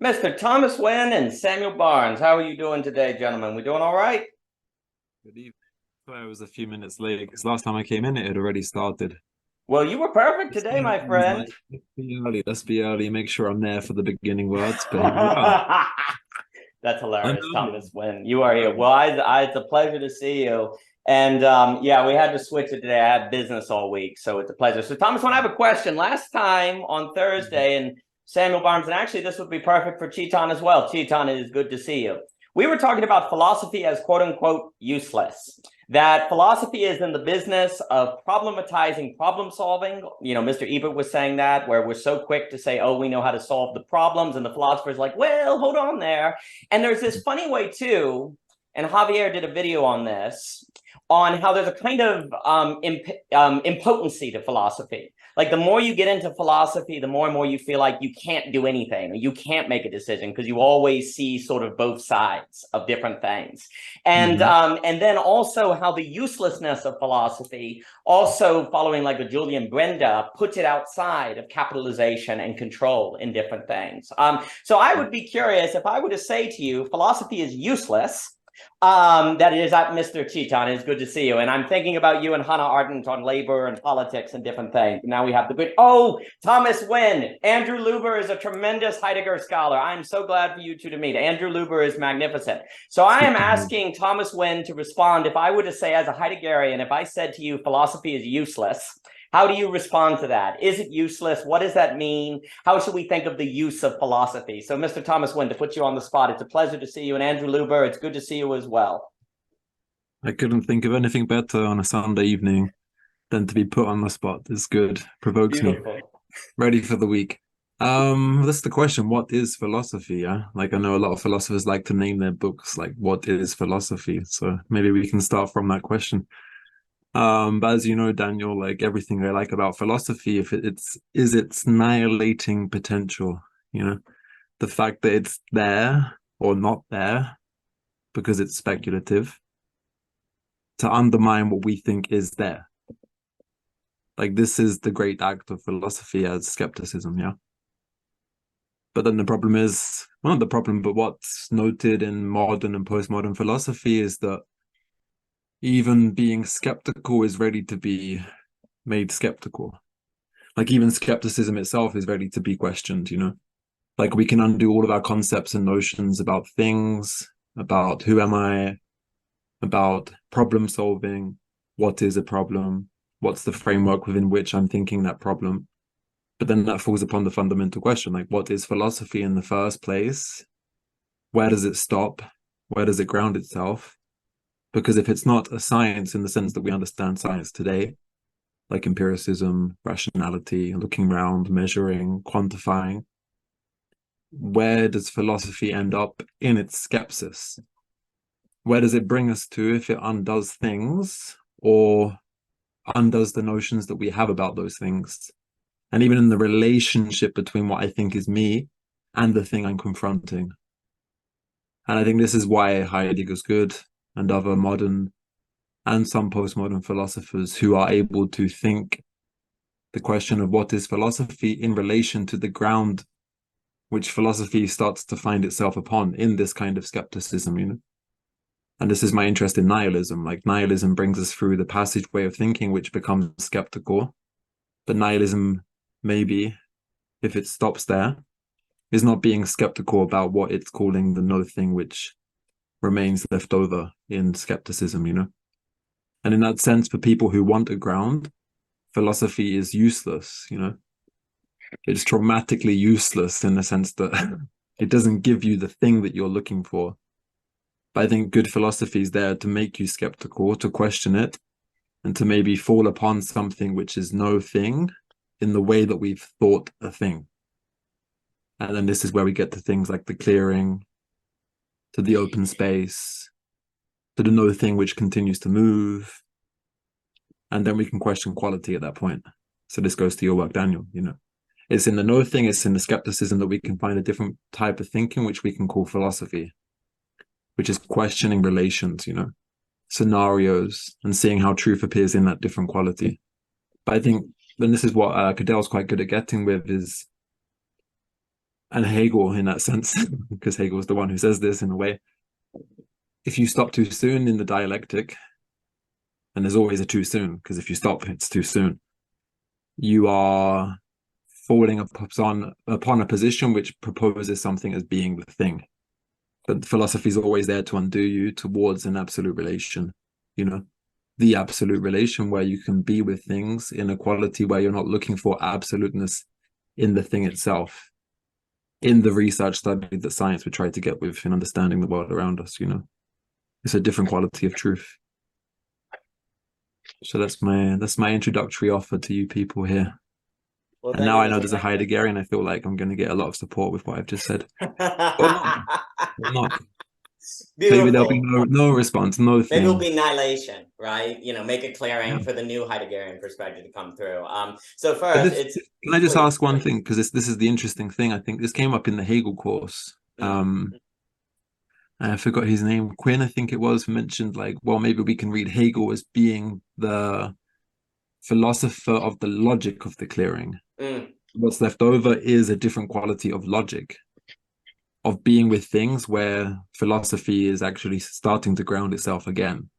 Mr. Thomas Winn and Samuel Barnes. How are you doing today, gentlemen? We doing all right? Good evening. Sorry I was a few minutes late because last time I came in, it had already started. Well, you were perfect This today, thing my was friend. like, let's be early, make sure I'm there for the beginning words. But here we are. That's I'm hilarious, early. Thomas Winn. You are here. Early. Well, it's a pleasure to see you. And yeah, we had to switch it today. I had business all week, so it's a pleasure. So, Thomas Winn, I have a question. Last time on Thursday, and Samuel Barnes, and actually this would be perfect for Cheeton as well. Cheeton, it is good to see you. We were talking about philosophy as quote unquote useless. That philosophy is in the business of problematizing problem solving. Mr. Ebert was saying that, where we're so quick to say, oh, we know how to solve the problems. And the philosopher's like, well, hold on there. And there's this funny way too, and Javier did a video on this, on how there's a kind of impotency to philosophy. Like the more you get into philosophy, the more and more you feel like you can't do anything, or you can't make a decision because you always see sort of both sides of different things. And then also how the uselessness of philosophy, also following like a Julian Brenda, puts it outside of capitalization and control in different things. So I would be curious if I were to say to you, philosophy is useless. That is Mr. Cheeton. It's good to see you. And I'm thinking about you and Hannah Ardent on labor and politics and different things. Now we have the good, Thomas Winn. Andrew Luber is a tremendous Heidegger scholar. I'm so glad for you two to meet. Andrew Luber is magnificent. So It's I am good to hear. asking Thomas Winn to respond. If I were to say as a Heideggerian, if I said to you, philosophy is useless, how do you respond to that? Is it useless? What does that mean? How should we think of the use of philosophy? So, Mr. Thomas Winn, to put you on the spot, it's a pleasure to see you. And Andrew Luber, it's good to see you as well. I couldn't think of anything better on a Sunday evening than to be put on the spot. It's good. Provokes me. Beautiful. Ready for the week. That's the question. What is philosophy? Yeah. Like I know a lot of philosophers like to name their books like what is philosophy? So maybe we can start from that question. But as you know, Daniel, like everything I like about philosophy, if it's its annihilating potential, the fact that it's there or not there because it's speculative to undermine what we think is there. Like this is the great act of philosophy as skepticism, yeah. But then the problem is, well, not the problem, but what's noted in modern and postmodern philosophy is that even being skeptical is ready to be made skeptical. Like even skepticism itself is ready to be questioned. Like we can undo all of our concepts and notions about things, about who am I, about problem solving, what is a problem, what's the framework within which I'm thinking that problem. But then that falls upon the fundamental question, like what is philosophy in the first place? Where does it stop? Where does it ground itself? Because if it's not a science in the sense that we understand science today, like empiricism, rationality, looking around, measuring, quantifying, where does philosophy end up in its skepsis? Where does it bring us to if it undoes things or undoes the notions that we have about those things? And even in the relationship between what I think is me and the thing I'm confronting. And I think this is why Heidegger's good and other modern and some postmodern philosophers who are able to think the question of what is philosophy in relation to the ground which philosophy starts to find itself upon in this kind of skepticism. And this is my interest in nihilism. Like nihilism brings us through the passageway of thinking which becomes skeptical. But nihilism, maybe, if it stops there, is not being skeptical about what it's calling the no thing which remains left over in skepticism. And in that sense, for people who want a ground, philosophy is useless. It's traumatically useless in the sense that it doesn't give you the thing that you're looking for. But I think good philosophy is there to make you skeptical, to question it, and to maybe fall upon something which is no thing in the way that we've thought a thing. And then this is where we get to things like the clearing, to the open space, to the no thing which continues to move. And then we can question quality at that point. So this goes to your work, Daniel. It's in the no thing, it's in the skepticism that we can find a different type of thinking, which we can call philosophy, which is questioning relations, scenarios, and seeing how truth appears in that different quality. But I think, and this is what Cadell's quite good at getting with, is and Hegel in that sense, because Hegel is the one who says this in a way. If you stop too soon in the dialectic, and there's always a too soon, because if you stop, it's too soon, you are falling upon a position which proposes something as being the thing. But philosophy is always there to undo you towards an absolute relation, the absolute relation where you can be with things in a quality where you're not looking for absoluteness in the thing itself, in the research study that science would try to get with in understanding the world around us. It's a different quality of truth. So that's my introductory offer to you people here. Well, and now I know there's a Heideggerian. I feel like I'm going to get a lot of support with what I've just said. Or not. Maybe there'll be no response, no thing. Maybe it'll be annihilation, right? Make a clearing for the new Heideggerian perspective to come through. So first, can I just ask one thing? Because this is the interesting thing. I think this came up in the Hegel course. I forgot his name. Quinn, I think it was, mentioned maybe we can read Hegel as being the philosopher of the logic of the clearing. What's left over is a different quality of logic, of being with things where philosophy is actually starting to ground itself again.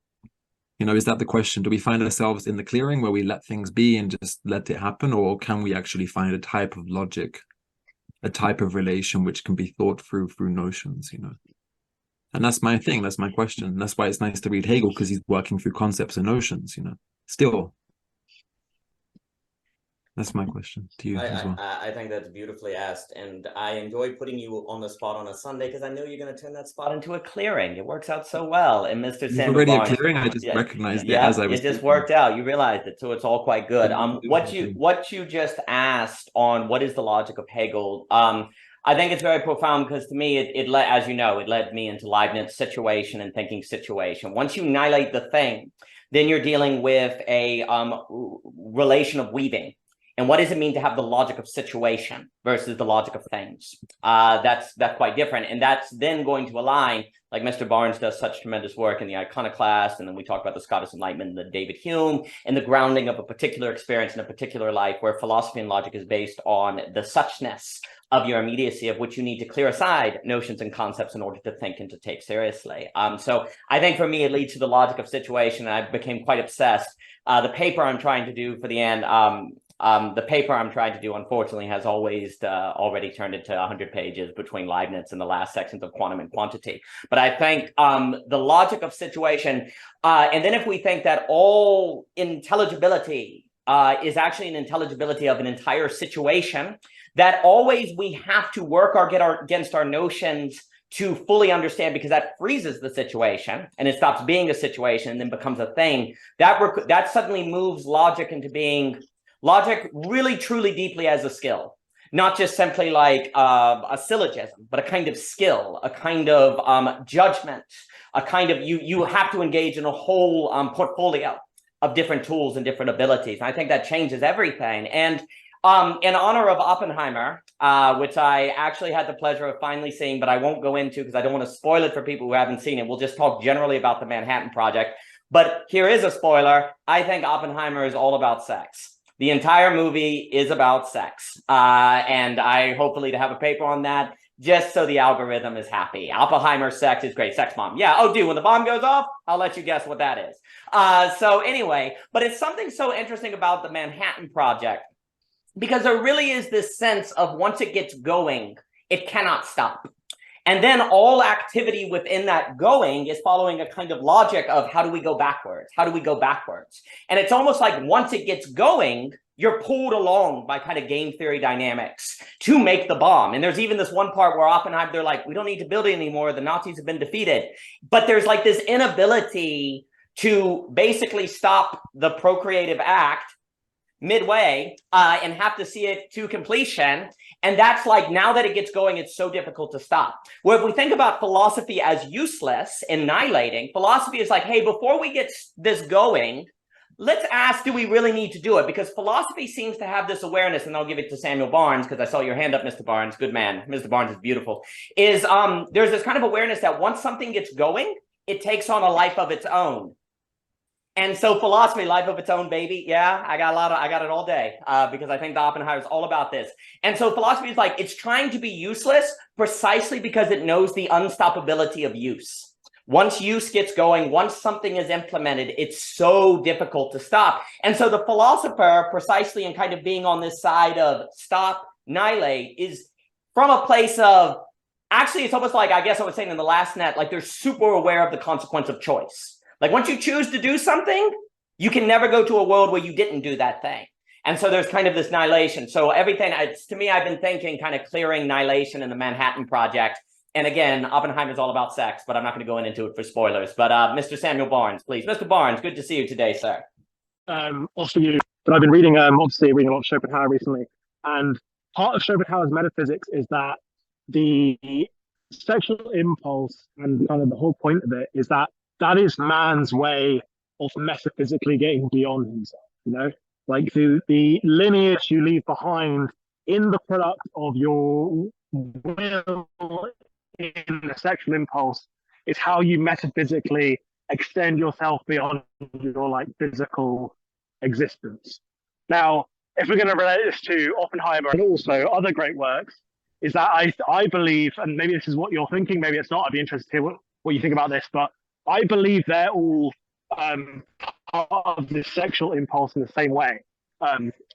Is that the question? Do we find ourselves in the clearing where we let things be and just let it happen? Or can we actually find a type of logic, a type of relation which can be thought through notions, And that's my thing. That's my question. That's why it's nice to read Hegel, because he's working through concepts and notions, still. That's my question to you as well. I think that's beautifully asked, and I enjoy putting you on the spot on a Sunday because I know you're going to turn that spot into a clearing. It works out so well. And Mr. Samuel already Barnes, a clearing. I just recognized it as I was. It just worked out. You realized it, so it's all quite good. What you just asked on what is the logic of Hegel? I think it's very profound because to me, it led, as you know, it led me into Leibniz situation and thinking situation. Once you annihilate the thing, then you're dealing with a relation of weaving. And what does it mean to have the logic of situation versus the logic of things? That's quite different. And that's then going to align, like Mr. Barnes does such tremendous work in the Iconoclast. And then we talk about the Scottish Enlightenment, the David Hume, and the grounding of a particular experience in a particular life, where philosophy and logic is based on the suchness of your immediacy, of which you need to clear aside notions and concepts in order to think and to take seriously. So I think for me, it leads to the logic of situation. And I became quite obsessed. The paper I'm trying to do for the end, unfortunately, has already turned into 100 pages between Leibniz and the last sections of Quantum and Quantity. But I think the logic of situation, and then if we think that all intelligibility is actually an intelligibility of an entire situation, that always we have to work against our notions to fully understand, because that freezes the situation and it stops being a situation and then becomes a thing. That suddenly moves logic into being logic really, truly, deeply as a skill, not just simply like a syllogism, but a kind of skill, a kind of judgment, a kind of you have to engage in a whole portfolio of different tools and different abilities. And I think that changes everything. And in honor of Oppenheimer, which I actually had the pleasure of finally seeing, but I won't go into because I don't want to spoil it for people who haven't seen it. We'll just talk generally about the Manhattan Project. But here is a spoiler. I think Oppenheimer is all about sex. The entire movie is about sex. And I hopefully to have a paper on that, just so the algorithm is happy. Oppenheimer's sex is great. Sex bomb. Yeah. Oh, dude, when the bomb goes off, I'll let you guess what that is. So anyway, but it's something so interesting about the Manhattan Project, because there really is this sense of once it gets going, it cannot stop. And then all activity within that going is following a kind of logic of how do we go backwards? How do we go backwards? And it's almost like once it gets going, you're pulled along by kind of game theory dynamics to make the bomb. And there's even this one part where Oppenheimer, they're like, we don't need to build it anymore. The Nazis have been defeated. But there's like this inability to basically stop the procreative act midway and have to see it to completion. And that's like, now that it gets going, it's so difficult to stop. Where if we think about philosophy as useless, annihilating, philosophy is like, hey, before we get this going, let's ask, do we really need to do it? Because philosophy seems to have this awareness, and I'll give it to Samuel Barnes, because I saw your hand up, Mr. Barnes, good man. Mr. Barnes is beautiful. There's this kind of awareness that once something gets going, it takes on a life of its own. And so philosophy, life of its own, baby. Yeah, I got it all day because I think the Oppenheimer is all about this. And so philosophy is like, it's trying to be useless precisely because it knows the unstoppability of use. Once use gets going, once something is implemented, it's so difficult to stop. And so the philosopher, precisely in kind of being on this side of stop, annihilate, is from a place of, actually, it's almost like, I guess I was saying in the last net, like they're super aware of the consequence of choice. Like once you choose to do something, you can never go to a world where you didn't do that thing. And so there's kind of this annihilation. So everything, to me, I've been thinking kind of clearing annihilation in the Manhattan Project. And again, Oppenheimer's all about sex, but I'm not going to go into it for spoilers. But Mr. Samuel Barnes, please. Mr. Barnes, good to see you today, sir. Also you, but I've been reading, obviously reading a lot of Schopenhauer recently. And part of Schopenhauer's metaphysics is that the sexual impulse and kind of the whole point of it is that is man's way of metaphysically getting beyond himself, you know? Like the lineage you leave behind in the product of your will in the sexual impulse is how you metaphysically extend yourself beyond your like physical existence. Now, if we're going to relate this to Oppenheimer and also other great works, is that I believe, and maybe this is what you're thinking, maybe it's not, I'd be interested to hear what you think about this, but I believe they're all part of this sexual impulse in the same way.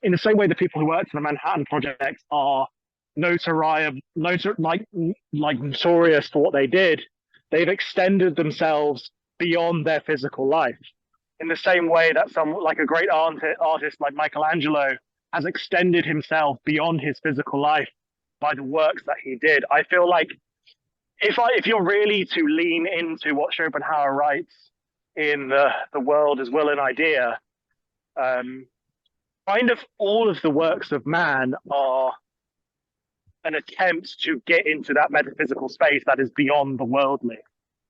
In the same way the people who worked on the Manhattan Project are notorious for what they did, they've extended themselves beyond their physical life. In the same way that like a great artist like Michelangelo has extended himself beyond his physical life by the works that he did. I feel like if you're really to lean into what Schopenhauer writes in the world as will and idea, kind of all of the works of man are an attempt to get into that metaphysical space that is beyond the worldly.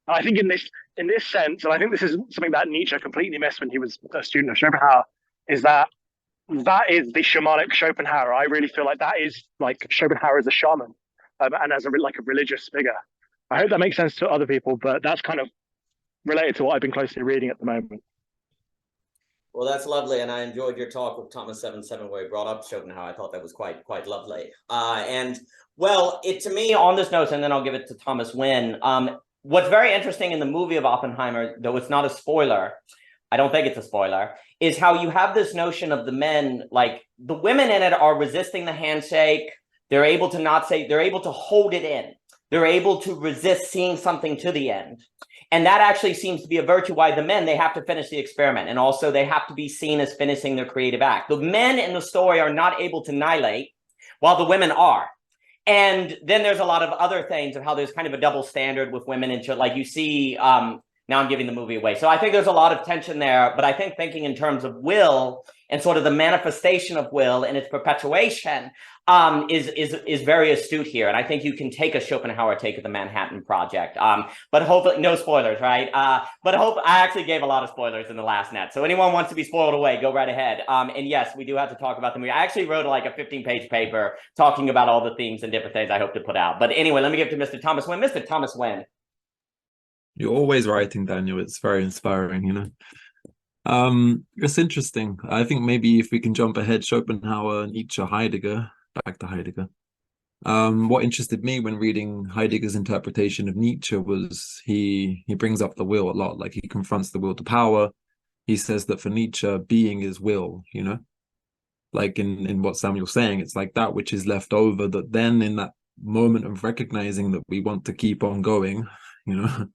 And I think in this sense, and I think this is something that Nietzsche completely missed when he was a student of Schopenhauer, is that is the shamanic Schopenhauer. I really feel like that is like Schopenhauer as a shaman and as a religious figure. I hope that makes sense to other people, but that's kind of related to what I've been closely reading at the moment. Well, that's lovely, and I enjoyed your talk with Thomas 77 where he brought up Schopenhauer. I thought that was quite lovely. And well, to me on this note, and then I'll give it to Thomas Winn. What's very interesting in the movie of Oppenheimer, though it's not a spoiler, I don't think it's a spoiler, is how you have this notion of the men, like the women in it are resisting the handshake. They're able to not say, they're able to hold it in. They're able to resist seeing something to the end. And that actually seems to be a virtue why the men, they have to finish the experiment. And also they have to be seen as finishing their creative act. The men in the story are not able to annihilate while the women are. And then there's a lot of other things of how there's kind of a double standard with women and like you see, now I'm giving the movie away. So I think there's a lot of tension there, but I think thinking in terms of will and sort of the manifestation of will and its perpetuation is very astute here. And I think you can take a Schopenhauer take of the Manhattan Project. But hopefully, no spoilers, right? But I actually gave a lot of spoilers in the last net. So anyone wants to be spoiled away, go right ahead. And yes, we do have to talk about the movie. I actually wrote like a 15-page paper talking about all the themes and different things I hope to put out. But anyway, let me give it to Mr. Thomas Winn. Mr. Thomas Winn. You're always writing, Daniel. It's very inspiring, you know. It's interesting. I think maybe if we can jump ahead, Schopenhauer, Nietzsche, Heidegger, back to Heidegger. What interested me when reading Heidegger's interpretation of Nietzsche was he brings up the will a lot. Like he confronts the will to power. He says that for Nietzsche, being is will, you know. Like in what Samuel's saying, it's like that which is left over that then in that moment of recognizing that we want to keep on going, you know,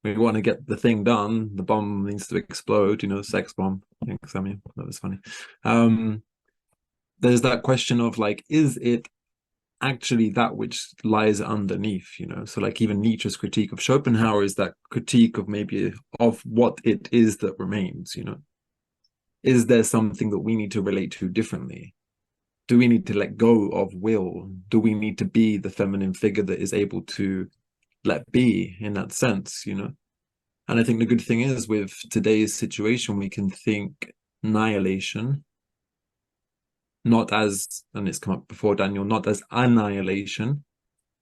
we want to get the thing done, the bomb needs to explode, you know, sex bomb. I think, Samuel, that was funny. There's that question of like, is it actually that which lies underneath, you know? So like even Nietzsche's critique of Schopenhauer is that critique of maybe of what it is that remains, you know? Is there something that we need to relate to differently? Do we need to let go of will? Do we need to be the feminine figure that is able to let be in that sense, you know? And I think the good thing is with today's situation, we can think annihilation, not as, and it's come up before, Daniel, not as annihilation,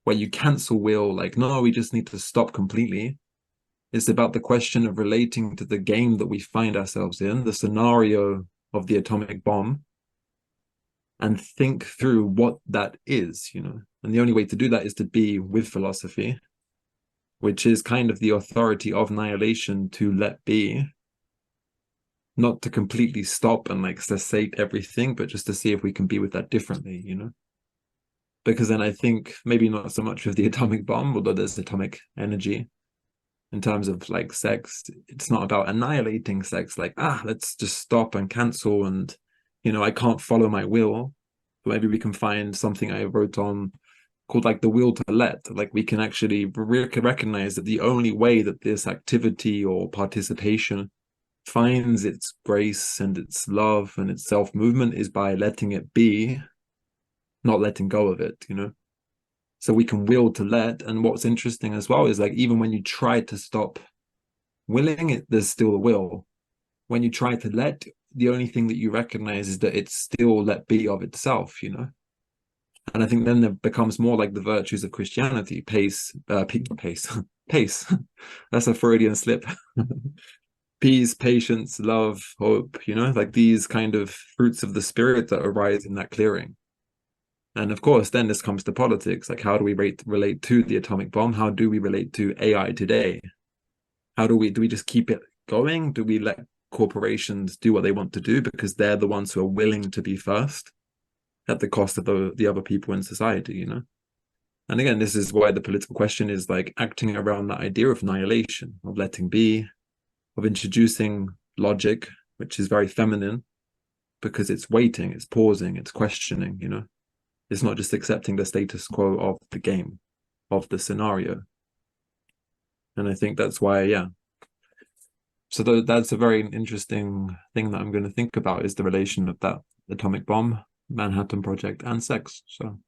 where you cancel will, like, no, we just need to stop completely. It's about the question of relating to the game that we find ourselves in, the scenario of the atomic bomb, and think through what that is, you know. And the only way to do that is to be with philosophy, which is kind of the authority of annihilation, to let be, not to completely stop and like cessate everything, but just to see if we can be with that differently, you know. Because then I think maybe not so much with the atomic bomb, although there's atomic energy in terms of like sex, it's not about annihilating sex, like, let's just stop and cancel and, you know, I can't follow my will. But maybe we can find something I wrote on called like the will to let. Like we can actually recognize that the only way that this activity or participation finds its grace and its love and its self-movement is by letting it be, not letting go of it, you know. So we can will to let. And what's interesting as well is like, even when you try to stop willing, there's still a will. When you try to let, the only thing that you recognize is that it's still let be of itself, you know. And I think then it becomes more like the virtues of Christianity: pace. That's a Freudian slip. Peace, patience, love, hope, you know, like these kind of fruits of the spirit that arise in that clearing. And of course, then this comes to politics. Like, how do we relate to the atomic bomb? How do we relate to AI today? How do we just keep it going? Do we let corporations do what they want to do because they're the ones who are willing to be first at the cost of the other people in society, you know? And again, this is why the political question is like acting around that idea of annihilation, of letting be, of introducing logic, which is very feminine because it's waiting, it's pausing, it's questioning, you know? It's not just accepting the status quo of the game, of the scenario. And I think that's why, yeah. So that's a very interesting thing that I'm going to think about, is the relation of that atomic bomb, Manhattan Project, and sex. So.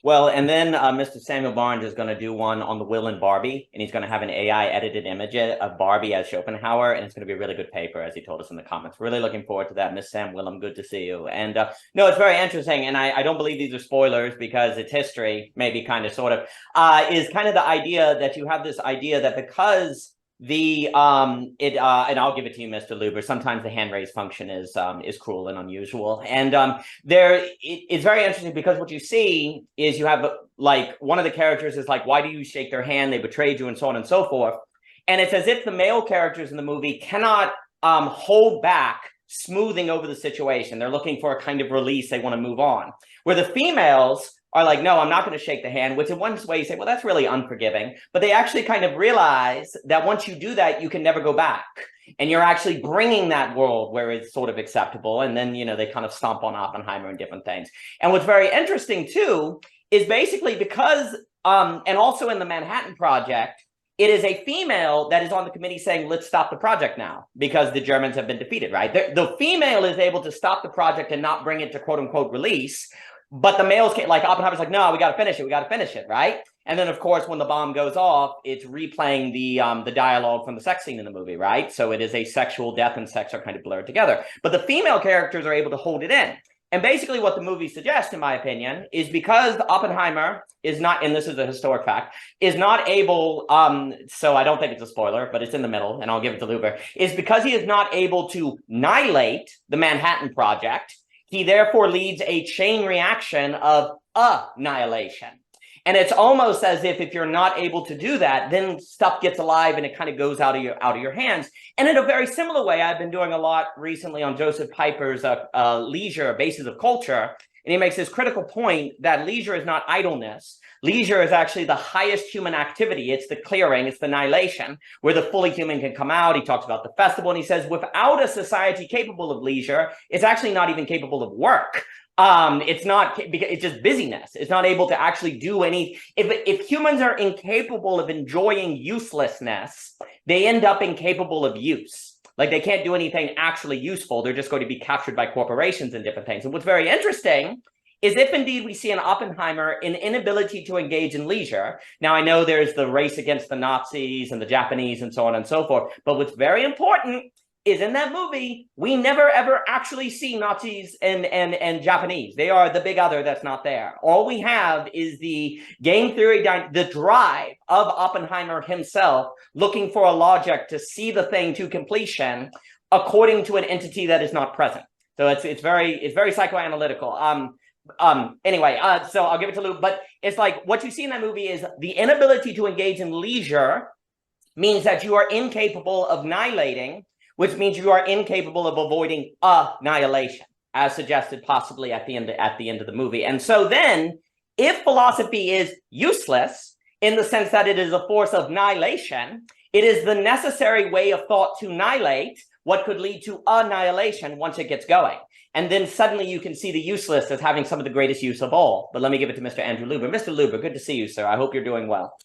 Well, and then Mr. Samuel Barnes is going to do one on the Will and Barbie, and he's going to have an AI edited image of Barbie as Schopenhauer, and it's going to be a really good paper, as he told us in the comments. Really looking forward to that, Miss Sam Willem. Good to see you. And no, it's very interesting, and I don't believe these are spoilers because it's history, maybe kind of, sort of, is kind of the idea that you have this idea that because the and I'll give it to you, Mr. Luber, sometimes the hand raise function is cruel and unusual. And it's very interesting because what you see is you have like one of the characters is like, why do you shake their hand? They betrayed you, and so on and so forth. And it's as if the male characters in the movie cannot hold back smoothing over the situation. They're looking for a kind of release. They want to move on. Where the females are like, no, I'm not going to shake the hand, which in one way you say, well, that's really unforgiving. But they actually kind of realize that once you do that, you can never go back. And you're actually bringing that world where it's sort of acceptable. And then, you know, they kind of stomp on Oppenheimer and different things. And what's very interesting, too, is basically because, and also in the Manhattan Project, it is a female that is on the committee saying, let's stop the project now because the Germans have been defeated, right? The female is able to stop the project and not bring it to quote unquote release. But the males can't, like Oppenheimer's like, no, we got to finish it. We got to finish it, right? And then, of course, when the bomb goes off, it's replaying the dialogue from the sex scene in the movie, right? So it is a sexual death and sex are kind of blurred together. But the female characters are able to hold it in. And basically what the movie suggests, in my opinion, is because Oppenheimer is not, and this is a historic fact, is not able, so I don't think it's a spoiler, but it's in the middle, and I'll give it to Luber, is because he is not able to annihilate the Manhattan Project, he therefore leads a chain reaction of annihilation. And it's almost as if you're not able to do that, then stuff gets alive and it kind of goes out of your hands. And in a very similar way, I've been doing a lot recently on Joseph Piper's Leisure, Bases of Culture. And he makes this critical point that leisure is not idleness. Leisure is actually the highest human activity. It's the clearing, it's the annihilation, where the fully human can come out. He talks about the festival, and he says, without a society capable of leisure, it's actually not even capable of work. It's not, because it's just busyness. It's not able to actually do any. If humans are incapable of enjoying uselessness, they end up incapable of use. Like they can't do anything actually useful. They're just going to be captured by corporations and different things. And what's very interesting is if indeed we see in Oppenheimer an inability to engage in leisure. Now, I know there's the race against the Nazis and the Japanese and so on and so forth. But what's very important is in that movie, we never ever actually see Nazis and Japanese. They are the big other that's not there. All we have is the game theory, the drive of Oppenheimer himself looking for a logic to see the thing to completion according to an entity that is not present. So it's very psychoanalytical. Anyway, so I'll give it to Lou, but it's like what you see in that movie is the inability to engage in leisure means that you are incapable of annihilating, which means you are incapable of avoiding annihilation, as suggested possibly at the end of the movie. And so then, if philosophy is useless in the sense that it is a force of annihilation, it is the necessary way of thought to annihilate what could lead to annihilation once it gets going. And then suddenly you can see the useless as having some of the greatest use of all. But let me give it to Mr. Andrew Luber. Mr. Luber, good to see you, sir. I hope you're doing well.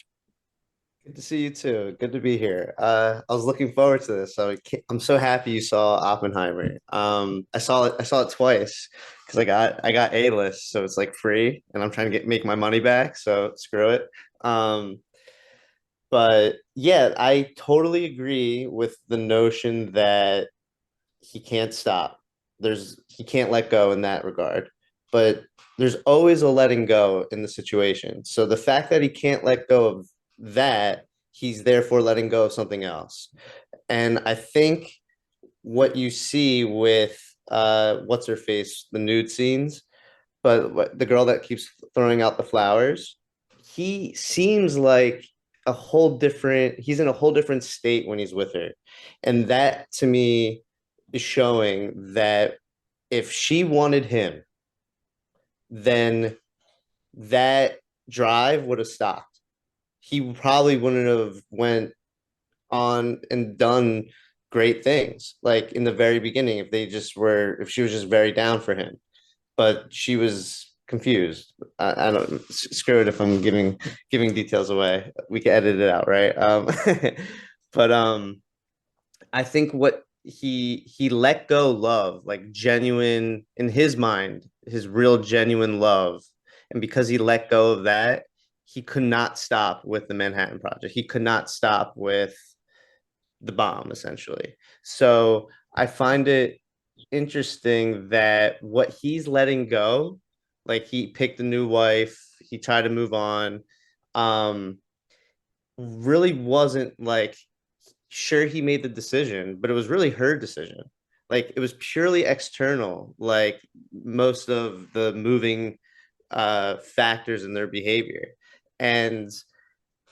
Good to see you too. Good to be here. I was looking forward to this. I'm so happy you saw Oppenheimer. I saw it twice because I got A-list, so it's like free, and I'm trying to make my money back. So screw it. But yeah, I totally agree with the notion that he can't stop. He can't let go in that regard. But there's always a letting go in the situation. So the fact that he can't let go of that, he's therefore letting go of something else. And I think what you see with what's her face, the nude scenes, but the girl that keeps throwing out the flowers, he seems like he's in a whole different state when he's with her. And that to me is showing that if she wanted him, then that drive would have stopped. He probably wouldn't have went on and done great things like in the very beginning if she was just very down for him. But she was confused. I don't screw it if I'm giving details away. We can edit it out, right? But I think what he let go love, like genuine in his mind, his real genuine love, and because he let go of that, he could not stop with the Manhattan Project. He could not stop with the bomb, essentially. So I find it interesting that what he's letting go, like he picked a new wife, he tried to move on, really wasn't like, sure, he made the decision, but it was really her decision. Like it was purely external, like most of the moving factors in their behavior. And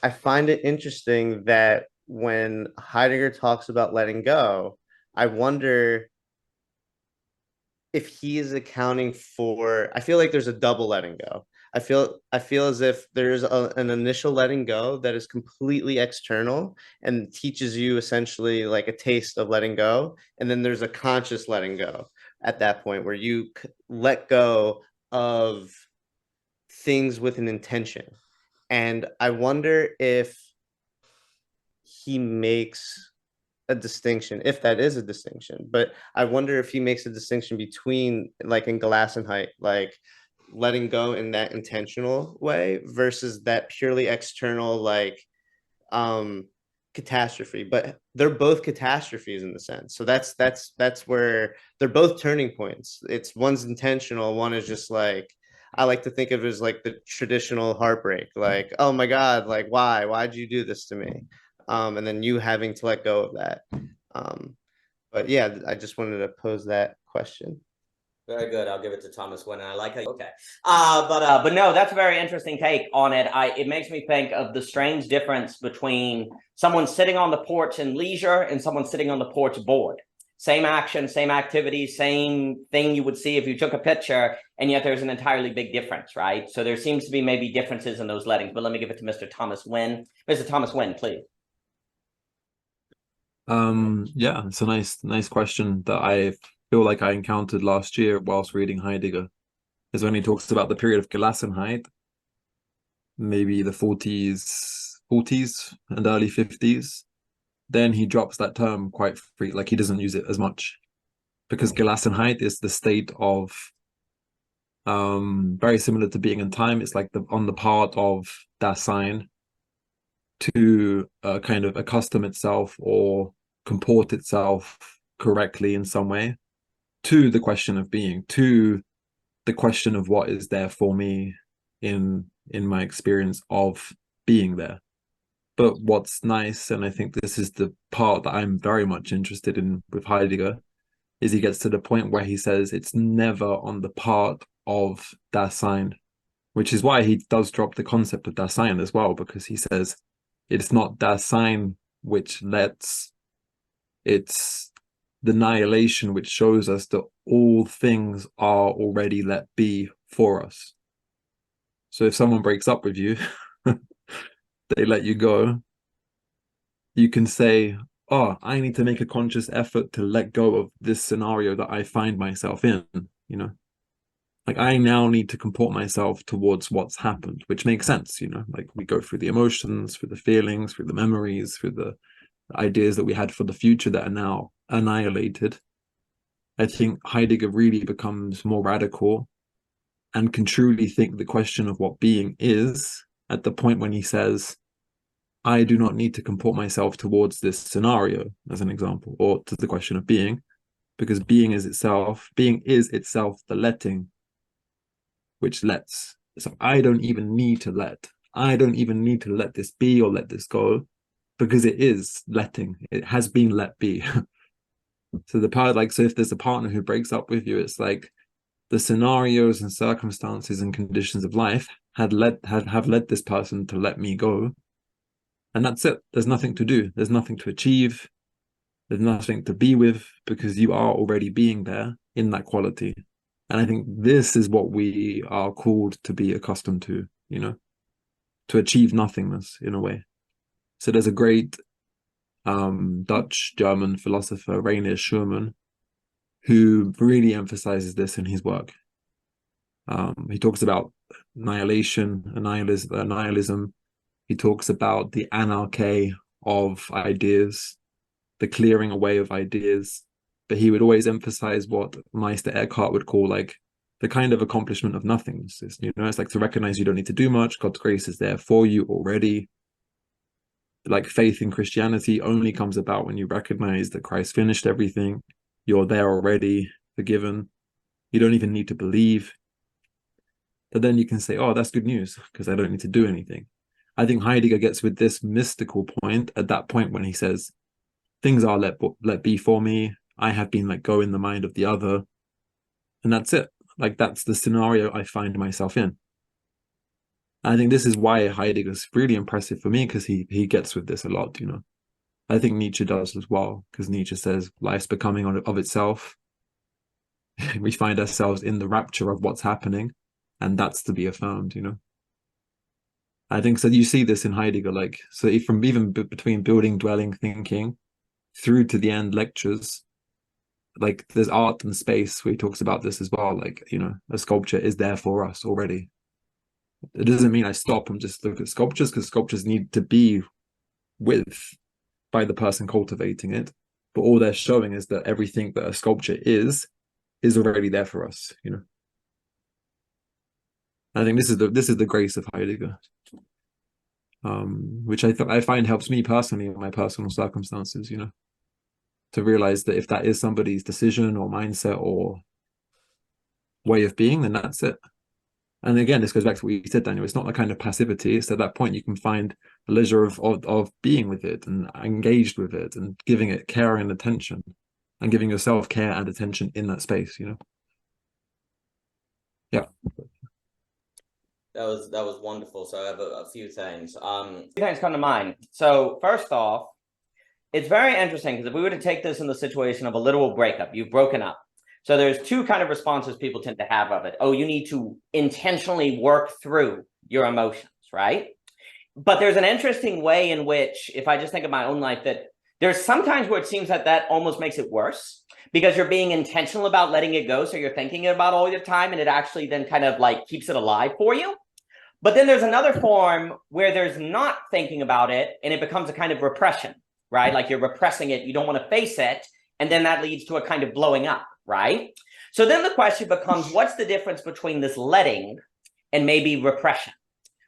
I find it interesting that when Heidegger talks about letting go, I wonder if he is accounting for, I feel like there's a double letting go. I feel as if there's an initial letting go that is completely external and teaches you essentially like a taste of letting go. And then there's a conscious letting go at that point where you let go of things with an intention. And I wonder if he makes a distinction, if that is a distinction, but I wonder if he makes a distinction between like in Gelassenheit, like letting go in that intentional way versus that purely external, like catastrophe. But they're both catastrophes in the sense. So that's where they're both turning points. It's one's intentional, one is just like, I like to think of it as like the traditional heartbreak, like, oh my God, like why'd you do this to me? And then you having to let go of that. But yeah, I just wanted to pose that question. Very good. I'll give it to Thomas Winn. I like how okay. But no, that's a very interesting take on it. It makes me think of the strange difference between someone sitting on the porch in leisure and someone sitting on the porch bored. Same action, same activity, same thing you would see if you took a picture, and yet there's an entirely big difference, right? So there seems to be maybe differences in those lettings, but let me give it to Mr. Thomas Winn. Mr. Thomas Winn, please. Yeah, it's a nice question that I feel like I encountered last year whilst reading Heidegger, is when he talks about the period of Gelassenheit, maybe the 40s and early 50s. Then he drops that term quite free, like he doesn't use it as much, because Gelassenheit is the state of very similar to being in time. It's like on the part of Dasein to kind of accustom itself or comport itself correctly in some way to the question of being, to the question of what is there for me in my experience of being there. But what's nice, and I think this is the part that I'm very much interested in with Heidegger, is he gets to the point where he says it's never on the part of Dasein, which is why he does drop the concept of Dasein as well, because he says it's not Dasein which lets, it's the annihilation which shows us that all things are already let be for us. So if someone breaks up with you, they let you go, you can say, oh, I need to make a conscious effort to let go of this scenario that I find myself in, you know? Like, I now need to comport myself towards what's happened, which makes sense, you know? Like, we go through the emotions, through the feelings, through the memories, through the ideas that we had for the future that are now annihilated. I think Heidegger really becomes more radical and can truly think the question of what being is at the point when he says, I do not need to comport myself towards this scenario, as an example, or to the question of being, because being is itself the letting, which lets. So I don't even need to let. I don't even need to let this be or let this go, because it is letting. It has been let be. So the part, like, so if there's a partner who breaks up with you, it's like the scenarios and circumstances and conditions of life have led this person to let me go. And that's it. There's nothing to do. There's nothing to achieve. There's nothing to be with, because you are already being there in that quality. And I think this is what we are called to be accustomed to, you know, to achieve nothingness in a way. So there's a great Dutch-German philosopher, Rainer Schurman, who really emphasizes this in his work. He talks about nihilism. He talks about the anarchy of ideas, the clearing away of ideas. But he would always emphasize what Meister Eckhart would call like the kind of accomplishment of nothingness. You know, it's like to recognize you don't need to do much. God's grace is there for you already. Like faith in Christianity only comes about when you recognize that Christ finished everything. You're there already, forgiven. You don't even need to believe. But then you can say, oh, that's good news because I don't need to do anything. I think Heidegger gets with this mystical point at that point when he says, things are let be for me. I have been let go in the mind of the other. And that's it. Like, that's the scenario I find myself in. I think this is why Heidegger's really impressive for me, because he gets with this a lot, you know. I think Nietzsche does as well, because Nietzsche says life's becoming of itself. We find ourselves in the rapture of what's happening, and that's to be affirmed, you know. I think so. You see this in Heidegger, like, so from even between building, dwelling, thinking, through to the end lectures, like there's art and space where he talks about this as well. Like, you know, a sculpture is there for us already. It doesn't mean I stop and just look at sculptures, because sculptures need to be by the person cultivating it. But all they're showing is that everything that a sculpture is already there for us, you know. I think this is the grace of Heidegger, which I find helps me personally in my personal circumstances, you know, to realize that if that is somebody's decision or mindset or way of being, then that's it. And again, this goes back to what you said, Daniel. It's not a kind of passivity. It's at that point you can find the leisure of being with it and engaged with it and giving it care and attention, and giving yourself care and attention in that space, you know. Yeah. That was wonderful. So I have a few things. A few things come to mind. So first off, it's very interesting, because if we were to take this in the situation of a literal breakup, you've broken up. So there's two kind of responses people tend to have of it. Oh, you need to intentionally work through your emotions, right? But there's an interesting way in which, if I just think of my own life, that there's sometimes where it seems that almost makes it worse, because you're being intentional about letting it go. So you're thinking about all your time, and it actually then kind of like keeps it alive for you. But then there's another form where there's not thinking about it, and it becomes a kind of repression, right? Like you're repressing it. You don't want to face it. And then that leads to a kind of blowing up, right? So then the question becomes, what's the difference between this letting and maybe repression,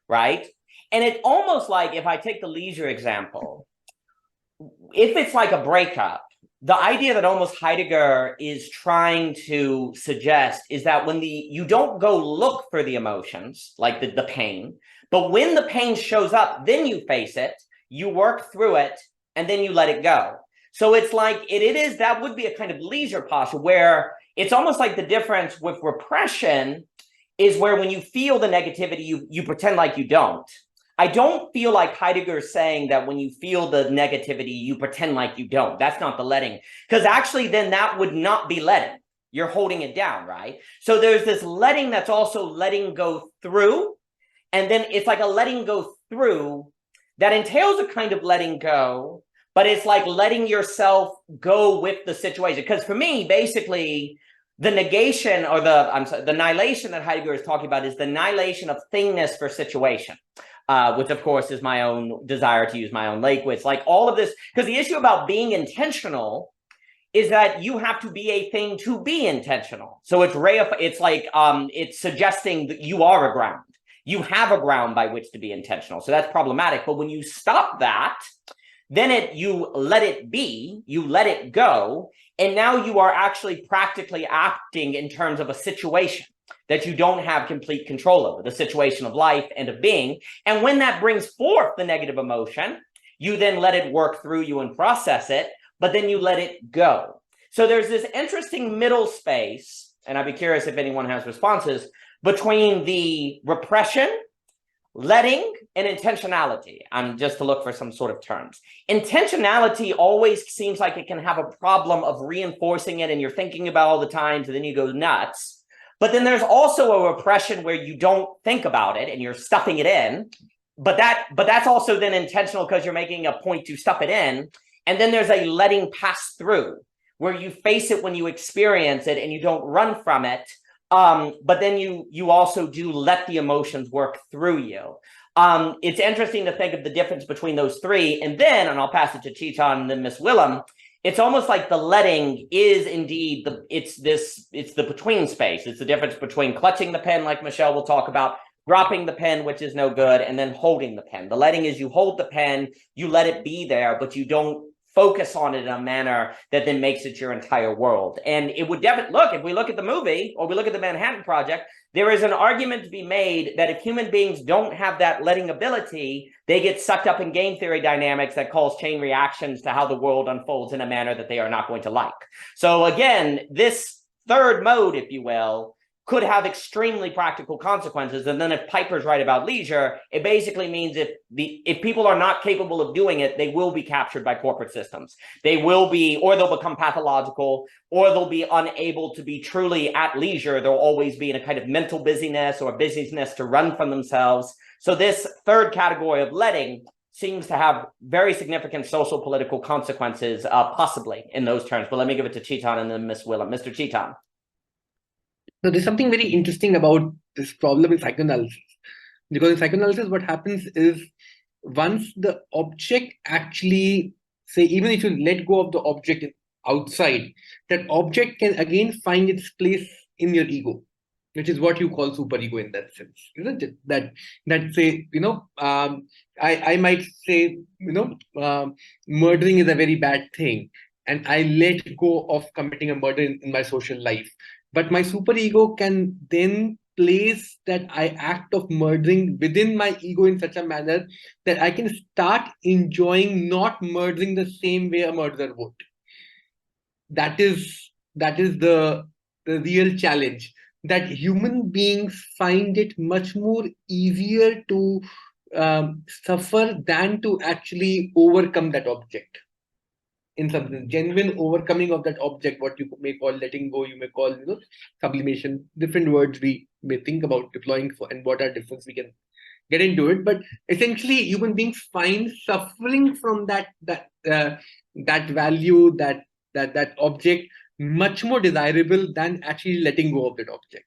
right? And it's almost like, if I take the leisure example, if it's like a breakup, the idea that almost Heidegger is trying to suggest is that when you don't go look for the emotions, like the pain, but when the pain shows up, then you face it, you work through it, and then you let it go. So it's like that would be a kind of leisure posture where it's almost like the difference with repression is where when you feel the negativity, you pretend like you don't. I don't feel like Heidegger is saying that when you feel the negativity, you pretend like you don't. That's not the letting, because actually then that would not be letting. You're holding it down, right? So there's this letting that's also letting go through. And then it's like a letting go through that entails a kind of letting go, but it's like letting yourself go with the situation. Because for me, basically, the negation or the annihilation that Heidegger is talking about is the annihilation of thingness for situation. Which of course is my own desire to use my own language. Like all of this, because the issue about being intentional is that you have to be a thing to be intentional. So it's like it's suggesting that you are a ground. You have a ground by which to be intentional. So that's problematic. But when you stop that, then you let it be, you let it go, and now you are actually practically acting in terms of a situation that you don't have complete control over, the situation of life and of being. And when that brings forth the negative emotion, you then let it work through you and process it, but then you let it go. So there's this interesting middle space, and I'd be curious if anyone has responses, between the repression, letting, and intentionality. Just to look for some sort of terms. Intentionality always seems like it can have a problem of reinforcing it, and you're thinking about all the time, so then you go nuts. But then there's also a repression where you don't think about it and you're stuffing it in. But that's also then intentional because you're making a point to stuff it in. And then there's a letting pass through where you face it when you experience it and you don't run from it. But then you also do let the emotions work through you. It's interesting to think of the difference between those three. And I'll pass it to Chiton and then Miss Willem. It's almost like the letting is indeed it's the between space. It's the difference between clutching the pen, like Michelle will talk about, dropping the pen, which is no good, and then holding the pen. The letting is you hold the pen, you let it be there, but you don't focus on it in a manner that then makes it your entire world. And it would definitely look, if we look at the movie or we look at the Manhattan Project, there is an argument to be made that if human beings don't have that letting ability, they get sucked up in game theory dynamics that cause chain reactions to how the world unfolds in a manner that they are not going to like. So again, this third mode, if you will, could have extremely practical consequences. And then if Piper's right about leisure, it basically means if people are not capable of doing it, they will be captured by corporate systems. They will be, or they'll become pathological, or they'll be unable to be truly at leisure. They'll always be in a kind of mental busyness or busyness to run from themselves. So this third category of letting seems to have very significant social political consequences, possibly in those terms. But let me give it to Chiton and then Miss Willem. Mr. Chiton. So there's something very interesting about this problem in psychoanalysis. Because in psychoanalysis, what happens is once the object actually, say, even if you let go of the object outside, that object can again find its place in your ego, which is what you call superego in that sense, isn't it? That say, I might say, murdering is a very bad thing, and I let go of committing a murder in my social life. But my superego can then place that act of murdering within my ego in such a manner that I can start enjoying not murdering the same way a murderer would. That is the real challenge, that human beings find it much more easier to suffer than to actually overcome that object. In some genuine overcoming of that object, what you may call letting go, you may call sublimation, different words we may think about deploying for, and what are difference we can get into it. But essentially, human beings find suffering from that value, that object much more desirable than actually letting go of that object.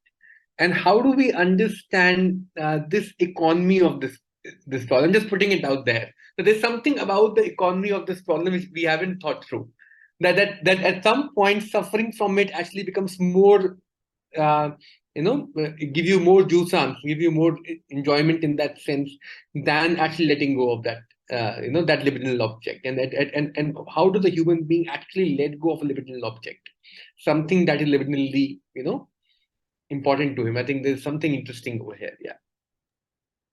And how do we understand this economy of this problem? Just putting it out there. So there's something about the economy of this problem which we haven't thought through. That at some point suffering from it actually becomes more, give you more jouissance, give you more enjoyment in that sense than actually letting go of that that libidinal object, and how does the human being actually let go of a libidinal object, something that is libidinally important to him. I think there's something interesting over here. Yeah.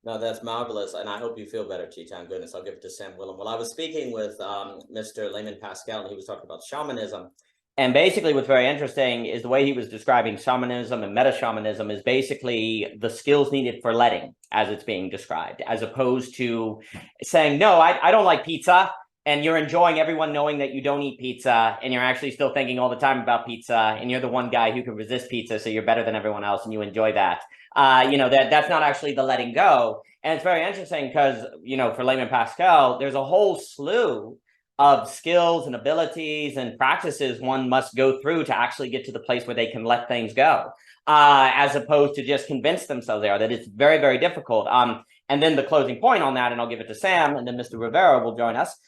No, that's marvelous, and I hope you feel better, Chetan. Goodness, I'll give it to Sam Willem. Well, I was speaking with Mr. Layman Pascal, and he was talking about shamanism. And basically what's very interesting is the way he was describing shamanism and meta-shamanism is basically the skills needed for letting, as it's being described, as opposed to saying, no, I don't like pizza, and you're enjoying everyone knowing that you don't eat pizza, and you're actually still thinking all the time about pizza, and you're the one guy who can resist pizza, so you're better than everyone else, and you enjoy that. That's not actually the letting go. And it's very interesting because, for Layman Pascal, there's a whole slew of skills and abilities and practices one must go through to actually get to the place where they can let things go, as opposed to just convince themselves they are, that it's very, very difficult. And then the closing point on that, and I'll give it to Sam, and then Mr. Rivera will join us,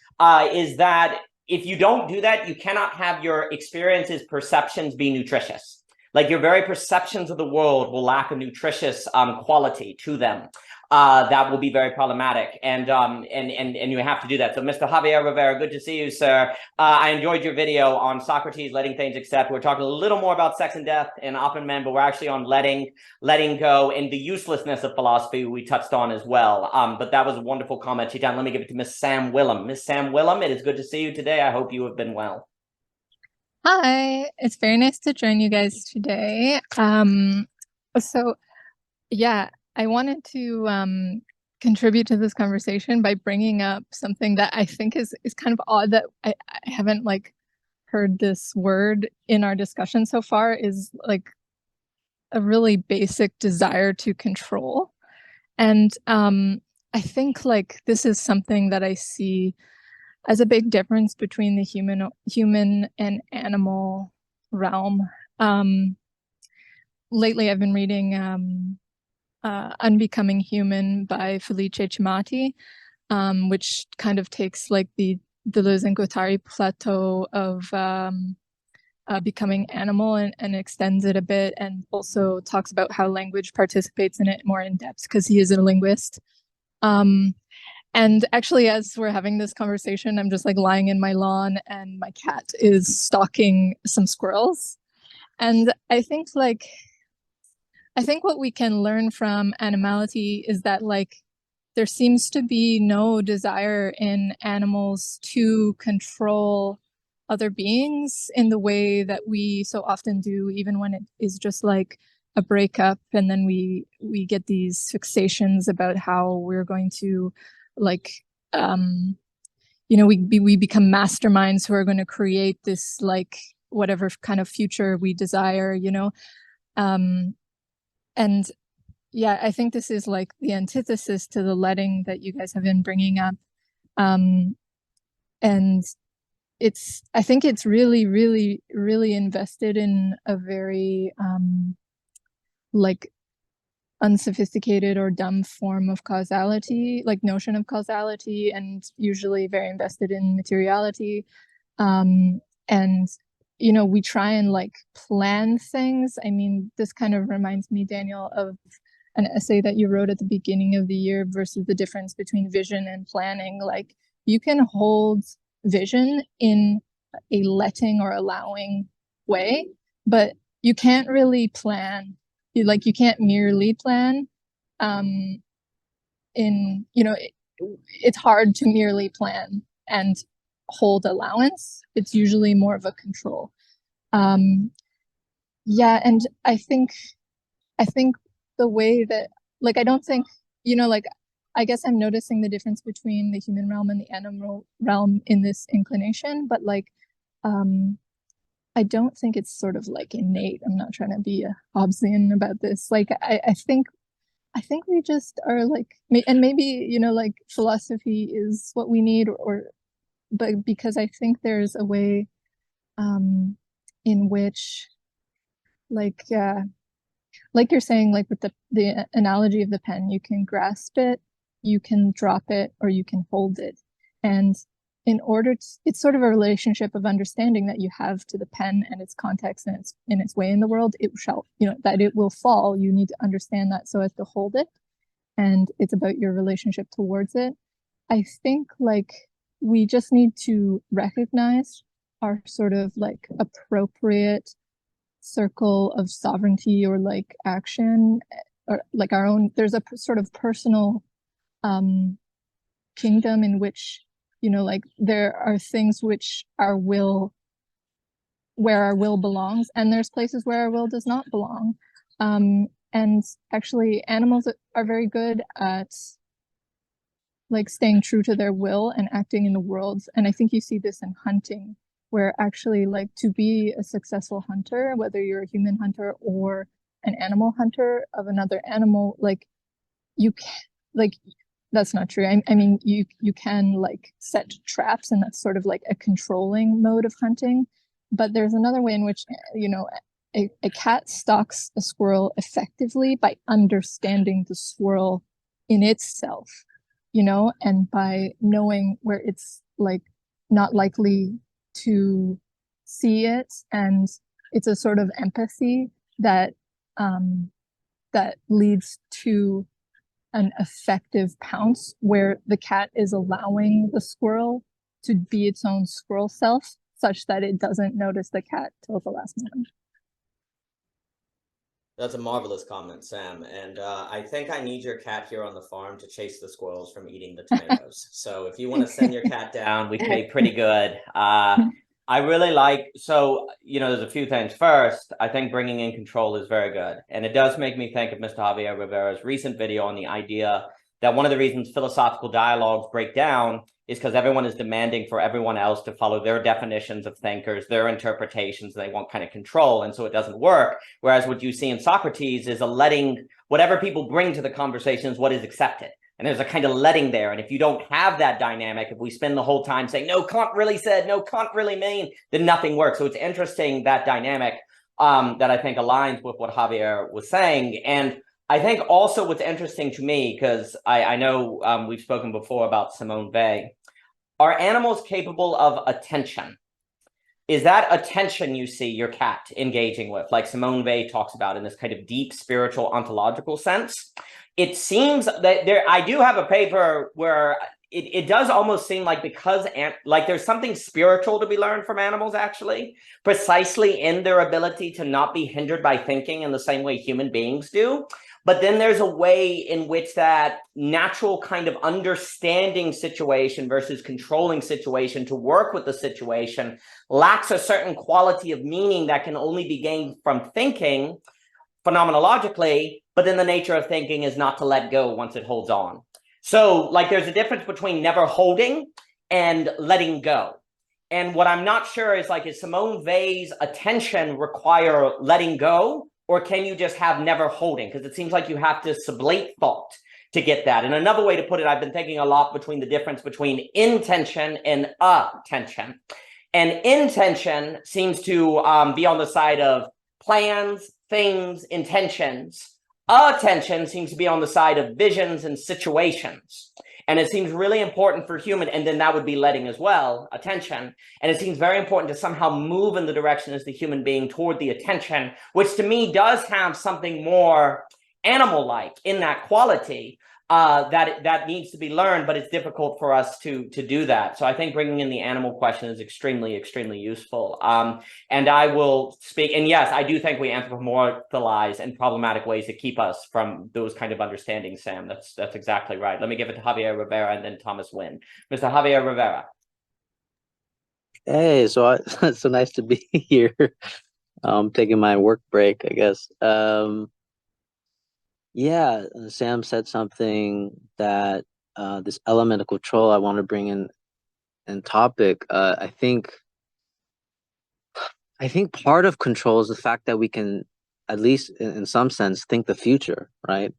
is that if you don't do that, you cannot have your experiences, perceptions be nutritious. Like your very perceptions of the world will lack a nutritious quality to them. That will be very problematic, and you have to do that. So, Mr. Javier Rivera, good to see you, sir. I enjoyed your video on Socrates letting things accept. We're talking a little more about sex and death and Oppenman, but we're actually on letting go, and the uselessness of philosophy we touched on as well. But that was a wonderful comment, Chetan. Let me give it to Miss Sam Willem. Miss Sam Willem, it is good to see you today. I hope you have been well. Hi, it's very nice to join you guys today. I wanted to contribute to this conversation by bringing up something that I think is kind of odd that I haven't heard this word in our discussion so far, is a really basic desire to control. And I think this is something that I see as a big difference between the human and animal realm. Lately I've been reading Unbecoming Human by Felice Cimati, which kind of takes the Deleuze-Guattari plateau of becoming animal and extends it a bit, and also talks about how language participates in it more in depth because he is a linguist. And actually, as we're having this conversation, I'm just lying in my lawn and my cat is stalking some squirrels. And I think what we can learn from animality is that there seems to be no desire in animals to control other beings in the way that we so often do, even when it is just a breakup, and then we get these fixations about how we're going to we become masterminds who are going to create this whatever kind of future we desire, and yeah, I think this is the antithesis to the letting that you guys have been bringing up. And I think it's really, really, really invested in a very unsophisticated or dumb form of causality, notion of causality, and usually very invested in materiality. And we try and plan things. I mean, this kind of reminds me, Daniel, of an essay that you wrote at the beginning of the year versus the difference between vision and planning. You can hold vision in a letting or allowing way, but you can't really plan. You can't merely plan. It's hard to merely plan and hold allowance. It's usually more of a control. And I think the way that I don't think I guess I'm noticing the difference between the human realm and the animal realm in this inclination, but I don't think it's sort of innate. I'm not trying to be a Hobbesian about this. I think we just are and maybe philosophy is what we need, but because I think there's a way in which you're saying, with the analogy of the pen, you can grasp it, you can drop it, or you can hold it. And in order to, it's sort of a relationship of understanding that you have to the pen and its context and its way in the world. It shall, that it will fall. You need to understand that so as to hold it. And it's about your relationship towards it. I think like we just need to recognize our sort of like appropriate circle of sovereignty or like action, or like our own, there's a sort of personal kingdom in which, you know, like there are things which our will, where our will belongs, and there's places where our will does not belong. And actually animals are very good at like staying true to their will and acting in the world. And I think you see this in hunting, where actually like to be a successful hunter, whether you're a human hunter or an animal hunter of another animal, like you can, like, that's not true. I mean, you can like set traps, and that's sort of like a controlling mode of hunting. But there's another way in which, you know, a cat stalks a squirrel effectively by understanding the squirrel in itself, you know, and by knowing where it's like not likely to see it. And it's a sort of empathy that that leads to an effective pounce, where the cat is allowing the squirrel to be its own squirrel self, such that it doesn't notice the cat till the last moment. That's a marvelous comment, Sam. And I think I need your cat here on the farm to chase the squirrels from eating the tomatoes. So if you want to send your cat down, we can be pretty good. I really like, so, you know, there's a few things. First, I think bringing in control is very good. And it does make me think of Mr. Javier Rivera's recent video on the idea that one of the reasons philosophical dialogues break down is because everyone is demanding for everyone else to follow their definitions of thinkers, their interpretations. They want kind of control, and so it doesn't work. Whereas what you see in Socrates is a letting, whatever people bring to the conversation is what is accepted. And there's a kind of letting there. And if you don't have that dynamic, if we spend the whole time saying, no, Kant really said, no, Kant really mean, then nothing works. So it's interesting, that dynamic that I think aligns with what Javier was saying. And I think also what's interesting to me, because I know we've spoken before about Simone Weil, are animals capable of attention? Is that attention you see your cat engaging with, like Simone Weil talks about in this kind of deep spiritual ontological sense? It seems that I do have a paper where it does almost seem like, because like there's something spiritual to be learned from animals, actually, precisely in their ability to not be hindered by thinking in the same way human beings do. But then there's a way in which that natural kind of understanding situation versus controlling situation to work with the situation lacks a certain quality of meaning that can only be gained from thinking phenomenologically, but then the nature of thinking is not to let go once it holds on. So like there's a difference between never holding and letting go. And what I'm not sure is like, is Simone Weil's attention require letting go, or can you just have never holding? Because it seems like you have to sublate thought to get that. And another way to put it, I've been thinking a lot between the difference between intention and attention. And intention seems to be on the side of plans, things, intentions. Attention seems to be on the side of visions and situations. And it seems really important for human, and then that would be letting as well, attention. And it seems very important to somehow move in the direction as the human being toward the attention, which to me does have something more animal-like in that quality that needs to be learned, but it's difficult for us to do that. So I think bringing in the animal question is extremely, extremely useful. And I will speak, and yes, I do think we anthropomorphize in problematic ways to keep us from those kind of understandings, Sam. That's exactly right. Let me give it to Javier Rivera and then Thomas Winn. Mr. Javier Rivera. Hey, so so nice to be here. Taking my work break, I guess. Yeah, Sam said something that this element of control I want to bring in topic. I think part of control is the fact that we can, at least in some sense, think the future, right?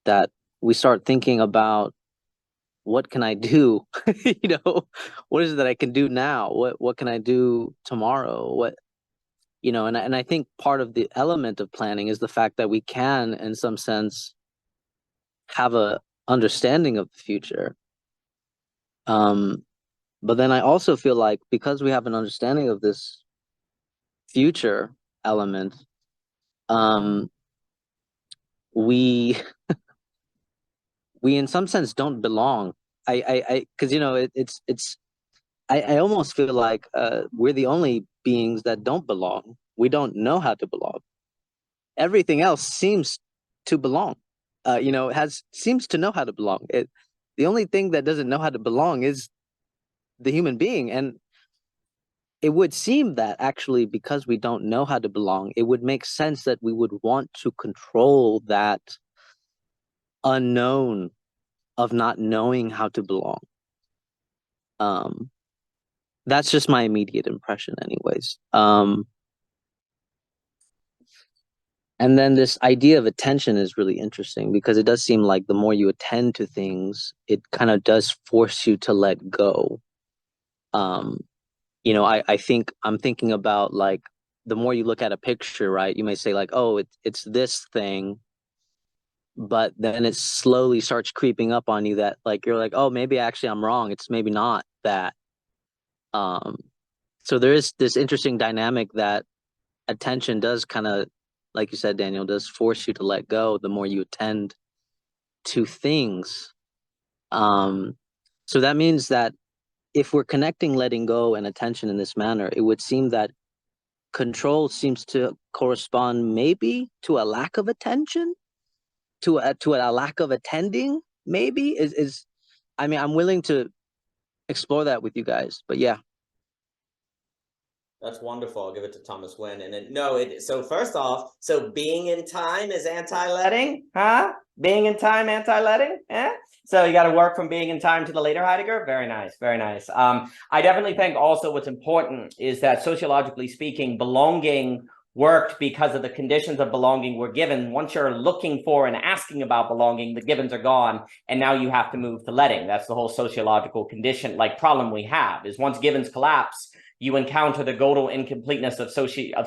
That we start thinking about, what can I do? You know, what is it that I can do now? What can I do tomorrow? What, you know, and I think part of the element of planning is the fact that we can, in some sense, have a understanding of the future. But then I also feel like, because we have an understanding of this future element, we in some sense don't belong because I almost feel like we're the only beings that don't belong. We don't know how to belong. Everything else seems to belong. Seems to know how to belong. The only thing that doesn't know how to belong is the human being. And it would seem that actually, because we don't know how to belong, it would make sense that we would want to control that unknown of not knowing how to belong. That's just my immediate impression anyways. And then this idea of attention is really interesting, because it does seem like the more you attend to things, it kind of does force you to let go. I think I'm thinking about, like, the more you look at a picture, right? You may say like, oh, it's this thing, but then it slowly starts creeping up on you that, like, you're like, oh, maybe actually I'm wrong. It's maybe not that. So there is this interesting dynamic that attention does kind of, like you said, Daniel, does force you to let go the more you attend to things. So that means that if we're connecting letting go and attention in this manner, it would seem that control seems to correspond maybe to a lack of attention, to a lack of attending, maybe I'm willing to explore that with you guys, but yeah. That's wonderful. I'll give it to Thomas Winn. And so first off, so being in time is anti-letting, huh? Being in time, anti-letting, eh? So you got to work from being in time to the later Heidegger. Very nice, very nice. I definitely think also what's important is that sociologically speaking, belonging worked because of the conditions of belonging were given. Once you're looking for and asking about belonging, the givens are gone, and now you have to move to letting. That's the whole sociological condition, like problem we have, is once givens collapse, you encounter the godal incompleteness of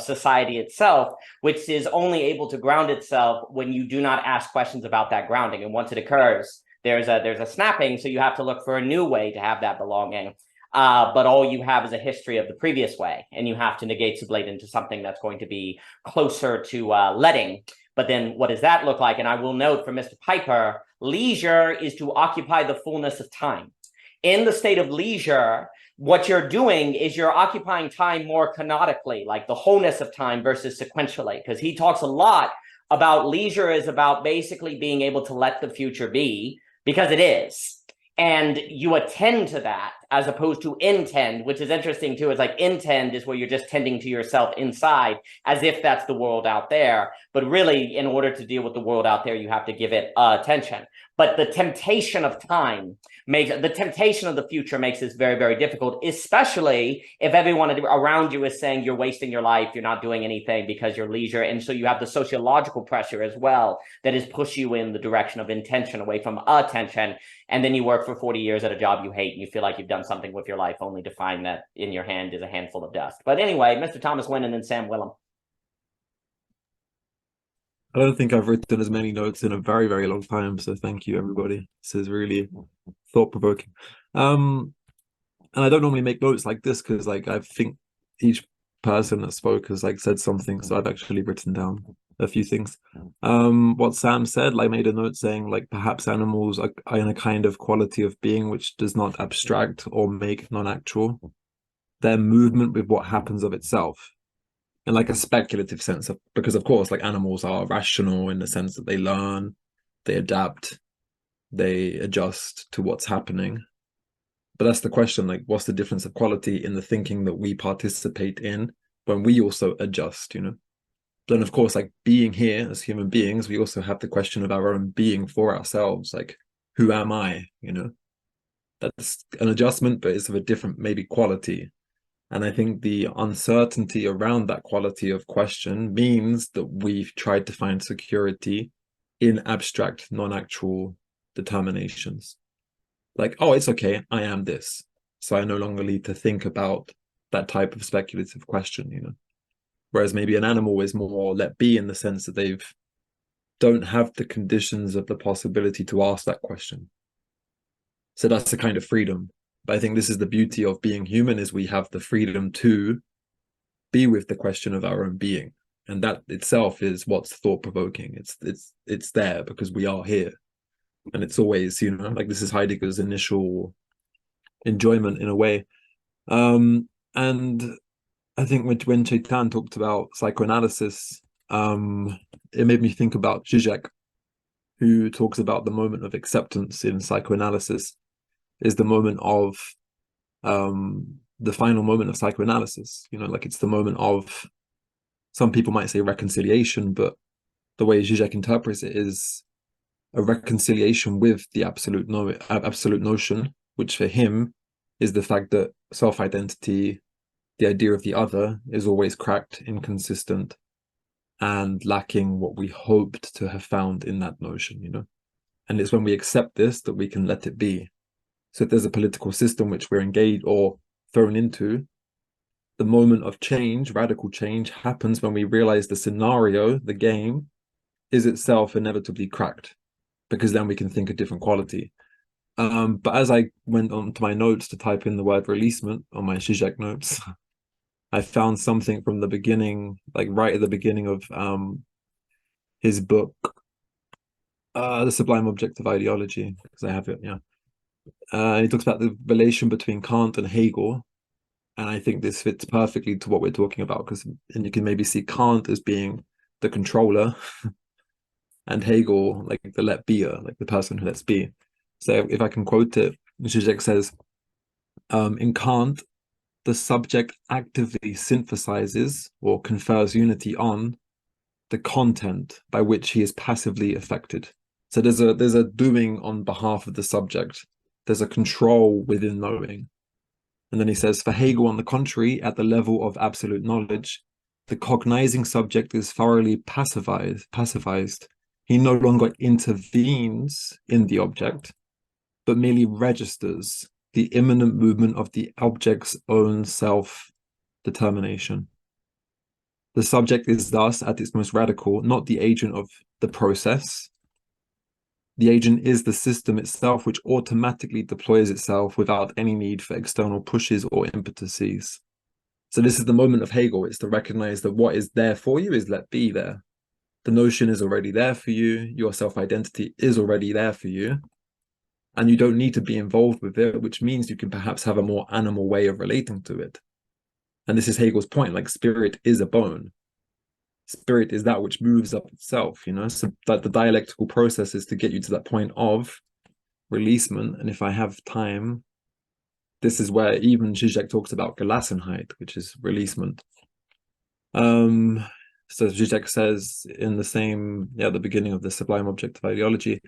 society itself, which is only able to ground itself when you do not ask questions about that grounding. And once it occurs, there's a snapping, so you have to look for a new way to have that belonging. But all you have is a history of the previous way, and you have to negate sublate into something that's going to be closer to letting. But then what does that look like? And I will note for Mr. Piper, leisure is to occupy the fullness of time. In the state of leisure, what you're doing is you're occupying time more canonically, like the wholeness of time versus sequentially, because he talks a lot about leisure is about basically being able to let the future be, because it is. And you attend to that as opposed to intend, which is interesting too. It's like intend is where you're just tending to yourself inside as if that's the world out there. But really, in order to deal with the world out there, you have to give it attention. But the temptation of time the temptation of the future makes this very, very difficult, especially if everyone around you is saying you're wasting your life, you're not doing anything because you're leisure. And so you have the sociological pressure as well that is push you in the direction of intention away from attention. And then you work for 40 years at a job you hate and you feel like you've done something with your life only to find that in your hand is a handful of dust. But anyway, Mr. Thomas Winn and then Sam Willem. I don't think I've written as many notes in a very, very long time. So thank you, everybody. This is really thought-provoking. And I don't normally make notes like this because, like, I think each person that spoke has, like, said something. So I've actually written down a few things. What Sam said, like, made a note saying, like, perhaps animals are in a kind of quality of being which does not abstract or make non-actual their movement with what happens of itself. In like a speculative sense, because of course, like, animals are rational in the sense that they learn, they adapt, they adjust to what's happening. But that's the question, like, what's the difference of quality in the thinking that we participate in when we also adjust, Then of course, like, being here as human beings, we also have the question of our own being for ourselves, like, who am I, That's an adjustment, but it's of a different maybe quality. And I think the uncertainty around that quality of question means that we've tried to find security in abstract, non-actual determinations. Like, oh, it's okay, I am this. So I no longer need to think about that type of speculative question, Whereas maybe an animal is more let be in the sense that they don't have the conditions of the possibility to ask that question. So that's a kind of freedom. But I think this is the beauty of being human, is we have the freedom to be with the question of our own being. And that itself is what's thought-provoking. It's there because we are here. And it's always, you know, like this is Heidegger's initial enjoyment in a way. And I think when Chaitan talked about psychoanalysis, it made me think about Zizek, who talks about the moment of acceptance in psychoanalysis is the moment of the final moment of psychoanalysis. You know, like it's the moment of, some people might say reconciliation, but the way Zizek interprets it is a reconciliation with the absolute notion, which for him is the fact that self-identity, the idea of the other, is always cracked, inconsistent, and lacking what we hoped to have found in that notion, you know. And it's when we accept this that we can let it be. So if there's a political system which we're engaged or thrown into, the moment of change, radical change, happens when we realize the scenario, the game, is itself inevitably cracked, because then we can think a different quality. But as I went on to my notes to type in the word releasement on my Zizek notes, I found something from the beginning, like right at the beginning of his book, The Sublime Object of Ideology, because I have it, yeah. He talks about the relation between Kant and Hegel, and I think this fits perfectly to what we're talking about, because and you can maybe see Kant as being the controller, and Hegel like the let beer, like the person who lets be. So if I can quote it, Zizek says, in Kant, the subject actively synthesizes or confers unity on the content by which he is passively affected. So there's a doing on behalf of the subject. There's a control within knowing. And then he says, for Hegel, on the contrary, at the level of absolute knowledge, the cognizing subject is thoroughly passivized. He no longer intervenes in the object, but merely registers the imminent movement of the object's own self-determination. The subject is thus, at its most radical, not the agent of the process. The agent is the system itself, which automatically deploys itself without any need for external pushes or impetuses. So this is the moment of Hegel. It's to recognize that what is there for you is let be there. The notion is already there for you. Your self-identity is already there for you. And you don't need to be involved with it, which means you can perhaps have a more animal way of relating to it. And this is Hegel's point, like spirit is a bone. Spirit is that which moves up itself, you know, so that the dialectical process is to get you to that point of releasement. And if I have time, this is where even Zizek talks about Gelassenheit, which is releasement. So Zizek says in the same, the beginning of the Sublime Object of Ideology,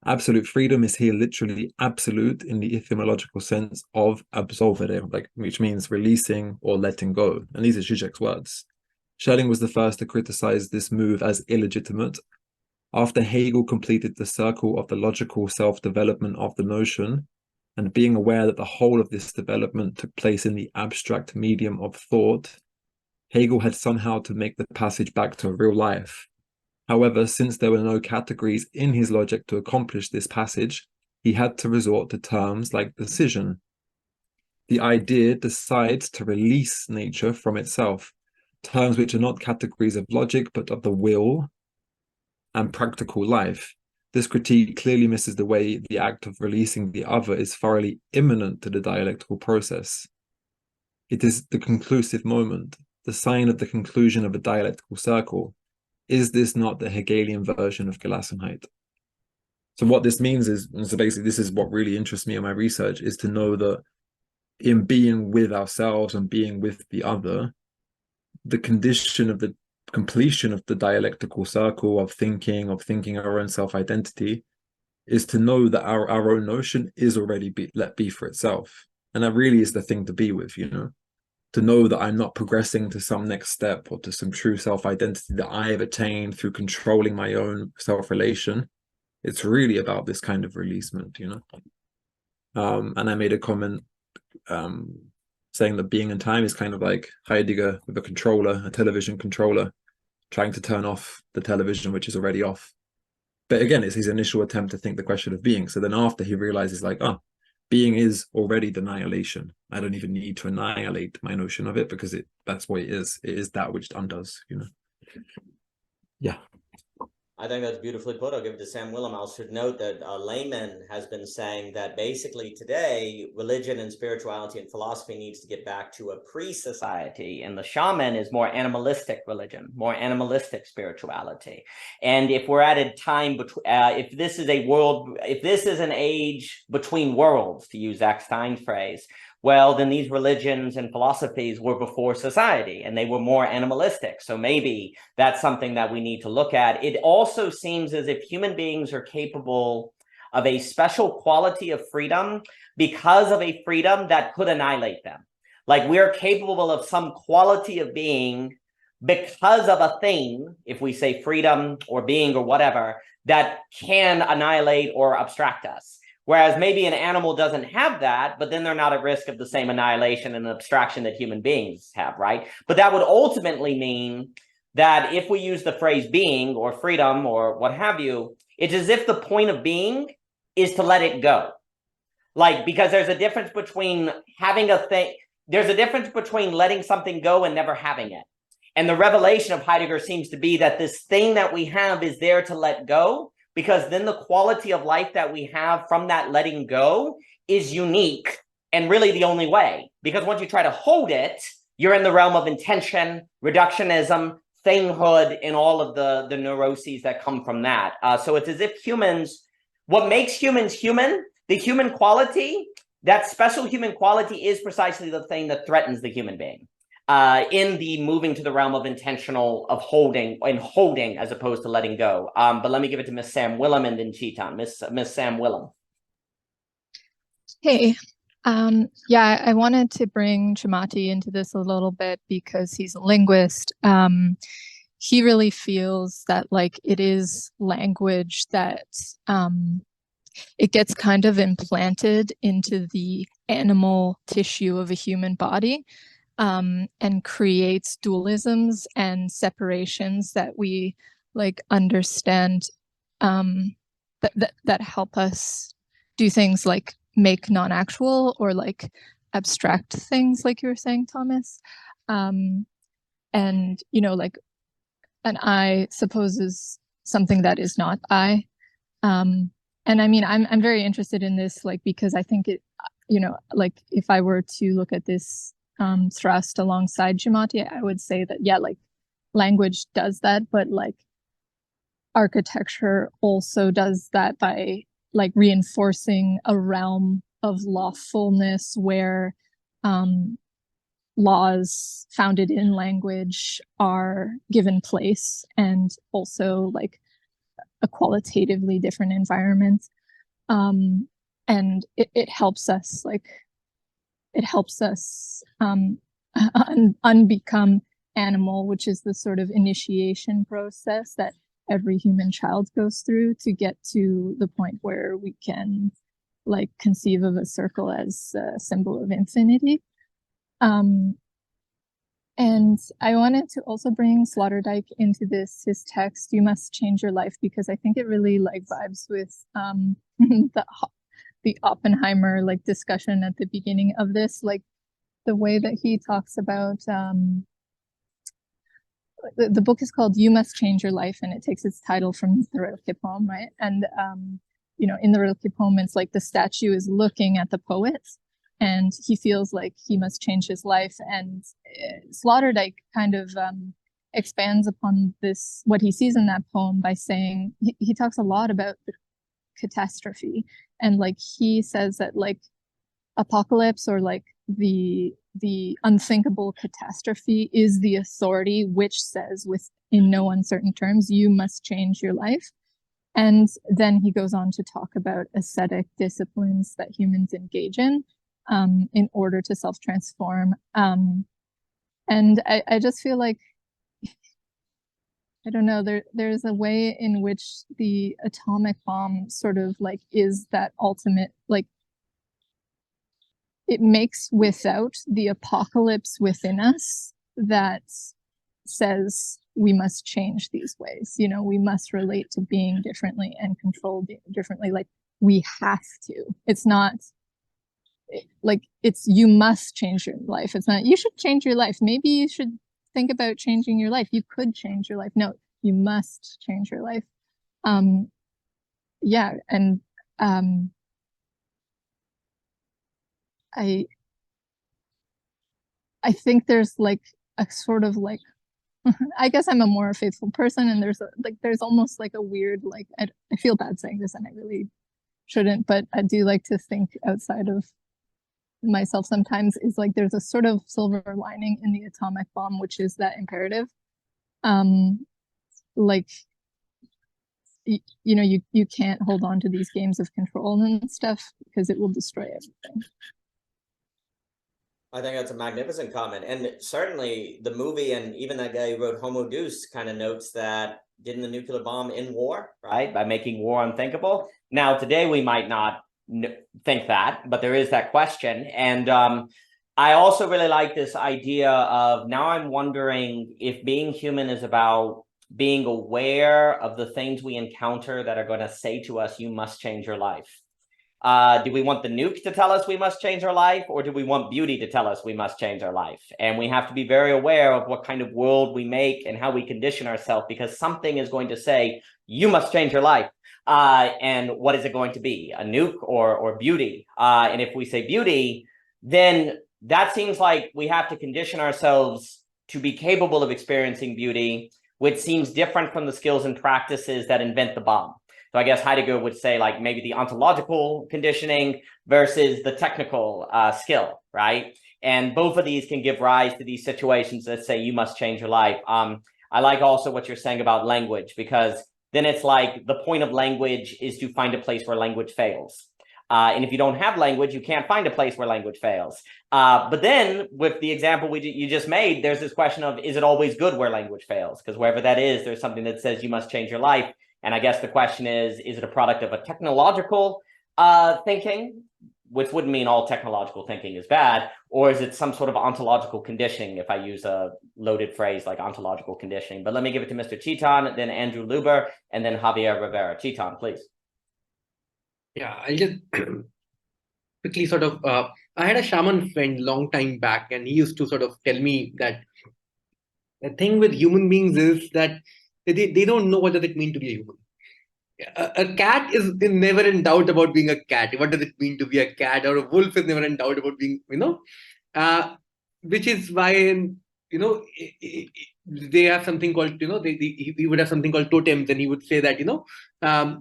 absolute freedom is here literally absolute in the etymological sense of absolvere, like, which means releasing or letting go. And these are Zizek's words. Schelling was the first to criticize this move as illegitimate. After Hegel completed the circle of the logical self-development of the notion, and being aware that the whole of this development took place in the abstract medium of thought, Hegel had somehow to make the passage back to real life. However, since there were no categories in his logic to accomplish this passage, he had to resort to terms like decision. The idea decides to release nature from itself, terms which are not categories of logic, but of the will and practical life. This critique clearly misses the way the act of releasing the other is thoroughly immanent to the dialectical process. It is the conclusive moment, the sign of the conclusion of a dialectical circle. Is this not the Hegelian version of Gelassenheit? So what this means is, and so basically this is what really interests me in my research, is to know that in being with ourselves and being with the other, the condition of the completion of the dialectical circle of thinking our own self-identity is to know that our own notion is already let be for itself. And that really is the thing to be with, you know, to know that I'm not progressing to some next step or to some true self-identity that I have attained through controlling my own self-relation. It's really about this kind of releasement, you know. And I made a comment saying that being in time is kind of like Heidegger with a controller, a television controller, trying to turn off the television, which is already off. But again, it's his initial attempt to think the question of being. So then after he realizes like, oh, being is already the annihilation. I don't even need to annihilate my notion of it because that's what it is. It is that which undoes, you know. Yeah. I think that's beautifully put. I'll give it to Sam Willem. I should note that Layman has been saying that basically today, religion and spirituality and philosophy needs to get back to a pre-society, and the shaman is more animalistic religion, more animalistic spirituality. And if we're at a time between, if this is a world, if this is an age between worlds, to use Zach Stein's phrase, well, then these religions and philosophies were before society and they were more animalistic. So maybe that's something that we need to look at. It also seems as if human beings are capable of a special quality of freedom because of a freedom that could annihilate them. Like we're capable of some quality of being because of a thing, if we say freedom or being or whatever, that can annihilate or abstract us. Whereas maybe an animal doesn't have that, but then they're not at risk of the same annihilation and abstraction that human beings have, right? But that would ultimately mean that if we use the phrase being or freedom or what have you, it's as if the point of being is to let it go. Like, because there's a difference between having a thing, there's a difference between letting something go and never having it. And the revelation of Heidegger seems to be that this thing that we have is there to let go, because then the quality of life that we have from that letting go is unique and really the only way. Because once you try to hold it, you're in the realm of intention, reductionism, thinghood, and all of the neuroses that come from that. So it's as if humans, what makes humans human, the human quality, that special human quality is precisely the thing that threatens the human being. In the moving to the realm of intentional, of holding as opposed to letting go. But let me give it to Miss Sam Willem and then Chetan. Miss Sam Willem. Hey, yeah, I wanted to bring Chimati into this a little bit because he's a linguist. He really feels that like it is language that it gets kind of implanted into the animal tissue of a human body. And creates dualisms and separations that we like understand that help us do things like make non-actual or like abstract things, like you were saying, Thomas. And you know, like an I supposes something that is not I. And I mean, I'm very interested in this, like because I think it, you know, like if I were to look at this thrust alongside Chimati, I would say that, yeah, like language does that, but like architecture also does that by like reinforcing a realm of lawfulness where laws founded in language are given place, and also like a qualitatively different environment. And it helps us like it helps us unbecome animal, which is the sort of initiation process that every human child goes through to get to the point where we can like conceive of a circle as a symbol of infinity. And I wanted to also bring Sloterdijk into his text, "You Must Change Your Life," because I think it really like vibes with the Oppenheimer like discussion at the beginning of this, like the way that he talks about the book is called "You Must Change Your Life," and it takes its title from the Rilke poem, right? And you know, in the Rilke poem, it's like the statue is looking at the poet and he feels like he must change his life. And Sloterdijk kind of expands upon this, what he sees in that poem, by saying he talks a lot about the catastrophe. And like he says that like apocalypse, or like the unthinkable catastrophe, is the authority which says, with in no uncertain terms, you must change your life. And then he goes on to talk about ascetic disciplines that humans engage in order to self-transform. And I just feel like, I don't know, there's a way in which the atomic bomb sort of like is that ultimate, like it makes without the apocalypse within us that says we must change these ways. You know, we must relate to being differently and control differently. Like we have to. It's not like it's you must change your life. It's not you should change your life. Maybe you should think about changing your life. You could change your life. No, you must change your life. Yeah, and I think there's like a sort of like I guess I'm a more faithful person, and there's almost like a weird like I feel bad saying this, and I really shouldn't, but I do like to think outside of myself sometimes. Is like there's a sort of silver lining in the atomic bomb, which is that imperative. Like you know, you can't hold on to these games of control and stuff because it will destroy everything. I think that's a magnificent comment. And certainly the movie and even that guy who wrote Homo Deus kind of notes that didn't the nuclear bomb end war, right? By making war unthinkable. Now, today we might not think that, but there is that question. And I also really like this idea of now I'm wondering if being human is about being aware of the things we encounter that are going to say to us, you must change your life. Do we want the nuke to tell us we must change our life, or do we want beauty to tell us we must change our life? And we have to be very aware of what kind of world we make and how we condition ourselves, because something is going to say, you must change your life. And what is it going to be? A nuke or beauty? And if we say beauty, then that seems like we have to condition ourselves to be capable of experiencing beauty, which seems different from the skills and practices that invent the bomb. So I guess Heidegger would say like maybe the ontological conditioning versus the technical skill, right? And both of these can give rise to these situations that say you must change your life. I like also what you're saying about language, because then it's like the point of language is to find a place where language fails. And if you don't have language, you can't find a place where language fails. But then with the example you just made, there's this question of, is it always good where language fails? Because wherever that is, there's something that says you must change your life. And I guess the question is it a product of a technological thinking, which wouldn't mean all technological thinking is bad, or is it some sort of ontological conditioning, if I use a loaded phrase like ontological conditioning? But let me give it to Mr. Chetan, then Andrew Luber, and then Javier Rivera. Chetan, please. Yeah, I'll just quickly sort of, I had a shaman friend long time back, and he used to sort of tell me that the thing with human beings is that they don't know what does it mean to be a human. A cat is never in doubt about being a cat. What does it mean to be a cat? Or a wolf is never in doubt about being, which is why, they have something called, he would have something called totems, and he would say that,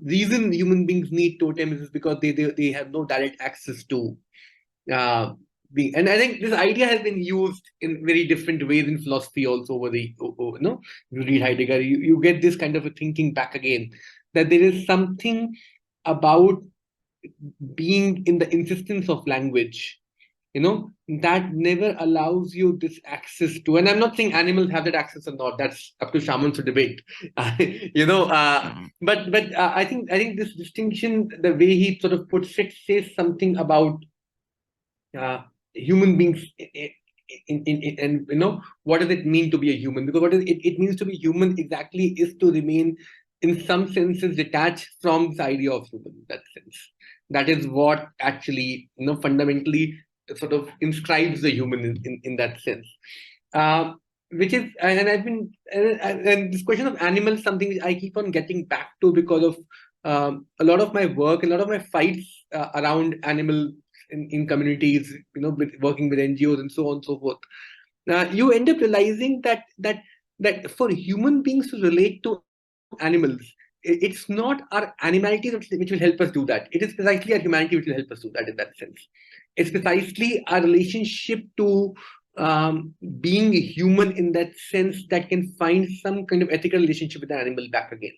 reason human beings need totems is because they have no direct access to being. And I think this idea has been used in very different ways in philosophy also over the, you read Heidegger, you get this kind of a thinking back again, that there is something about being in the insistence of language, that never allows you this access to, and I'm not saying animals have that access or not, that's up to shamans to debate, but I think this distinction, the way he sort of puts it, says something about human beings and what does it mean to be a human? Because what it means to be human exactly is to remain in some senses detached from the idea of human, in that sense. That is what actually fundamentally sort of inscribes the human in that sense. Which is, and I've been, and this question of animals, something I keep on getting back to because of a lot of my work, a lot of my fights around animal in communities, working with NGOs and so on and so forth. You end up realizing that for human beings to relate to animals, it's not our animality which will help us do that. It is precisely our humanity which will help us do that in that sense. It's precisely our relationship to being human in that sense that can find some kind of ethical relationship with the animal back again.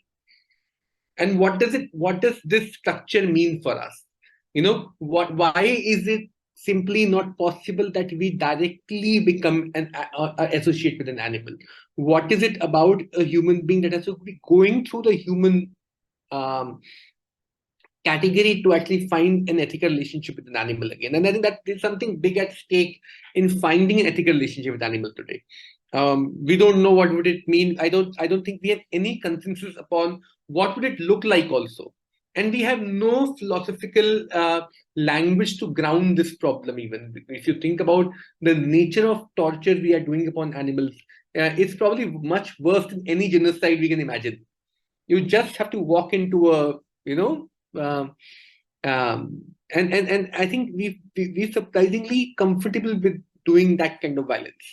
And what does this structure mean for us? Why is it simply not possible that we directly become an associate with an animal? What is it about a human being that has to be going through the human category to actually find an ethical relationship with an animal again? And I think that there's something big at stake in finding an ethical relationship with animal today. We don't know what would it mean. I don't think we have any consensus upon what would it look like also. And we have no philosophical language to ground this problem even. If you think about the nature of torture we are doing upon animals, it's probably much worse than any genocide we can imagine. You just have to walk into a, and I think we're surprisingly comfortable with doing that kind of violence.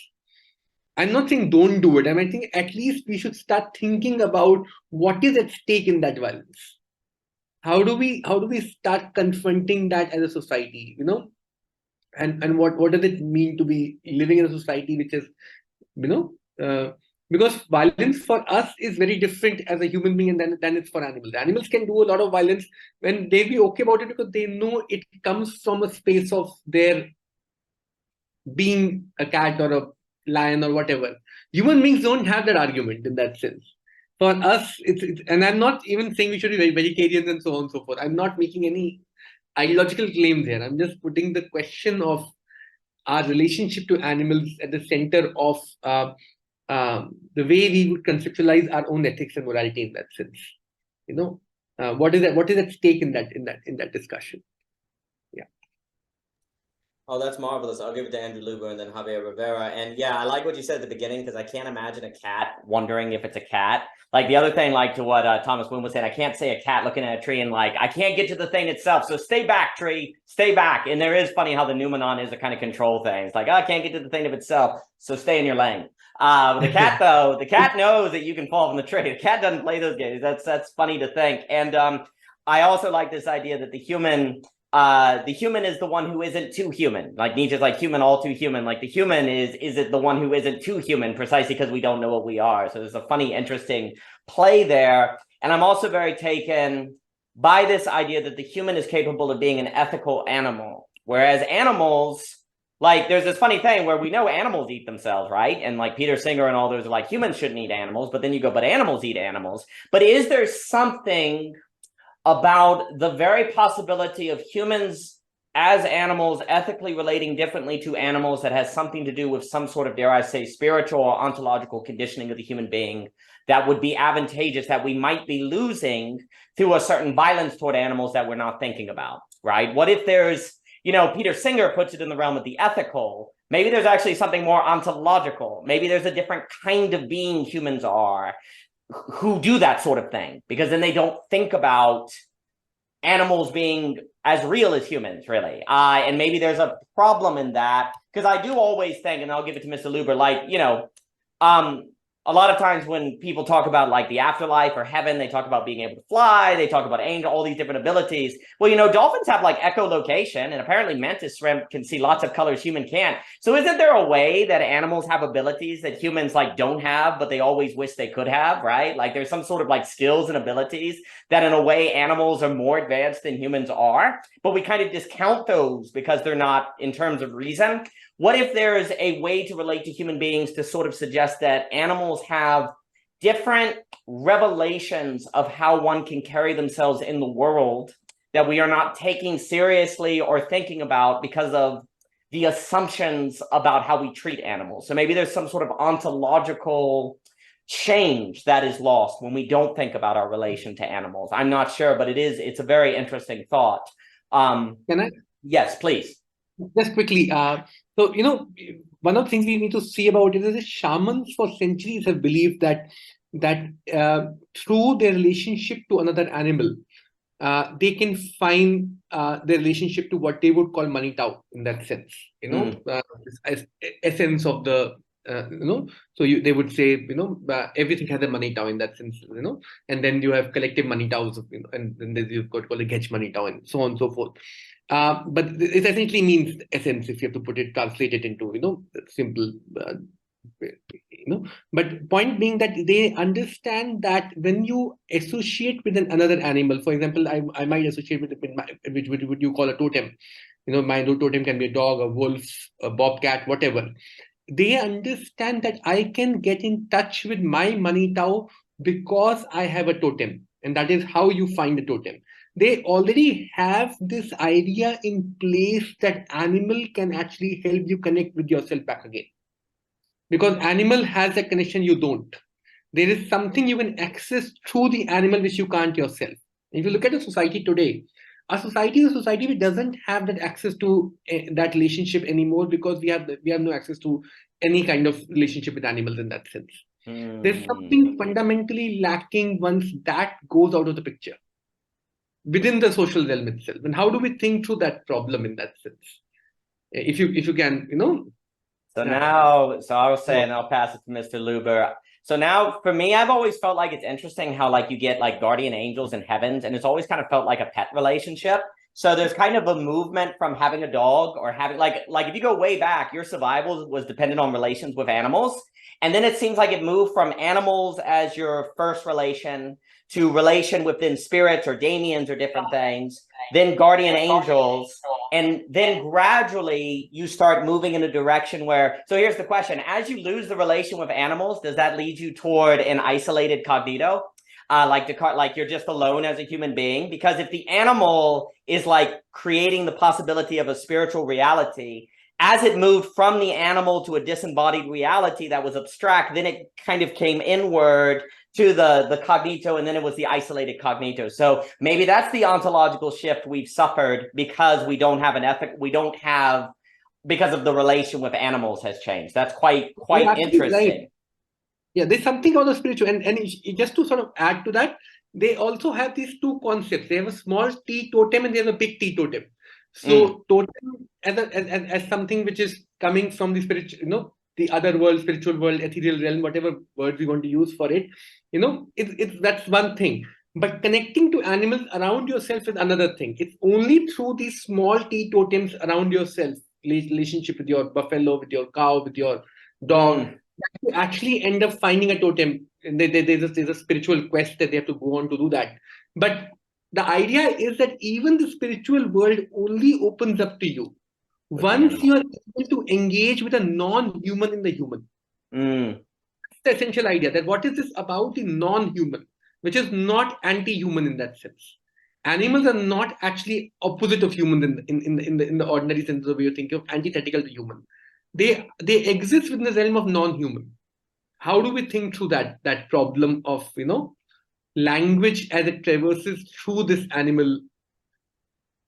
I'm not saying don't do it. I think at least we should start thinking about what is at stake in that violence. How do we start confronting that as a society, and what does it mean to be living in a society which is, because violence for us is very different as a human being than it's for animals. Animals can do a lot of violence when they be okay about it because they know it comes from a space of their being a cat or a lion or whatever. Human beings don't have that argument in that sense. For us, it's and I'm not even saying we should be vegetarians and so on and so forth. I'm not making any ideological claims here. I'm just putting the question of our relationship to animals at the center of the way we would conceptualize our own ethics and morality in that sense. What is at stake in that discussion? Oh, that's marvelous. I'll give it to Andrew Luber and then Javier Rivera. And yeah, I like what you said at the beginning, because I can't imagine a cat wondering if it's a cat. Like the other thing, like to what Thomas Winn was saying, I can't say a cat looking at a tree and like, I can't get to the thing itself. So stay back, tree, stay back. And there is funny how the noumenon is a kind of control thing. It's like, oh, I can't get to the thing of itself. So stay in your lane. The cat, though, the cat knows that you can fall from the tree. The cat doesn't play those games. That's funny to think. And I also like this idea that the human is the one who isn't too human. Like Nietzsche's like human, all too human. Like the human is it the one who isn't too human precisely because we don't know what we are. So there's a funny, interesting play there. And I'm also very taken by this idea that the human is capable of being an ethical animal, whereas animals, like there's this funny thing where we know animals eat themselves, right? And like Peter Singer and all those are like, humans shouldn't eat animals, but then you go, but animals eat animals. But is there something about the very possibility of humans as animals ethically relating differently to animals that has something to do with some sort of, dare I say, spiritual or ontological conditioning of the human being that would be advantageous, that we might be losing through a certain violence toward animals that we're not thinking about, right? What if there's, Peter Singer puts it in the realm of the ethical. Maybe there's actually something more ontological. Maybe there's a different kind of being humans are who do that sort of thing, because then they don't think about animals being as real as humans, really. And maybe there's a problem in that, because I do always think, and I'll give it to Mr. Luber, like, a lot of times when people talk about like the afterlife or heaven, they talk about being able to fly, they talk about angel, all these different abilities. Well, dolphins have like echolocation, and apparently mantis shrimp can see lots of colors human can't. So isn't there a way that animals have abilities that humans like don't have, but they always wish they could have, right? Like there's some sort of like skills and abilities that in a way animals are more advanced than humans are, but we kind of discount those because they're not in terms of reason. What if there's a way to relate to human beings to sort of suggest that animals have different revelations of how one can carry themselves in the world that we are not taking seriously or thinking about because of the assumptions about how we treat animals? So maybe there's some sort of ontological change that is lost when we don't think about our relation to animals. I'm not sure, but it's a very interesting thought. Can I? Yes, please. Just quickly. So, one of the things we need to see about it is that shamans for centuries have believed that through their relationship to another animal, they can find their relationship to what they would call money tao in that sense, essence of the, so they would say, everything has a money tao in that sense, and then you have collective money taos, and then you've got called a getch money tao and so on and so forth. But it essentially means essence if you have to translate it into, simple, but point being that they understand that when you associate with another animal, for example, I might associate with which would you call a totem, my totem can be a dog, a wolf, a bobcat, whatever. They understand that I can get in touch with my money tao because I have a totem, and that is how you find a totem. They already have this idea in place that animal can actually help you connect with yourself back again. Because animal has a connection you don't. There is something you can access through the animal which you can't yourself. If you look at a society today, our society is a society which doesn't have that access to that relationship anymore, because we have no access to any kind of relationship with animals in that sense. There's something fundamentally lacking once that goes out of the picture within the social realm itself. And how do we think through that problem in that sense? If you can, So now, so I'll say, and I'll pass it to Mr. Luber. So now, for me, I've always felt like it's interesting how like you get like guardian angels in heavens, and it's always kind of felt like a pet relationship. So there's kind of a movement from having a dog or having like if you go way back, your survival was dependent on relations with animals. And then it seems like it moved from animals as your first relation to relation within spirits or daemons or different things, then guardian angels. And then gradually you start moving in a direction where, so here's the question, as you lose the relation with animals, does that lead you toward an isolated cognito? Like you're just alone as a human being? Because if the animal is like creating the possibility of a spiritual reality, as it moved from the animal to a disembodied reality that was abstract, then it kind of came inward to the cognito, and then it was the isolated cognito. So maybe that's the ontological shift we've suffered because we don't have an ethic, because of the relation with animals has changed. That's quite interesting. Right. Yeah, there's something on the spiritual, and just to sort of add to that, they also have these two concepts. They have a small T totem and they have a big T totem. So totem as something which is coming from the spiritual, the other world, spiritual world, ethereal realm, whatever word we want to use for it, that's one thing. But connecting to animals around yourself is another thing. It's only through these small T totems around yourself, relationship with your buffalo, with your cow, with your dog, that you actually end up finding a totem. There's a spiritual quest that they have to go on to do that. But the idea is that even the spiritual world only opens up to you once you are able to engage with a non-human in the human. That's the essential idea, that what is this about the non-human, which is not anti-human in that sense. Animals are not actually opposite of humans in the ordinary sense of the way you think of, antithetical to human. They exist within the realm of non-human. How do we think through that problem of language as it traverses through this animal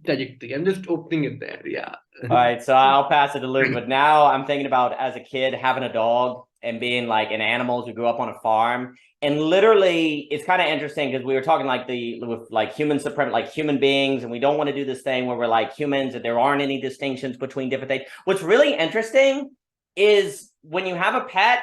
trajectory? I'm just opening it there. Yeah. All right, so I'll pass it to Luke, but now I'm thinking about as a kid having a dog and being like an animal who grew up on a farm. And literally, it's kind of interesting because we were talking with human supremacy, like human beings, and we don't want to do this thing where we're like humans and there aren't any distinctions between different things. What's really interesting is when you have a pet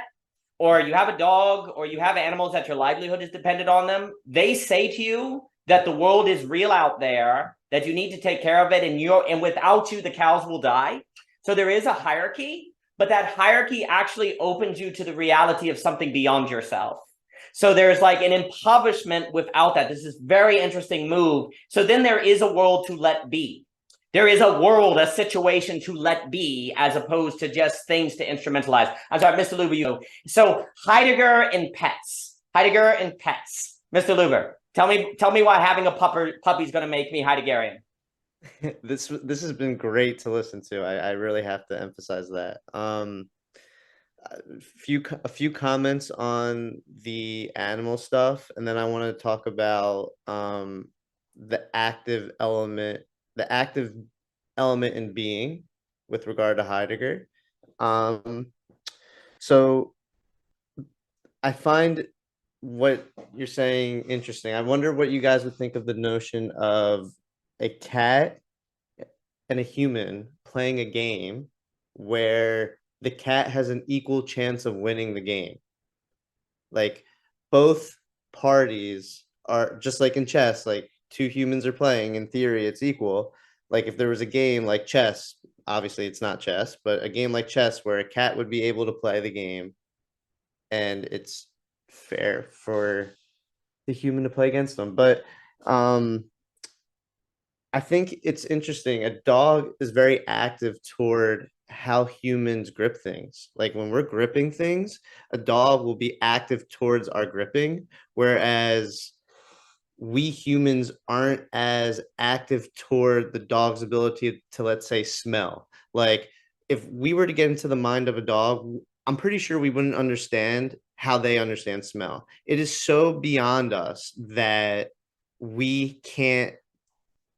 or you have a dog or you have animals that your livelihood is dependent on them, they say to you that the world is real out there, that you need to take care of it, and without you, the cows will die. So there is a hierarchy, but that hierarchy actually opens you to the reality of something beyond yourself. So there's like an impoverishment without that. This is very interesting move. So then there is a world to let be. There is a world, a situation to let be, as opposed to just things to instrumentalize. I'm sorry, Mr. Luber. So Heidegger and pets. Mr. Luber, tell me why having a puppy is going to make me Heideggerian. This has been great to listen to. I really have to emphasize that. A few comments on the animal stuff, and then I want to talk about the active element in being with regard to Heidegger. So I find what you're saying interesting. I wonder what you guys would think of the notion of a cat and a human playing a game where the cat has an equal chance of winning the game. Like both parties are, just like in chess, like two humans are playing, in theory it's equal. Like if there was a game like chess, obviously it's not chess, but a game like chess where a cat would be able to play the game and it's fair for the human to play against them. But I think it's interesting. A dog is very active toward how humans grip things. Like when we're gripping things, a dog will be active towards our gripping, whereas we humans aren't as active toward the dog's ability to, let's say, smell. Like if we were to get into the mind of a dog, I'm pretty sure we wouldn't understand how they understand smell. It is so beyond us that we can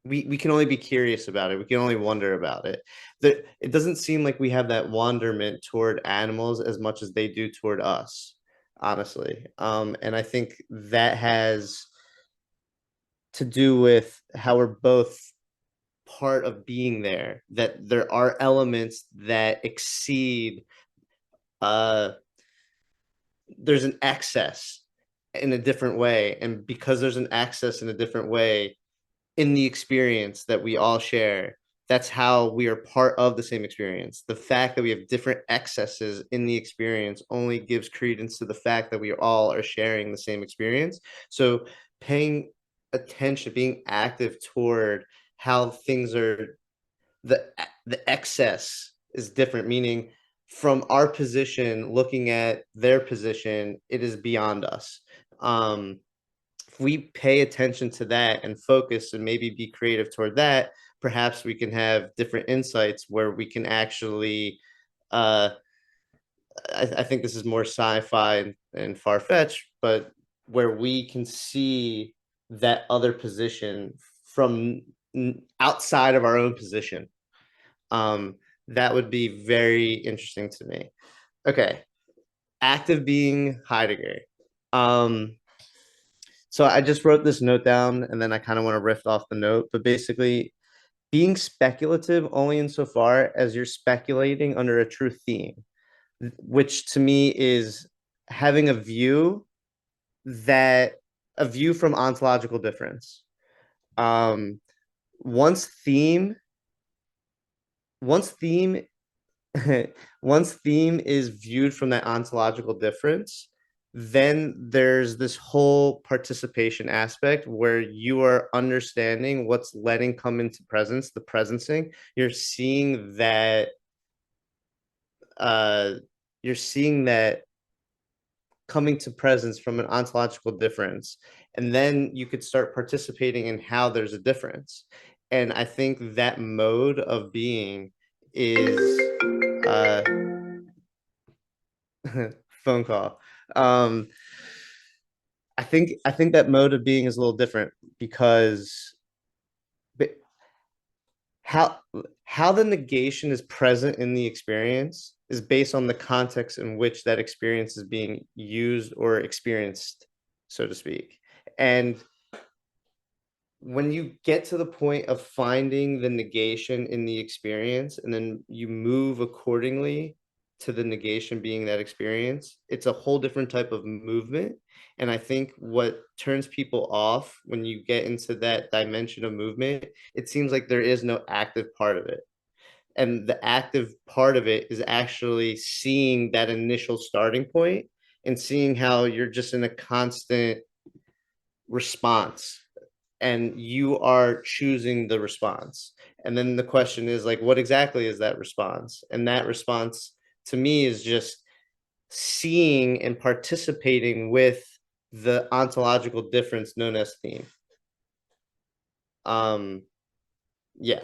only be curious about it. We can only wonder about it. It doesn't seem like we have that wonderment toward animals as much as they do toward us. honestly. And I think that has to do with how we're both part of being there, that there are elements that exceed, there's an excess in a different way. And because there's an access in a different way in the experience that we all share, that's how we are part of the same experience. The fact that we have different excesses in the experience only gives credence to the fact that we all are sharing the same experience. So paying attention, being active toward how things are, the excess is different, meaning from our position looking at their position, it is beyond us. If we pay attention to that and focus and maybe be creative toward that, perhaps we can have different insights where we can actually, I think this is more sci-fi and far-fetched, but where we can see that other position from outside of our own position. That would be very interesting to me. Okay. Active being Heidegger. So I just wrote this note down and then I kind of want to riff off the note, but basically being speculative only insofar as you're speculating under a true theme, which to me is having a view from ontological difference. Once theme is viewed from that ontological difference, then there's this whole participation aspect where you are understanding what's letting come into presence, the presencing. You're seeing that coming to presence from an ontological difference. And then you could start participating in how there's a difference. And I think that mode of being is phone call. I think that mode of being is a little different because how the negation is present in the experience is based on the context in which that experience is being used or experienced, so to speak. And when you get to the point of finding the negation in the experience and then you move accordingly to the negation being that experience, it's a whole different type of movement. And I think what turns people off when you get into that dimension of movement, it seems like there is no active part of it. And the active part of it is actually seeing that initial starting point and seeing how you're just in a constant response and you are choosing the response. And then the question is like, what exactly is that response? And that response to me is just seeing and participating with the ontological difference known as theme. Yeah.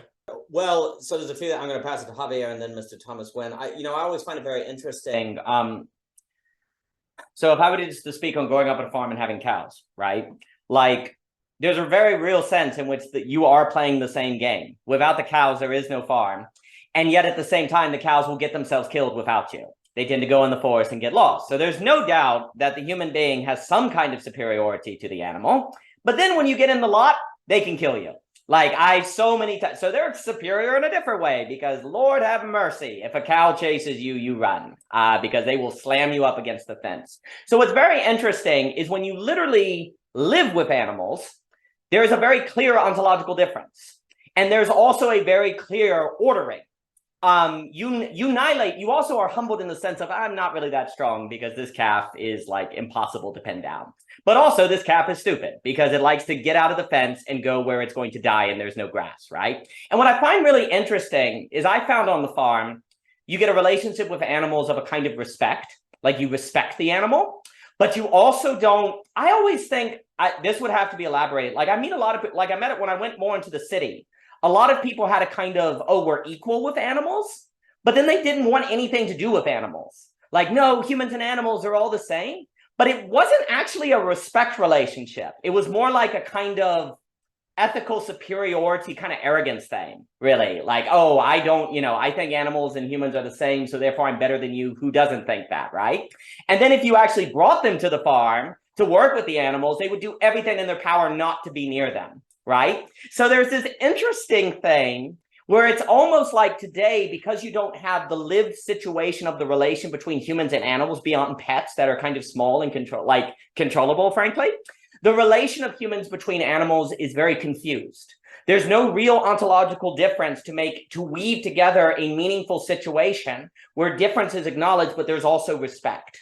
Well, so there's a few that I'm going to pass it to Javier and then Mr. Thomas Winn. I always find it very interesting. So if I were to speak on growing up on a farm and having cows, right? Like, there's a very real sense in which that you are playing the same game. Without the cows, there is no farm. And yet at the same time, the cows will get themselves killed without you. They tend to go in the forest and get lost. So there's no doubt that the human being has some kind of superiority to the animal. But then when you get in the lot, they can kill you. Like so many times. So they're superior in a different way because Lord have mercy. If a cow chases you, you run because they will slam you up against the fence. So what's very interesting is when you literally live with animals, there is a very clear ontological difference. And there's also a very clear ordering. You annihilate, you also are humbled in the sense of, I'm not really that strong because this calf is like impossible to pin down. But also this calf is stupid because it likes to get out of the fence and go where it's going to die and there's no grass, right? And what I find really interesting is I found on the farm, you get a relationship with animals of a kind of respect, like you respect the animal, but you also don't, I always think this would have to be elaborated. Like I meet a lot of people, like I met it when I went more into the city. A lot of people had a kind of, oh, we're equal with animals, but then they didn't want anything to do with animals. Like, no, humans and animals are all the same. But it wasn't actually a respect relationship. It was more like a kind of ethical superiority kind of arrogance thing, really. Like, oh, I don't, I think animals and humans are the same, so therefore I'm better than you. Who doesn't think that, right? And then if you actually brought them to the farm to work with the animals, they would do everything in their power not to be near them, right? So there's this interesting thing where it's almost like today, because you don't have the lived situation of the relation between humans and animals beyond pets that are kind of small and controllable, frankly, the relation of humans between animals is very confused. There's no real ontological difference to weave together a meaningful situation where difference is acknowledged, but there's also respect.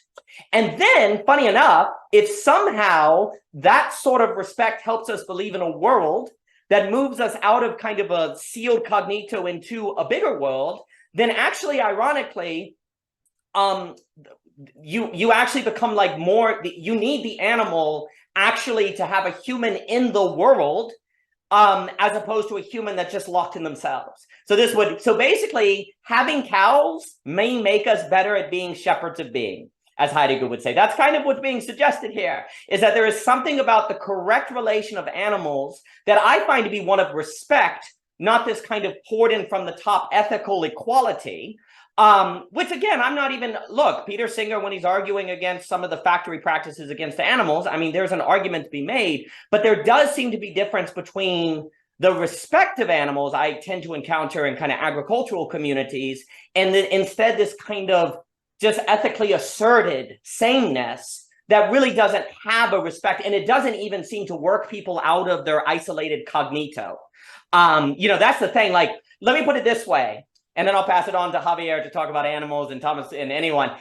And then, funny enough, if somehow that sort of respect helps us believe in a world that moves us out of kind of a sealed cognito into a bigger world, then actually, ironically, you actually become like you need the animal actually to have a human in the world, as opposed to a human that's just locked in themselves. So basically, having cows may make us better at being shepherds of being, as Heidegger would say. That's kind of what's being suggested here, is that there is something about the correct relation of animals that I find to be one of respect, not this kind of poured in from the top ethical equality, which again, I'm not even, look, Peter Singer, when he's arguing against some of the factory practices against animals, I mean, there's an argument to be made, but there does seem to be difference between the respect of animals I tend to encounter in kind of agricultural communities, and then instead this kind of just ethically asserted sameness that really doesn't have a respect, and it doesn't even seem to work people out of their isolated cognito. That's the thing. Like, let me put it this way, and then I'll pass it on to Javier to talk about animals and Thomas and anyone.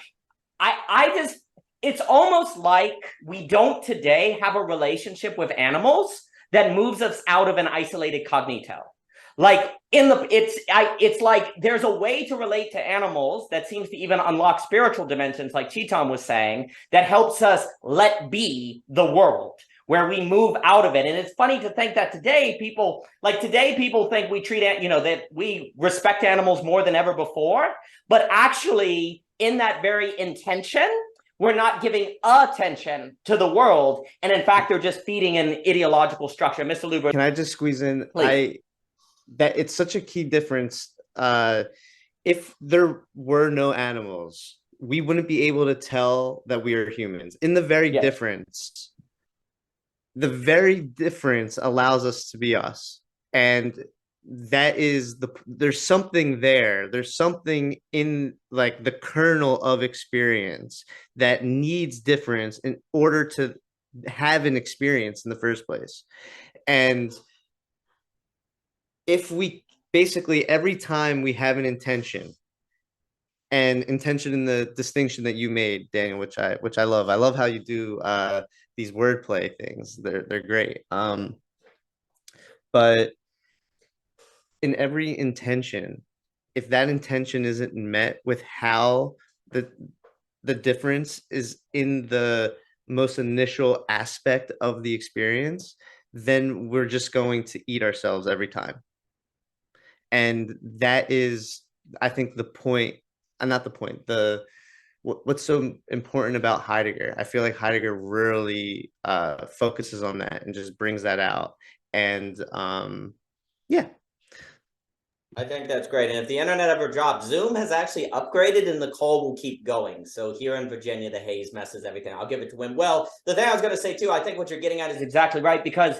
It's almost like we don't today have a relationship with animals that moves us out of an isolated cognito. Like it's like there's a way to relate to animals that seems to even unlock spiritual dimensions, like Chiton was saying, that helps us let be the world, where we move out of it. And it's funny to think that today people think we treat, that we respect animals more than ever before, but actually in that very intention, we're not giving attention to the world. And in fact, they're just feeding an ideological structure. Mr. Luber. Can I just squeeze in? Please. That it's such a key difference. If there were no animals, we wouldn't be able to tell that we are humans. In the very difference, the very difference allows us to be us. And that is there's something there. There's something in like the kernel of experience that needs difference in order to have an experience in the first place. And if we basically every time we have an intention, and intention in the distinction that you made, Daniel, which I love how you do these wordplay things. They're great. But in every intention, if that intention isn't met with how the difference is in the most initial aspect of the experience, then we're just going to eat ourselves every time. And that is, I think, the point, not the point, what's so important about Heidegger. I feel like Heidegger really focuses on that and just brings that out. And yeah. I think that's great. And if the internet ever drops, Zoom has actually upgraded and the call will keep going. So here in Virginia, the haze messes everything. I'll give it to Winn. Well, the thing I was going to say too, I think what you're getting at is exactly right, because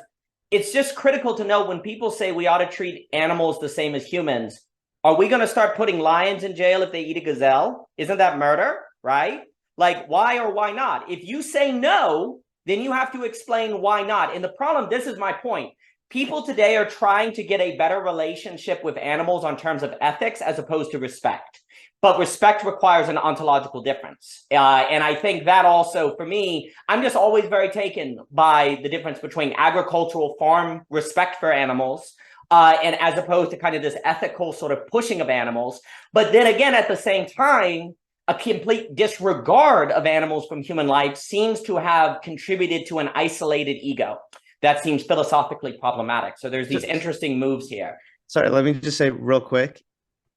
it's just critical to know when people say we ought to treat animals the same as humans, are we going to start putting lions in jail if they eat a gazelle? Isn't that murder, right? Like, why or why not? If you say no, then you have to explain why not. And the problem, this is my point. People today are trying to get a better relationship with animals on terms of ethics as opposed to respect. But respect requires an ontological difference. And I think that also, for me, I'm just always very taken by the difference between agricultural farm respect for animals and as opposed to kind of this ethical sort of pushing of animals. But then again, at the same time, a complete disregard of animals from human life seems to have contributed to an isolated ego. That seems philosophically problematic. So there's these interesting moves here. Sorry, let me just say real quick.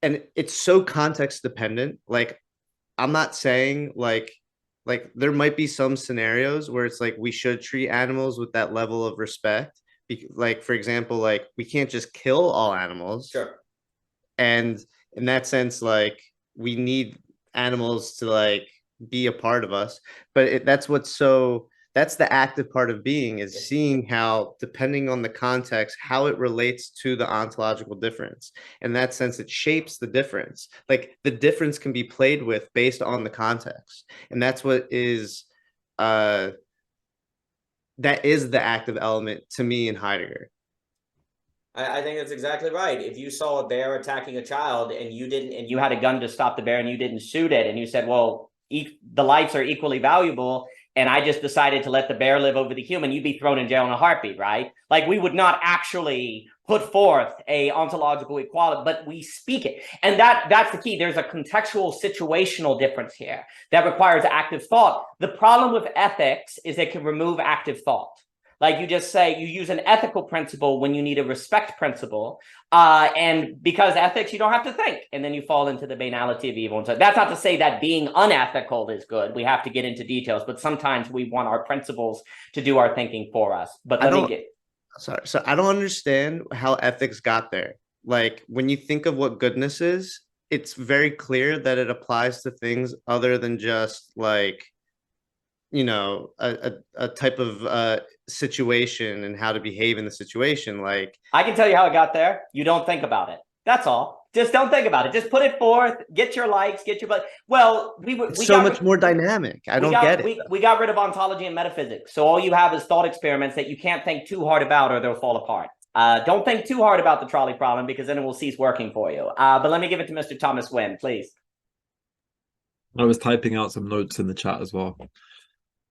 And it's so context dependent. Like, I'm not saying like there might be some scenarios where it's like we should treat animals with that level of respect, like, for example, like we can't just kill all animals. Sure. And in that sense, like we need animals to like be a part of us. But that's the active part of being, is seeing how, depending on the context, how it relates to the ontological difference. In that sense, it shapes the difference. Like the difference can be played with based on the context. And that's what is that is the active element to me in Heidegger. I think that's exactly right. If you saw a bear attacking a child and you had a gun to stop the bear and you didn't shoot it, and you said, well, the lives are equally valuable, and I just decided to let the bear live over the human, you'd be thrown in jail in a heartbeat, right? Like we would not actually put forth a ontological equality, but we speak it. And that's the key. There's a contextual situational difference here that requires active thought. The problem with ethics is it can remove active thought. Like you just say, you use an ethical principle when you need a respect principle. And because ethics, you don't have to think. And then you fall into the banality of evil. And so that's not to say that being unethical is good. We have to get into details. But sometimes we want our principles to do our thinking for us. But Sorry. So I don't understand how ethics got there. Like when you think of what goodness is, it's very clear that it applies to things other than just like, you know, a type of situation and how to behave in the situation. Like I can tell you how it got there. You don't think about it. That's all. Just don't think about it. Just put it forth. Get your likes. Get your. Well, it's so much more dynamic. I don't get it. We got rid of ontology and metaphysics. So all you have is thought experiments that you can't think too hard about, or they'll fall apart. Don't think too hard about the trolley problem, because then it will cease working for you. But let me give it to Mr. Thomas Winn, please. I was typing out some notes in the chat as well,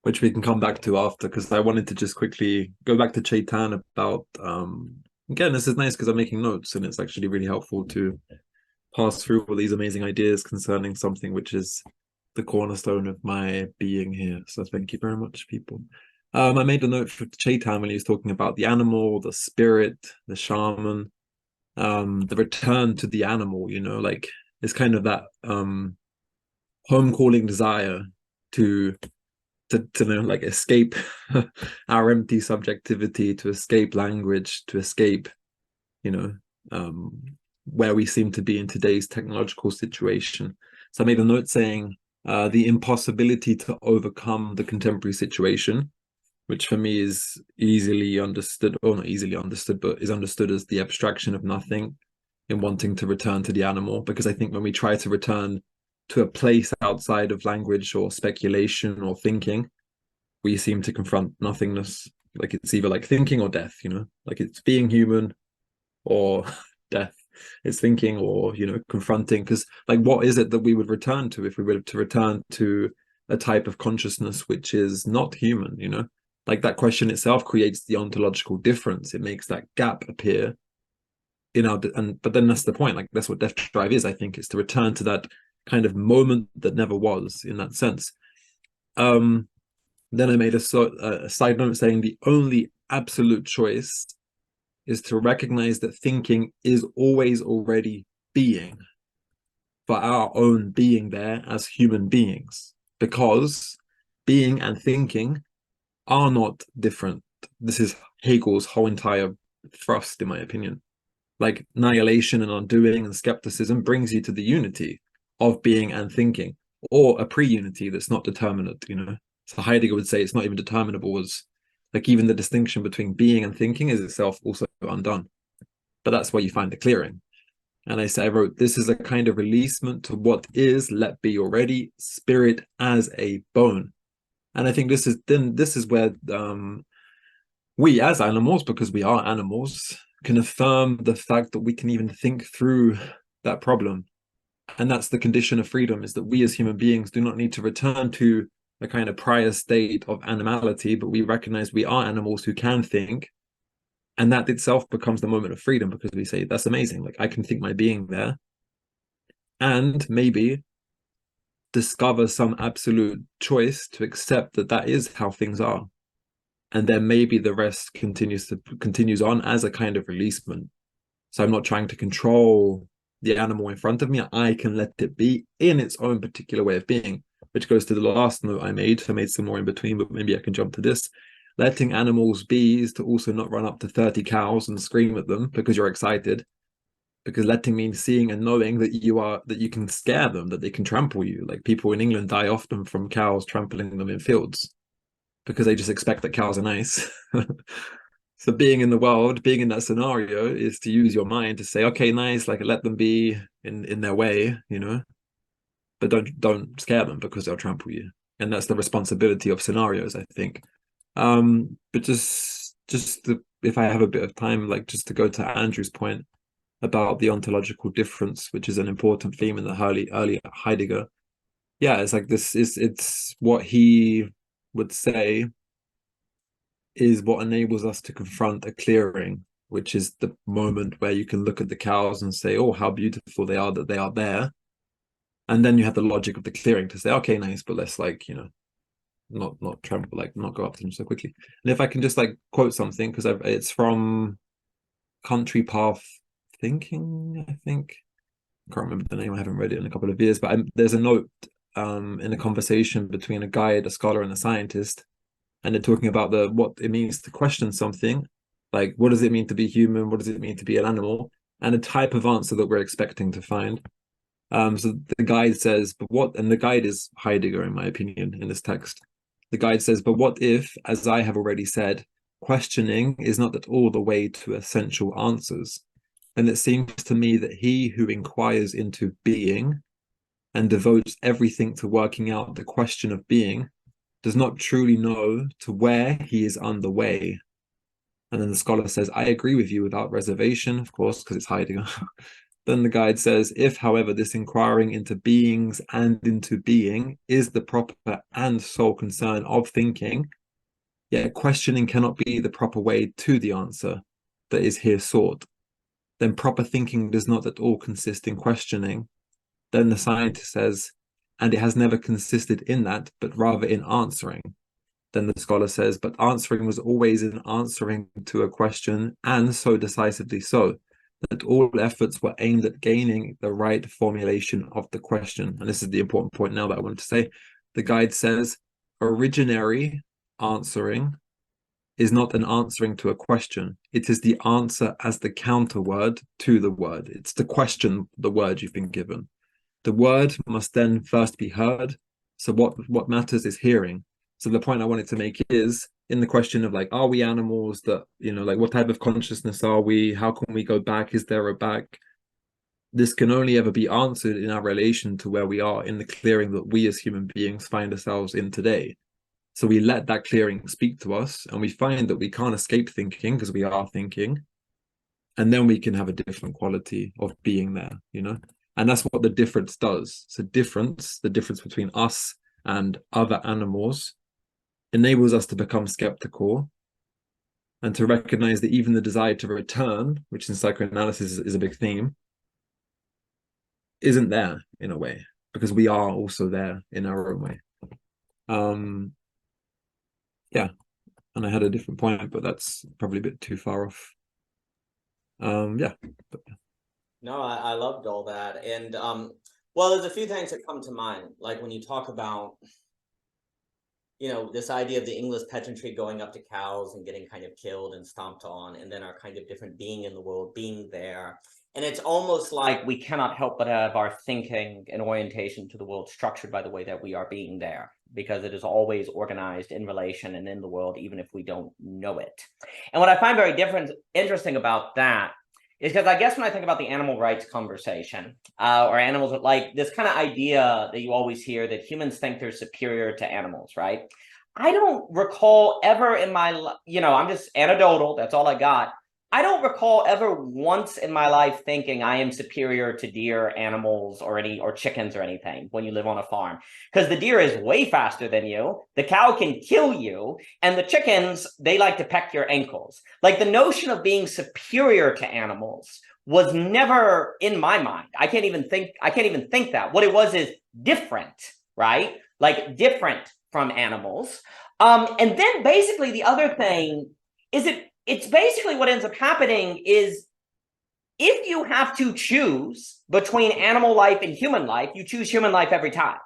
which we can come back to after, because I wanted to just quickly go back to Chaitan about, again, this is nice because I'm making notes and it's actually really helpful to pass through all these amazing ideas concerning something which is the cornerstone of my being here. So thank you very much, people. I made a note for Chaitan when he was talking about the animal, the spirit, the shaman, the return to the animal, you know, like it's kind of that home calling desire to know, like escape our empty subjectivity, to escape language, to escape, you know, where we seem to be in today's technological situation. So I made a note saying the impossibility to overcome the contemporary situation, which for me is easily understood, or not easily understood, but is understood as the abstraction of nothing in wanting to return to the animal. Because I think when we try to return to a place outside of language or speculation or thinking, we seem to confront nothingness. Like it's either like thinking or death, you know, like it's being human or death. It's thinking or, you know, confronting. Because like, what is it that we would return to if we were to return to a type of consciousness which is not human, you know? Like that question itself creates the ontological difference. It makes that gap appear in our, but then that's the point. Like that's what Death Drive is, I think, is to return to that kind of moment that never was, in that sense. Then I made a side note saying the only absolute choice is to recognize that thinking is always already being, for our own being there as human beings, because being and thinking are not different. This is Hegel's whole entire thrust, in my opinion. Like annihilation and undoing and skepticism brings you to the unity of being and thinking, or a pre-unity that's not determinate, you know. So Heidegger would say it's not even determinable, as like even the distinction between being and thinking is itself also undone. But that's where you find the clearing. And I wrote, this is a kind of releasement to what is, let be already, spirit as a bone. And I think this is where we as animals, because we are animals, can affirm the fact that we can even think through that problem. And that's the condition of freedom, is that we as human beings do not need to return to a kind of prior state of animality, but we recognize we are animals who can think. And that itself becomes the moment of freedom, because we say, that's amazing. Like I can think my being there, and maybe discover some absolute choice to accept that that is how things are. And then maybe the rest continues on as a kind of releasement. So I'm not trying to control the animal in front of me. I can let it be in its own particular way of being, which goes to the last note I made. I made some more in between, but maybe I can jump to this. letting animals be is to also not run up to 30 cows and scream at them because you're excited. Because letting means seeing and knowing that you can scare them, that they can trample you. Like people in England die often from cows trampling them in fields because they just expect that cows are nice. So being in the world, being in that scenario is to use your mind to say, okay, nice, like let them be in their way, you know, but don't scare them because they'll trample you. And that's the responsibility of scenarios, I think. But if I have a bit of time, like just to go to Andrew's point about the ontological difference, which is an important theme in the early Heidegger. Yeah, it's like it's what he would say is what enables us to confront a clearing, which is the moment where you can look at the cows and say, oh, how beautiful they are that they are there. And then you have the logic of the clearing to say, okay, nice, but let's like, you know, not trample, like not go up to them so quickly. And if I can just like quote something, because it's from Country Path Thinking, I think. I can't remember the name, I haven't read it in a couple of years, but there's a note in a conversation between a guide, a scholar, and a scientist, and they're talking about what it means to question something, like what does it mean to be human, what does it mean to be an animal, and a type of answer that we're expecting to find. So the guide says, but what, and the guide is Heidegger in my opinion in this text. The guide says, but what if, as I have already said, questioning is not at all the way to essential answers? And it seems to me that he who inquires into being and devotes everything to working out the question of being does not truly know to where he is on the way. And then the scholar says, I agree with you without reservation, of course, because it's Heidegger. Then the guide says, if, however, this inquiring into beings and into being is the proper and sole concern of thinking, yet questioning cannot be the proper way to the answer that is here sought, then proper thinking does not at all consist in questioning. Then the scientist says, and it has never consisted in that, but rather in answering. Then the scholar says, but answering was always in answering to a question, and so decisively so, that all efforts were aimed at gaining the right formulation of the question. And this is the important point now that I wanted to say. The guide says, originary answering is not an answering to a question. It is the answer as the counter word to the word. It's to question the word you've been given. The word must then first be heard. So what matters is hearing. So the point I wanted to make is, in the question of like, are we animals that, you know, like what type of consciousness are we? How can we go back? Is there a back? This can only ever be answered in our relation to where we are in the clearing that we as human beings find ourselves in today. So we let that clearing speak to us, and we find that we can't escape thinking because we are thinking. And then we can have a different quality of being there, you know? And that's what the difference does. So the difference between us and other animals enables us to become skeptical and to recognize that even the desire to return, which in psychoanalysis is a big theme, isn't there in a way, because we are also there in our own way. Yeah, and I had a different point, but that's probably a bit too far off. Yeah. No, I loved all that. And well, there's a few things that come to mind, like when you talk about, you know, this idea of the English peasantry going up to cows and getting kind of killed and stomped on, and then our kind of different being in the world being there. And it's almost like we cannot help but have our thinking and orientation to the world structured by the way that we are being there, because it is always organized in relation and in the world, even if we don't know it. And what I find very interesting about that is because I guess when I think about the animal rights conversation, or animals, like this kind of idea that you always hear that humans think they're superior to animals, right? I don't recall ever in my, you know, I'm just anecdotal, that's all I got. I don't recall ever once in my life thinking I am superior to deer, animals, or chickens or anything when you live on a farm. Because the deer is way faster than you, the cow can kill you, and the chickens, they like to peck your ankles. Like the notion of being superior to animals was never in my mind. I can't even think that. What it was is different, right? Like different from animals. And then basically the other thing is it's basically what ends up happening is if you have to choose between animal life and human life, you choose human life every time.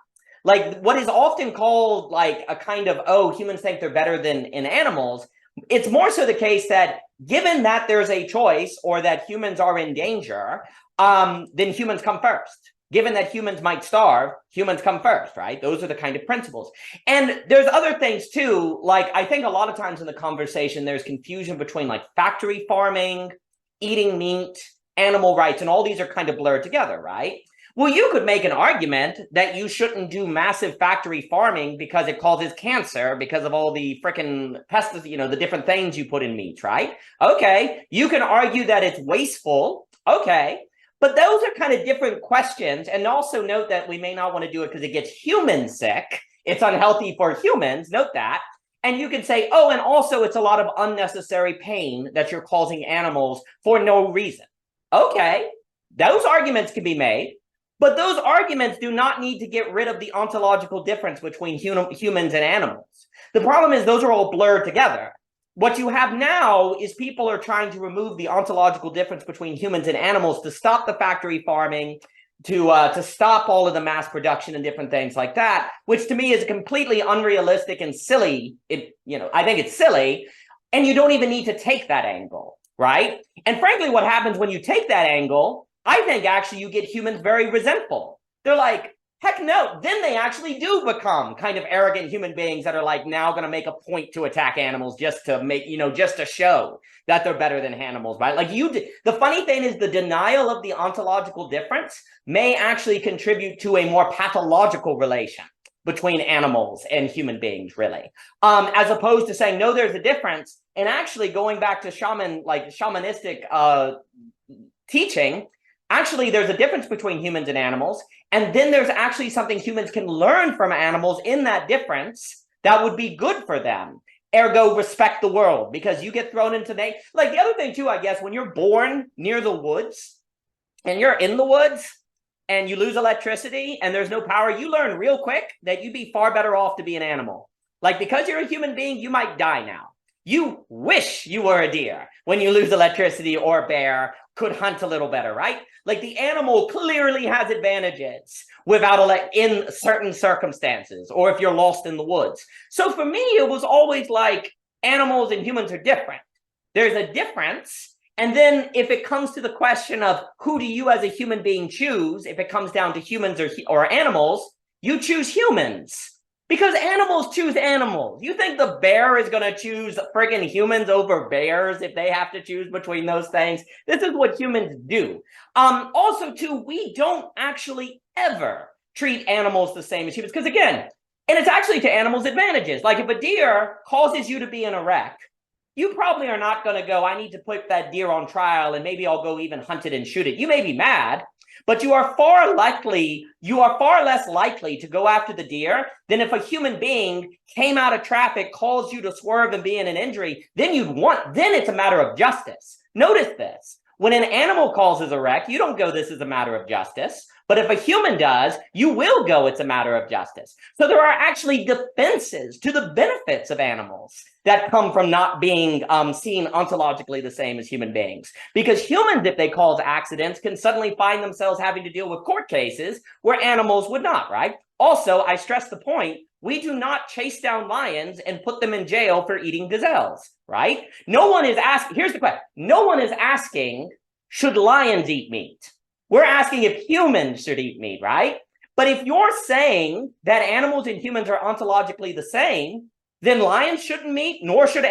like what is often called like a kind of, oh, humans think they're better than in animals. It's more so the case that given that there's a choice or that humans are in danger, then humans come first. Given that humans might starve, humans come first, right? Those are the kind of principles. And there's other things too, like I think a lot of times in the conversation, there's confusion between like factory farming, eating meat, animal rights, and all these are kind of blurred together, right? Well, you could make an argument that you shouldn't do massive factory farming because it causes cancer because of all the freaking pesticides, you know, the different things you put in meat, right? Okay, you can argue that it's wasteful, okay, but those are kind of different questions. And also note that we may not want to do it because it gets humans sick. It's unhealthy for humans, note that. And you can say, oh, and also it's a lot of unnecessary pain that you're causing animals for no reason. Okay, those arguments can be made. But those arguments do not need to get rid of the ontological difference between humans and animals. The problem is those are all blurred together. What you have now is people are trying to remove the ontological difference between humans and animals to stop the factory farming, to stop all of the mass production and different things like that, which to me is completely unrealistic and silly. I think it's silly, and you don't even need to take that angle, right? And frankly, what happens when you take that angle, I think actually you get humans very resentful. They're like, heck no. Then they actually do become kind of arrogant human beings that are like now going to make a point to attack animals just to make, just to show that they're better than animals, right? Like the funny thing is the denial of the ontological difference may actually contribute to a more pathological relation between animals and human beings, really. As opposed to saying, no, there's a difference. And actually going back to shamanistic teaching, actually, there's a difference between humans and animals, and then there's actually something humans can learn from animals in that difference that would be good for them. Ergo, respect the world, because you get thrown into the other thing too, I guess, when you're born near the woods and you're in the woods and you lose electricity and there's no power, you learn real quick that you'd be far better off to be an animal. Like, because you're a human being, you might die now. You wish you were a deer when you lose electricity, or a bear could hunt a little better, right? Like, the animal clearly has advantages in certain circumstances, or if you're lost in the woods. So for me, it was always like animals and humans are different. There's a difference. And then if it comes to the question of who do you as a human being choose, if it comes down to humans or animals, you choose humans. Because animals choose animals. You think the bear is going to choose friggin' humans over bears if they have to choose between those things? This is what humans do. Also, too, we don't actually ever treat animals the same as humans. Because again, and it's actually to animals' advantages. Like if a deer causes you to be in a wreck, you probably are not going to go, I need to put that deer on trial and maybe I'll go even hunt it and shoot it. You may be mad, but you are far less likely to go after the deer than if a human being came out of traffic, calls you to swerve and be in an injury, then it's a matter of justice. Notice this. When an animal causes a wreck, you don't go, this is a matter of justice. But if a human does, you will go, it's a matter of justice. So there are actually defenses to the benefits of animals that come from not being seen ontologically the same as human beings. Because humans, if they cause accidents, can suddenly find themselves having to deal with court cases where animals would not, right? Also, I stress the point, we do not chase down lions and put them in jail for eating gazelles, right? No one is asking, here's the question, no one is asking, should lions eat meat? We're asking if humans should eat meat, right? But if you're saying that animals and humans are ontologically the same, then lions shouldn't eat, nor should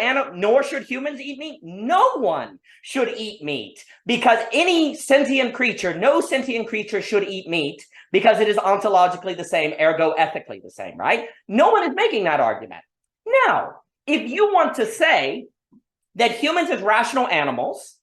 humans eat meat. No one should eat meat, because no sentient creature should eat meat because it is ontologically the same, ergo ethically the same, right? No one is making that argument. Now, if you want to say that humans as rational animals,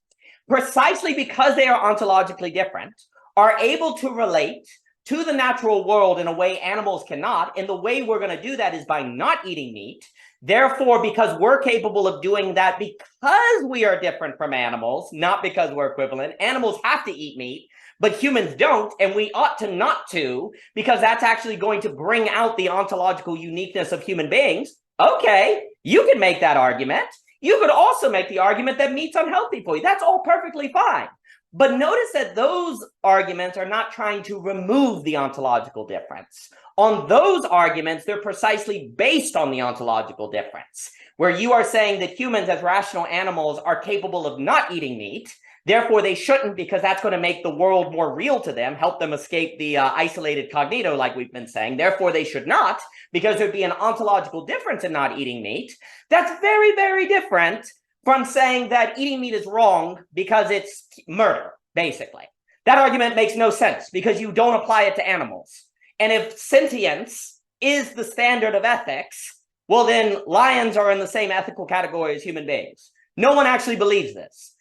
precisely because they are ontologically different, are able to relate to the natural world in a way animals cannot, and the way we're going to do that is by not eating meat. Therefore, because we're capable of doing that because we are different from animals, not because we're equivalent, animals have to eat meat, but humans don't, and we ought to not to, because that's actually going to bring out the ontological uniqueness of human beings. Okay, you can make that argument. You could also make the argument that meat's unhealthy for you. That's all perfectly fine. But notice that those arguments are not trying to remove the ontological difference. On those arguments, they're precisely based on the ontological difference, where you are saying that humans as rational animals are capable of not eating meat. Therefore, they shouldn't, because that's going to make the world more real to them, help them escape the isolated cognito, like we've been saying. Therefore, they should not, because there'd be an ontological difference in not eating meat. That's very, very different from saying that eating meat is wrong because it's murder, basically. That argument makes no sense because you don't apply it to animals. And if sentience is the standard of ethics, well, then lions are in the same ethical category as human beings. No one actually believes this.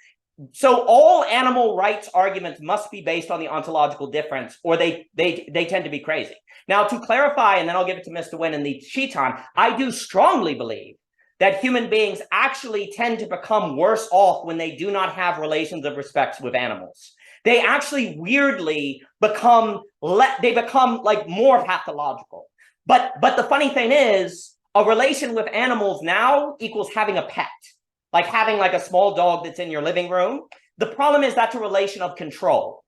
So all animal rights arguments must be based on the ontological difference, or they tend to be crazy. Now, to clarify, and then I'll give it to Mr. Winn in the cheat time, I do strongly believe that human beings actually tend to become worse off when they do not have relations of respect with animals. They actually weirdly become like more pathological. But the funny thing is, a relation with animals now equals having a pet, like having like a small dog that's in your living room. The problem is that's a relation of control.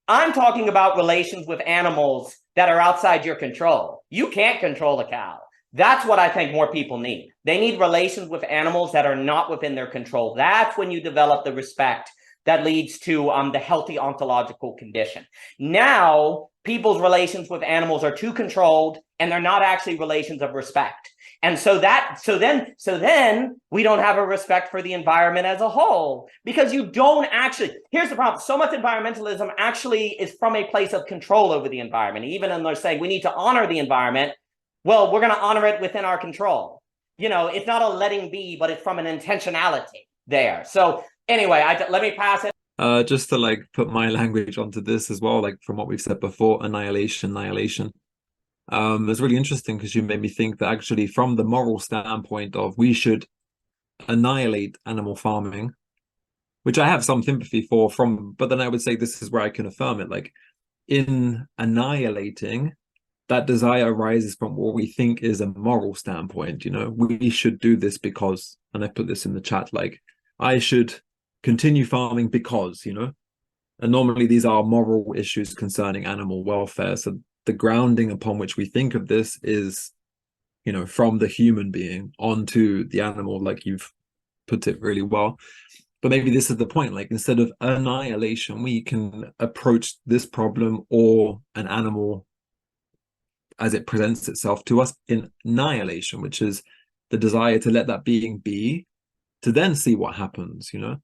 I'm talking about relations with animals that are outside your control. You can't control a cow. That's what I think more people need. They need relations with animals that are not within their control. That's when you develop the respect that leads to the healthy ontological condition. Now, people's relations with animals are too controlled, and they're not actually relations of respect. And so then we don't have a respect for the environment as a whole, because you don't actually, here's the problem. So much environmentalism actually is from a place of control over the environment. Even when they're saying we need to honor the environment, well, we're going to honor it within our control. You know, it's not a letting be, but it's from an intentionality there. So anyway, let me pass it. Just to like put my language onto this as well, like from what we've said before, annihilation. It's really interesting because you made me think that actually from the moral standpoint of we should annihilate animal farming, which I have some sympathy for but then I would say this is where I can affirm it. Like in annihilating, that desire arises from what we think is a moral standpoint. You know, we should do this because, and I put this in the chat, like I should continue farming because, you know, and normally these are moral issues concerning animal welfare. So the grounding upon which we think of this is, you know, from the human being onto the animal, like you've put it really well. But maybe this is the point, like instead of annihilation, we can approach this problem or an animal as it presents itself to us in annihilation, which is the desire to let that being be, to then see what happens, you know.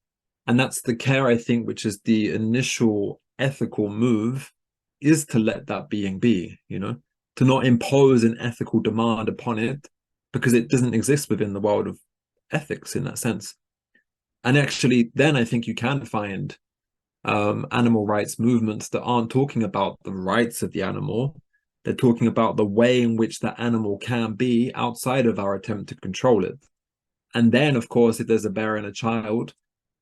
And that's the care, I think, which is the initial ethical move, is to let that being be, you know, to not impose an ethical demand upon it because it doesn't exist within the world of ethics in that sense. And actually, then I think you can find animal rights movements that aren't talking about the rights of the animal. They're talking about the way in which that animal can be outside of our attempt to control it. And then, of course, if there's a bear and a child,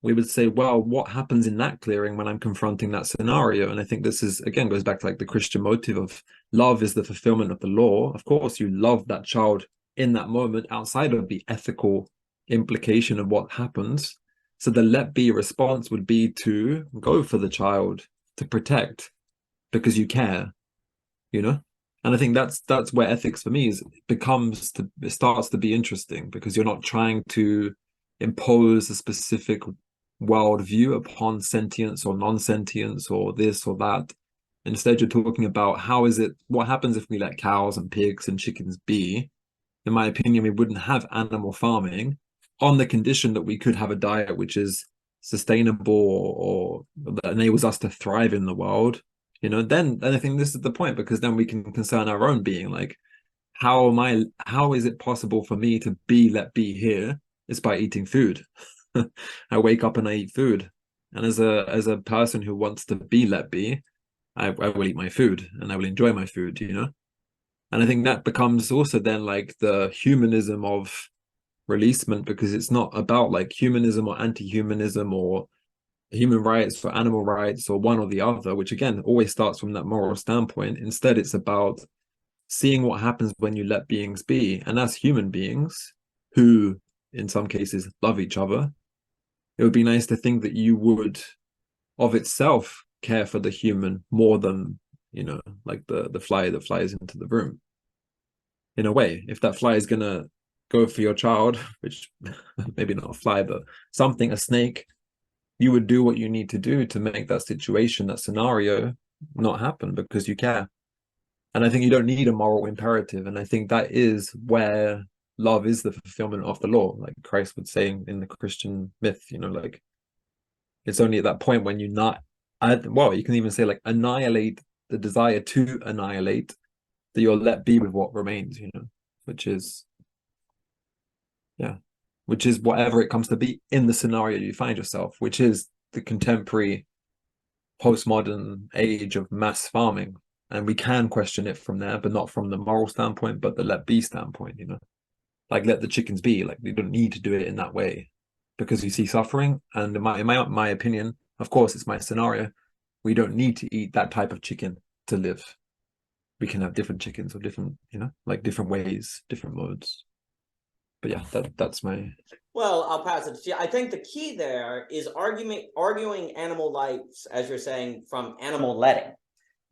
we would say, well, what happens in that clearing when I'm confronting that scenario? And I think this is, again, goes back to like the Christian motive of love is the fulfillment of the law. Of course, you love that child in that moment outside of the ethical implication of what happens. So the let be response would be to go for the child, to protect, because you care, you know? And I think that's where ethics for me it starts to be interesting, because you're not trying to impose a specific worldview upon sentience or non-sentience or this or that. Instead, you're talking about what happens if we let cows and pigs and chickens be. In my opinion, we wouldn't have animal farming on the condition that we could have a diet which is sustainable or that enables us to thrive in the world. You know, then I think this is the point, because then we can concern our own being. Like, how is it possible for me to let be here? It's by eating food. I wake up and I eat food. And as a person who wants to be let be, I will eat my food and I will enjoy my food, you know? And I think that becomes also then like the humanism of releasement, because it's not about like humanism or anti-humanism or human rights or animal rights or one or the other, which again always starts from that moral standpoint. Instead, it's about seeing what happens when you let beings be. And as human beings who in some cases love each other, it would be nice to think that you would of itself care for the human more than, you know, like the fly that flies into the room. In a way, if that fly is gonna go for your child, which maybe not a fly, but something, a snake, you would do what you need to do to make that situation, that scenario, not happen because you care. And I think you don't need a moral imperative. And I think that is where love is the fulfillment of the law, like Christ would say in the Christian myth, you know, like it's only at that point when you not, well, you can even say like annihilate the desire to annihilate, that you're let be with what remains, you know, which is, yeah, which is whatever it comes to be in the scenario you find yourself, which is the contemporary postmodern age of mass farming. And we can question it from there, but not from the moral standpoint, but the let be standpoint, you know, like let the chickens be, like you don't need to do it in that way because you see suffering. And in my opinion, of course, it's my scenario, we don't need to eat that type of chicken to live. We can have different chickens or different, you know, like different ways, different modes. But yeah, that's my... Well, I'll pass it to you. I think the key there is arguing animal lives, as you're saying, from animal letting.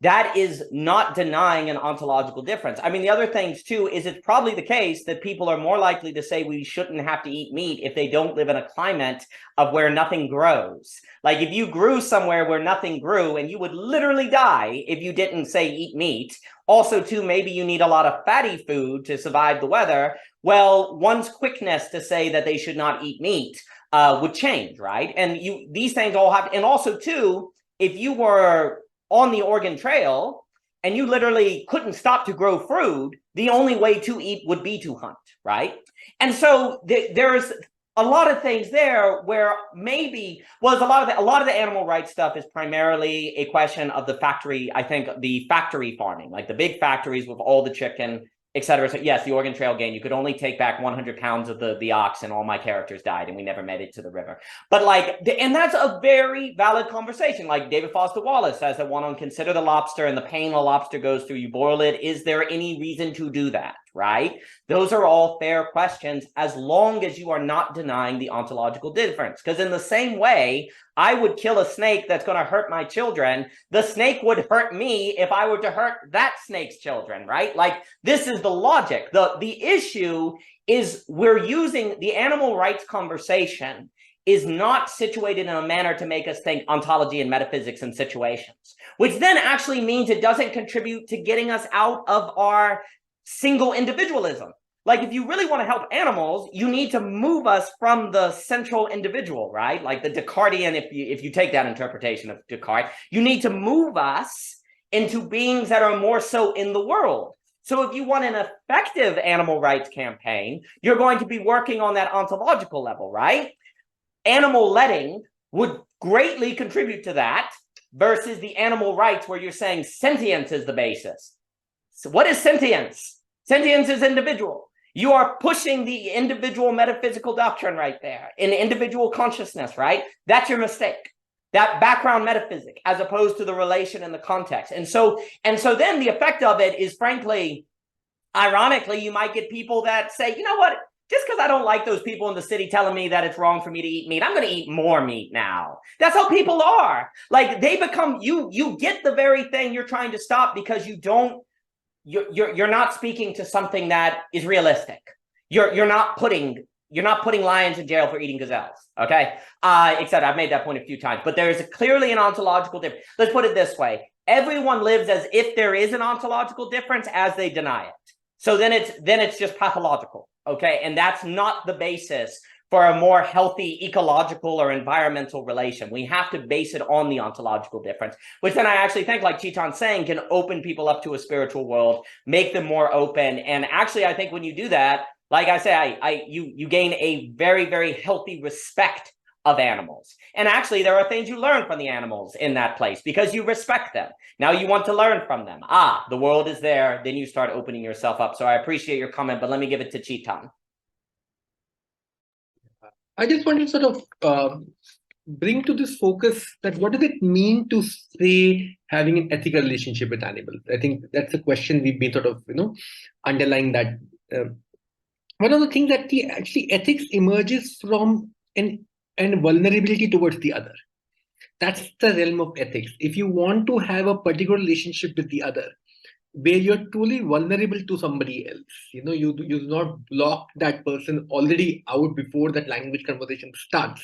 That is not denying an ontological difference. I mean, the other things too is it's probably the case that people are more likely to say we shouldn't have to eat meat if they don't live in a climate of where nothing grows. Like if you grew somewhere where nothing grew and you would literally die if you didn't say eat meat. Also too, maybe you need a lot of fatty food to survive the weather. Well, one's quickness to say that they should not eat meat would change, right? And these things all have, and also too, if you were on the Oregon Trail and you literally couldn't stop to grow food, the only way to eat would be to hunt, right? And so there's a lot of things there where maybe, well, a lot of the animal rights stuff is primarily a question of the factory, I think the factory farming, like the big factories with all the chicken, et cetera. So yes, the Oregon Trail game, you could only take back 100 pounds of the ox and all my characters died and we never made it to the river. But like, and that's a very valid conversation. Like David Foster Wallace says that one on consider the lobster and the pain a lobster goes through, you boil it. Is there any reason to do that, right? Those are all fair questions as long as you are not denying the ontological difference. Because in the same way, I would kill a snake that's going to hurt my children. The snake would hurt me if I were to hurt that snake's children, right? Like this is the logic. The issue is we're using the animal rights conversation is not situated in a manner to make us think ontology and metaphysics in situations, which then actually means it doesn't contribute to getting us out of our single individualism. Like if you really want to help animals, you need to move us from the central individual, right? Like the Descartesian, if you take that interpretation of Descartes, you need to move us into beings that are more so in the world. So if you want an effective animal rights campaign, you're going to be working on that ontological level, right? Animal letting would greatly contribute to that versus the animal rights where you're saying sentience is the basis. So what is sentience? Sentience is individual. You are pushing the individual metaphysical doctrine right there in individual consciousness, right? That's your mistake. That background metaphysic as opposed to the relation and the context. And so then the effect of it is, frankly, ironically, you might get people that say, you know what, just because I don't like those people in the city telling me that it's wrong for me to eat meat, I'm going to eat more meat now. That's how people are. Like they become, you get the very thing you're trying to stop because you're not speaking to something that is realistic. You're not putting lions in jail for eating gazelles, okay? Except I've made that point a few times, but there is clearly an ontological difference. Let's put it this way. Everyone lives as if there is an ontological difference as they deny it. So then it's just pathological, okay? And that's not the basis for a more healthy ecological or environmental relation. We have to base it on the ontological difference, which then I actually think, like Chitan's saying, can open people up to a spiritual world, make them more open. And actually, I think when you do that, like I say, you gain a very, very healthy respect of animals. And actually, there are things you learn from the animals in that place because you respect them. Now you want to learn from them. The world is there. Then you start opening yourself up. So I appreciate your comment, but let me give it to Chitan. I just want to sort of bring to this focus that what does it mean to say having an ethical relationship with animals? I think that's a question we've been sort of, underlying that. One of the things that actually ethics emerges from an vulnerability towards the other. That's the realm of ethics. If you want to have a particular relationship with the other, where you're truly vulnerable to somebody else, you do not block that person already out before that language conversation starts.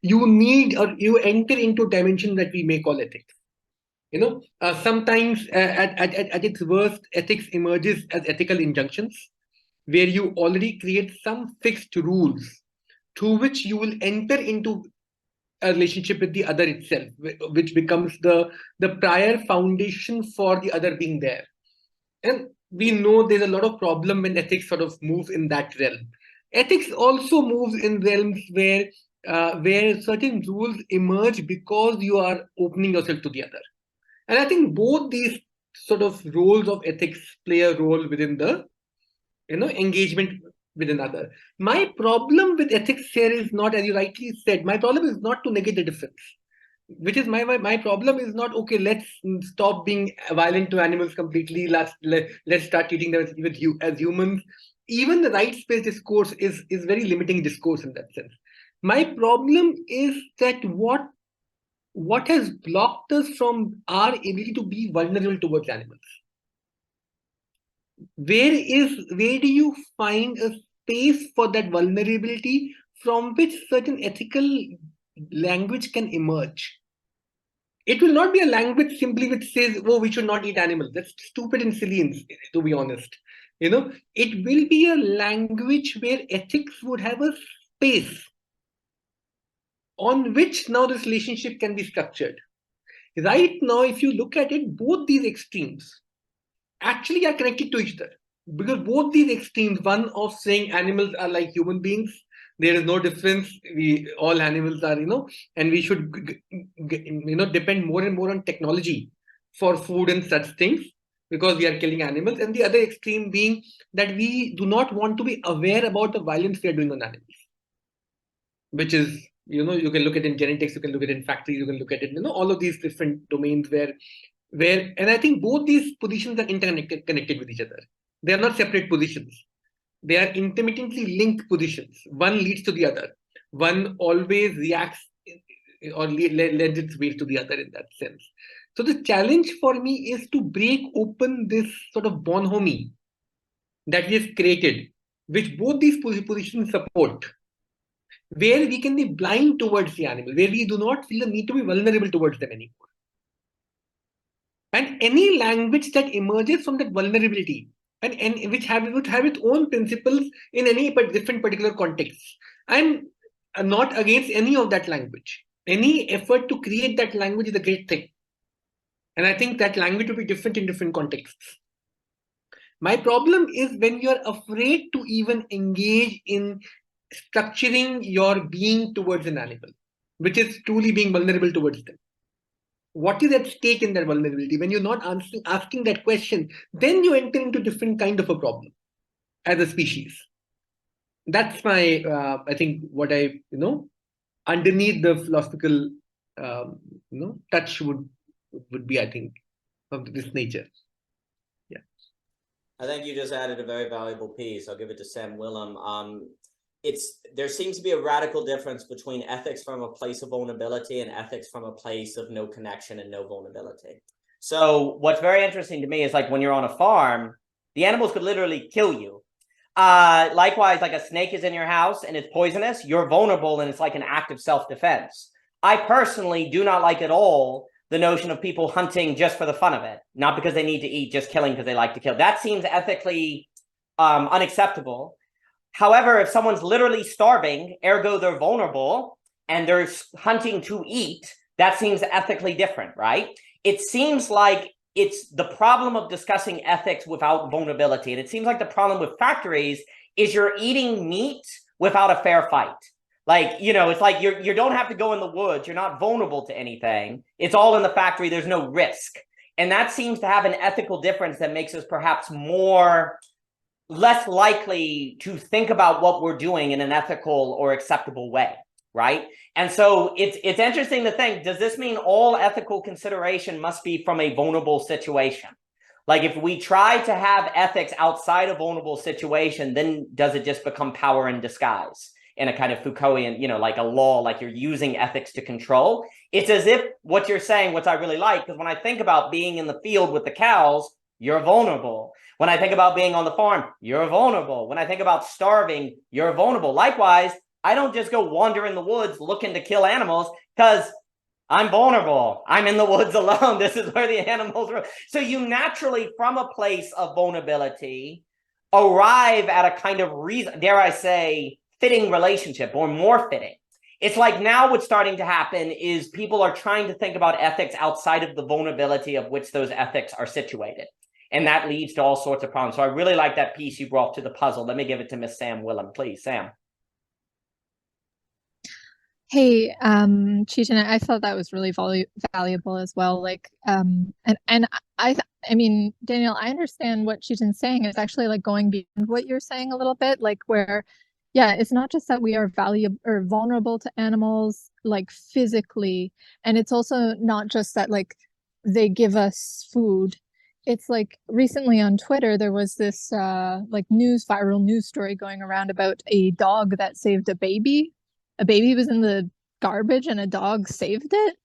You need, or you enter into a dimension that we may call ethics. Sometimes at its worst, ethics emerges as ethical injunctions, where you already create some fixed rules through which you will enter into a relationship with the other itself, which becomes the prior foundation for the other being there. And we know there's a lot of problem when ethics sort of moves in that realm. Ethics also moves in realms where certain rules emerge because you are opening yourself to the other. And I think both these sort of roles of ethics play a role within the engagement with another. My problem with ethics here is not, as you rightly said, my problem is not to negate the difference. Which is my problem is not, okay, let's stop being violent to animals completely. Let's start treating them as humans. Even the rights-based discourse is very limiting discourse in that sense. My problem is that what has blocked us from our ability to be vulnerable towards animals? Where do you find a space for that vulnerability from which certain ethical language can emerge? It will not be a language simply which says, oh, we should not eat animals. That's stupid and silly, to be honest. It will be a language where ethics would have a space on which now this relationship can be structured. Right now, if you look at it, both these extremes actually are connected to each other. Because both these extremes, one of saying animals are like human beings, there is no difference, all animals are, and we should, depend more and more on technology for food and such things, because we are killing animals. And the other extreme being that we do not want to be aware about the violence we are doing on animals, which is, you can look at it in genetics, you can look at it in factories, you can look at it, all of these different domains where, and I think both these positions are connected with each other. They are not separate positions. They are intermittently linked positions. One leads to the other. One always reacts or lends its weight to the other in that sense. So the challenge for me is to break open this sort of bonhomie that we have created, which both these positions support, where we can be blind towards the animal, where we do not feel the need to be vulnerable towards them anymore. And any language that emerges from that vulnerability and which would have its own principles in any different particular contexts. I'm not against any of that language. Any effort to create that language is a great thing. And I think that language will be different in different contexts. My problem is when you're afraid to even engage in structuring your being towards an animal, which is truly being vulnerable towards them. What is at stake in that vulnerability? When you're not asking that question, then you enter into different kind of a problem as a species. That's my, I think, what I, underneath the philosophical, touch would be, I think, of this nature. Yeah. I think you just added a very valuable piece. I'll give it to Sam Willem. There seems to be a radical difference between ethics from a place of vulnerability and ethics from a place of no connection and no vulnerability. So what's very interesting to me is like when you're on a farm, the animals could literally kill you. Likewise, like a snake is in your house and it's poisonous, you're vulnerable and it's like an act of self-defense. I personally do not like at all the notion of people hunting just for the fun of it, not because they need to eat, just killing because they like to kill. That seems ethically unacceptable. However, if someone's literally starving, ergo they're vulnerable, and they're hunting to eat, that seems ethically different, right? It seems like it's the problem of discussing ethics without vulnerability. And it seems like the problem with factories is you're eating meat without a fair fight. Like, it's like you don't have to go in the woods. You're not vulnerable to anything. It's all in the factory. There's no risk. And that seems to have an ethical difference that makes us perhaps less likely to think about what we're doing in an ethical or acceptable way, right? And so it's interesting to think, does this mean all ethical consideration must be from a vulnerable situation? Like if we try to have ethics outside a vulnerable situation, then does it just become power in disguise? in a kind of Foucaultian, like a law, like you're using ethics to control. It's as if what you're saying, what I really like, because when I think about being in the field with the cows, you're vulnerable. When I think about being on the farm, you're vulnerable. When I think about starving, you're vulnerable. Likewise, I don't just go wander in the woods looking to kill animals because I'm vulnerable. I'm in the woods alone. This is where the animals are. So you naturally, from a place of vulnerability, arrive at a kind of reason, dare I say, fitting relationship or more fitting. It's like now what's starting to happen is people are trying to think about ethics outside of the vulnerability of which those ethics are situated. And that leads to all sorts of problems. So I really like that piece you brought to the puzzle. Let me give it to Miss Sam Willem, please. Sam. Hey, Chetan, I thought that was really valuable as well. Like, and I mean, Daniel, I understand what Chetan's saying. It's actually like going beyond what you're saying a little bit, like where, yeah, it's not just that we are valuable or vulnerable to animals, like physically, and it's also not just that like they give us food. It's like recently on Twitter, there was this like viral news story going around about a dog that saved a baby. A baby was in the garbage and a dog saved it.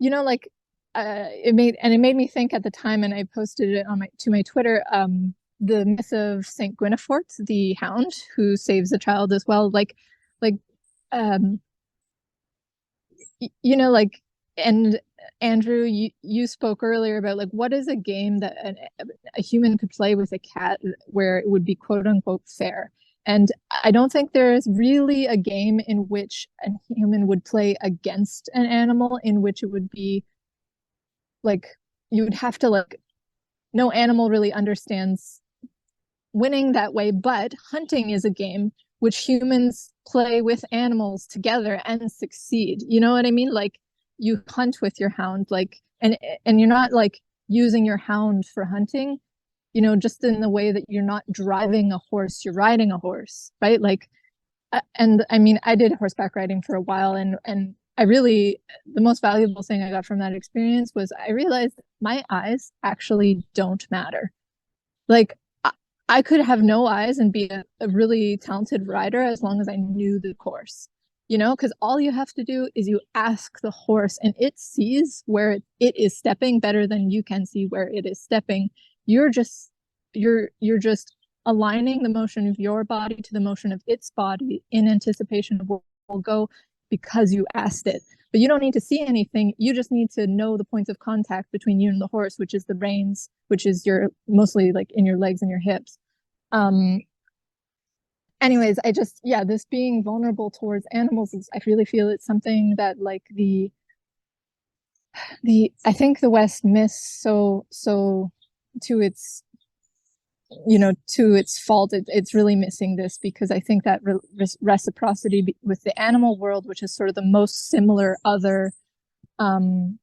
Like it made me think at the time, and I posted it on my Twitter, the myth of Saint Gwynefort, the hound who saves a child as well. Like and Andrew, you spoke earlier about like what is a game that a human could play with a cat where it would be quote unquote fair. And I don't think there is really a game in which a human would play against an animal in which it would be like, you would have to like, no animal really understands winning that way, but hunting is a game which humans play with animals together and succeed. You know what I mean? Like you hunt with your hound, like, and you're not like using your hound for hunting, just in the way that you're not driving a horse, you're riding a horse, right? Like, and I mean, I did horseback riding for a while, and I really, the most valuable thing I got from that experience was I realized my eyes actually don't matter. Like, I could have no eyes and be a really talented rider as long as I knew the course, because all you have to do is you ask the horse and it sees where it is stepping better than you can see where it is stepping. You're just aligning the motion of your body to the motion of its body in anticipation of where it will go because you asked it. But you don't need to see anything. You just need to know the points of contact between you and the horse, which is the reins, which is mostly like in your legs and your hips. Anyways, this being vulnerable towards animals I really feel it's something that like I think the West missed so to its fault. It's really missing this, because I think that reciprocity with the animal world, which is sort of the most similar other, like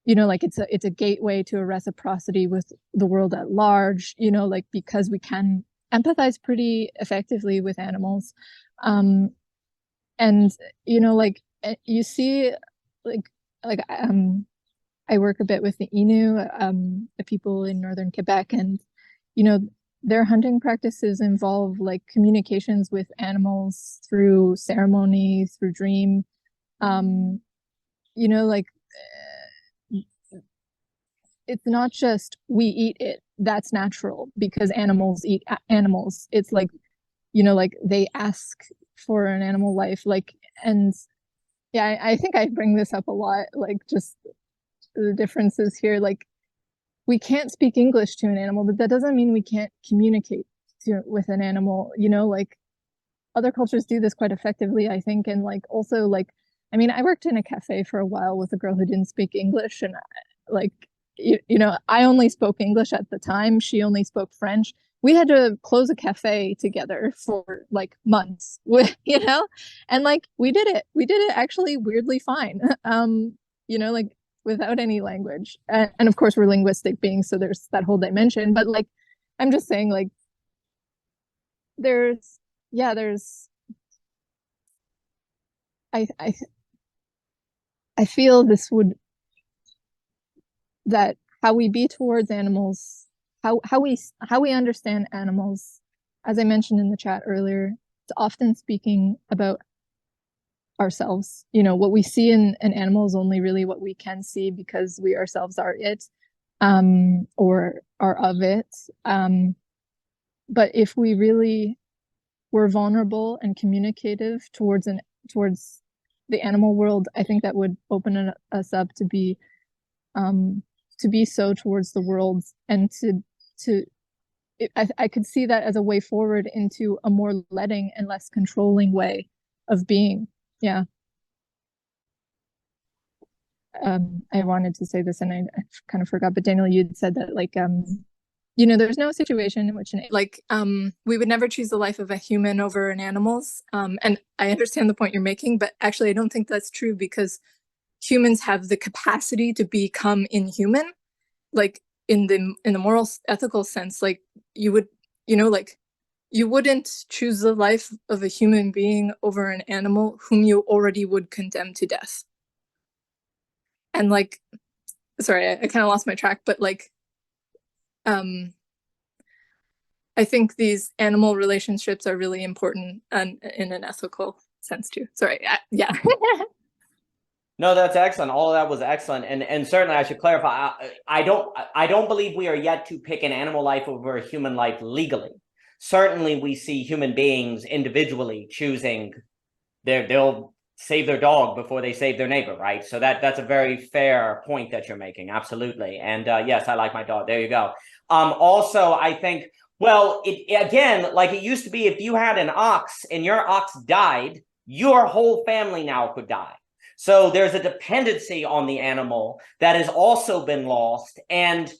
it's a gateway to a reciprocity with the world at large, like because we can empathize pretty effectively with animals. And like you see I work a bit with the Innu, the people in northern Quebec, and their hunting practices involve like communications with animals through ceremony, through dream. It's not just we eat it, that's natural because animals eat animals. It's like, like they ask for an animal life, like, and yeah, I think I bring this up a lot, like just the differences here. Like, we can't speak English to an animal, but that doesn't mean we can't communicate with an animal, like other cultures do this quite effectively, I think. And like, also like, I mean, I worked in a cafe for a while with a girl who didn't speak English, and like, I only spoke English at the time. She only spoke French. We had to close a cafe together for like months, and like, we did it actually weirdly fine. Like without any language. And of course we're linguistic beings, so there's that whole dimension, but like, I'm just saying, like, I feel that how we be towards animals, how we understand animals, as I mentioned in the chat earlier, often speaking about ourselves. You know, what we see in an animal is only really what we can see because we ourselves are it, or are of it. But if we really were vulnerable and communicative towards the animal world, I think that would open us up to be so towards the world, and I could see that as a way forward into a more letting and less controlling way of being. Yeah. I wanted to say this and I kind of forgot, but Daniel, you'd said that, like, you know, there's no situation in which we would never choose the life of a human over an animal's. And I understand the point you're making, but actually I don't think that's true, because humans have the capacity to become inhuman, like in the moral, ethical sense. Like, you would, you know, like, you wouldn't choose the life of a human being over an animal whom you already would condemn to death. And like, sorry, I kind of lost my track, but like, I think these animal relationships are really important in an ethical sense too. Sorry, yeah. No, that's excellent. All of that was excellent, and certainly I should clarify. I don't believe we are yet to pick an animal life over a human life legally. Certainly, we see human beings individually choosing they'll save their dog before they save their neighbor, right? So that's a very fair point that you're making. Absolutely. And yes, I like my dog. There you go. Also, I think, well, again, like it used to be, if you had an ox and your ox died, your whole family now could die. So there's a dependency on the animal that has also been lost, and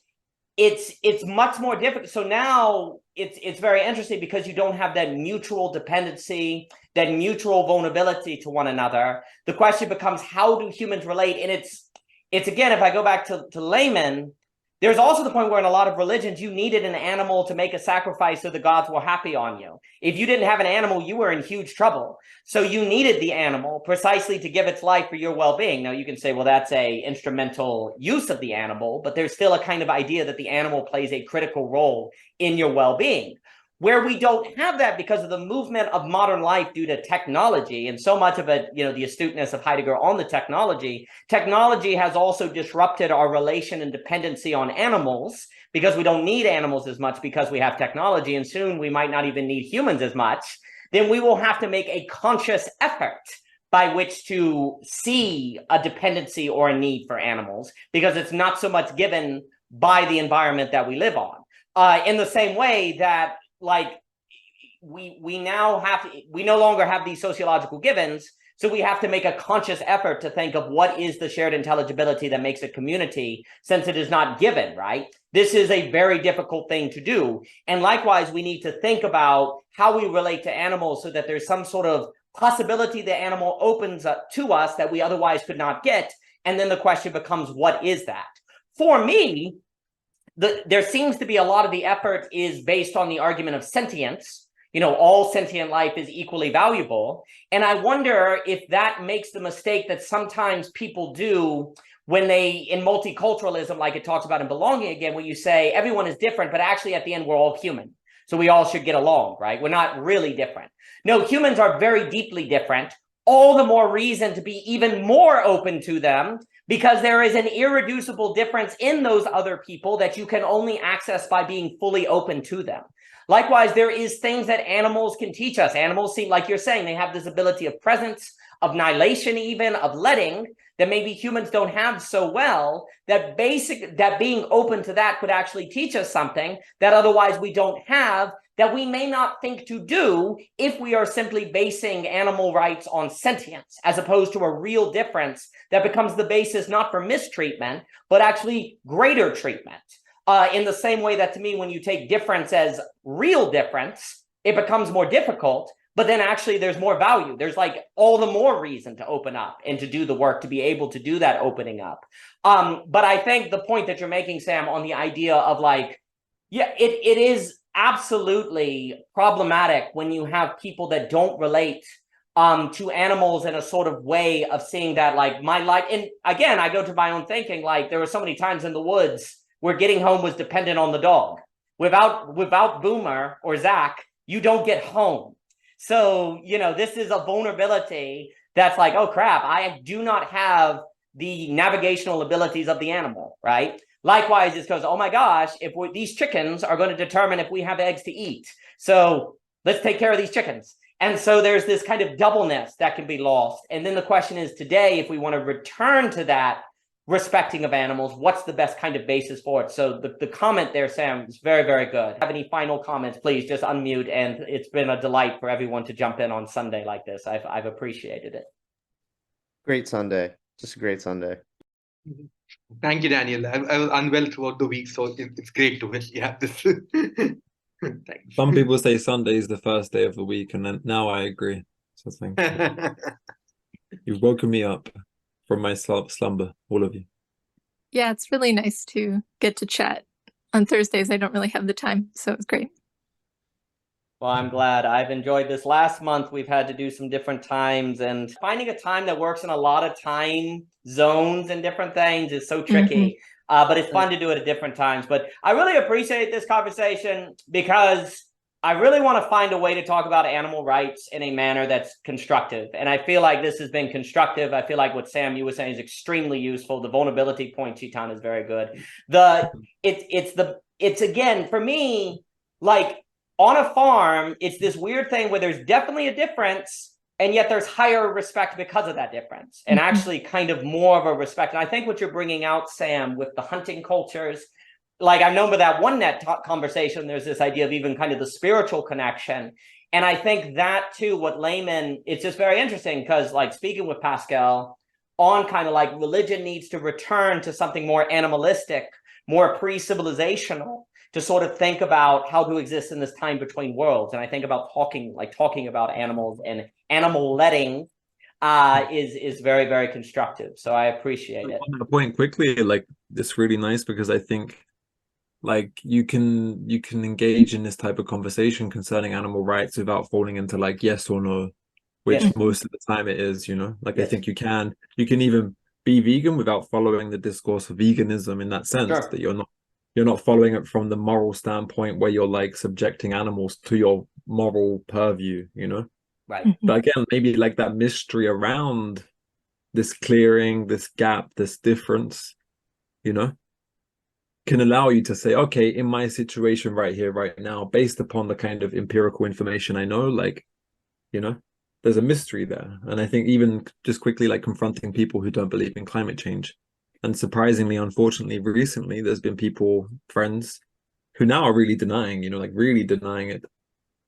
it's much more difficult. So now it's very interesting because you don't have that mutual dependency, that mutual vulnerability to one another. The question becomes, how do humans relate? And it's again, if I go back to layman, there's also the point where in a lot of religions, you needed an animal to make a sacrifice so the gods were happy on you. If you didn't have an animal, you were in huge trouble. So you needed the animal precisely to give its life for your well-being. Now you can say, well, that's a instrumental use of the animal, but there's still a kind of idea that the animal plays a critical role in your well-being. Where we don't have that because of the movement of modern life due to technology, and so much of it, you know, the astuteness of Heidegger on the technology has also disrupted our relation and dependency on animals, because we don't need animals as much because we have technology, and soon we might not even need humans as much. Then we will have to make a conscious effort by which to see a dependency or a need for animals, because it's not so much given by the environment that we live on. In the same way that, like, we no longer have these sociological givens, so we have to make a conscious effort to think of what is the shared intelligibility that makes a community, since it is not given, right? This is a very difficult thing to do. And likewise, we need to think about how we relate to animals so that there's some sort of possibility the animal opens up to us that we otherwise could not get. And then the question becomes, what is that? For me, there seems to be a lot of the effort is based on the argument of sentience. You know, all sentient life is equally valuable. And I wonder if that makes the mistake that sometimes people do when they, in multiculturalism, like it talks about in Belonging Again, where you say everyone is different, but actually at the end, we're all human. So we all should get along, right? We're not really different. No, humans are very deeply different. All the more reason to be even more open to them, because there is an irreducible difference in those other people that you can only access by being fully open to them. Likewise, there is things that animals can teach us. Animals seem, like you're saying, they have this ability of presence, of annihilation, even of letting, that maybe humans don't have so well, that being open to that could actually teach us something that otherwise we don't have, that we may not think to do if we are simply basing animal rights on sentience, as opposed to a real difference that becomes the basis not for mistreatment, but actually greater treatment. In the same way that, to me, when you take difference as real difference, it becomes more difficult, but then actually there's more value. There's like all the more reason to open up and to do the work to be able to do that opening up. But I think the point that you're making, Sam, on the idea of like, yeah, it is absolutely problematic when you have people that don't relate to animals in a sort of way of seeing that, like, my life. And again, I go to my own thinking, like, there were so many times in the woods where getting home was dependent on the dog. Without Boomer or Zach, you don't get home. So, this is a vulnerability that's like, oh crap, I do not have the navigational abilities of the animal, right? Likewise, it goes, oh my gosh, these chickens are going to determine if we have eggs to eat. So let's take care of these chickens. And so there's this kind of doubleness that can be lost. And then the question is today, if we want to return to that respecting of animals, what's the best kind of basis for it? So the comment there, Sam, is very, very good. Have any final comments, please just unmute. And it's been a delight for everyone to jump in on Sunday like this. I've appreciated it. Great Sunday. Just a great Sunday. Thank you, Daniel. I was unwell throughout the week, so it's great to have this. Thanks. Some people say Sunday is the first day of the week, and then now I agree. So thank you. You've woken me up from my slumber, all of you. Yeah, it's really nice to get to chat. On Thursdays, I don't really have the time, so it's great. Well, I'm glad. I've enjoyed this. Last month, we've had to do some different times, and finding a time that works in a lot of time zones and different things is so tricky. But it's fun to do it at different times. But I really appreciate this conversation because I really want to find a way to talk about animal rights in a manner that's constructive. And I feel like this has been constructive. I feel like what Sam, you were saying is extremely useful. The vulnerability point, Chetan, is very good. It's again, for me, like on a farm, it's this weird thing where there's definitely a difference, and yet there's higher respect because of that difference, and actually kind of more of a respect. And I think what you're bringing out, Sam, with the hunting cultures, like I know with that OneNet conversation, there's this idea of even kind of the spiritual connection. And I think that too, what layman, it's just very interesting because like speaking with Pascal on kind of like religion needs to return to something more animalistic, more pre-civilizational, to sort of think about how to exist in this time between worlds. And I think about talking about animals and animal letting is very, very constructive. So I appreciate it. On that point quickly, like it's really nice because I think like you can engage in this type of conversation concerning animal rights without falling into like yes or no, which most of the time it is, like I think you can even be vegan without following the discourse of veganism in that sense, that you're not following it from the moral standpoint where you're like subjecting animals to your moral purview, Right. But again, maybe like that mystery around this clearing, this gap, this difference, can allow you to say, okay, in my situation right here, right now, based upon the kind of empirical information I know, like, there's a mystery there. And I think even just quickly, like confronting people who don't believe in climate change. And surprisingly, unfortunately, recently, there's been friends who now are really denying, really denying it.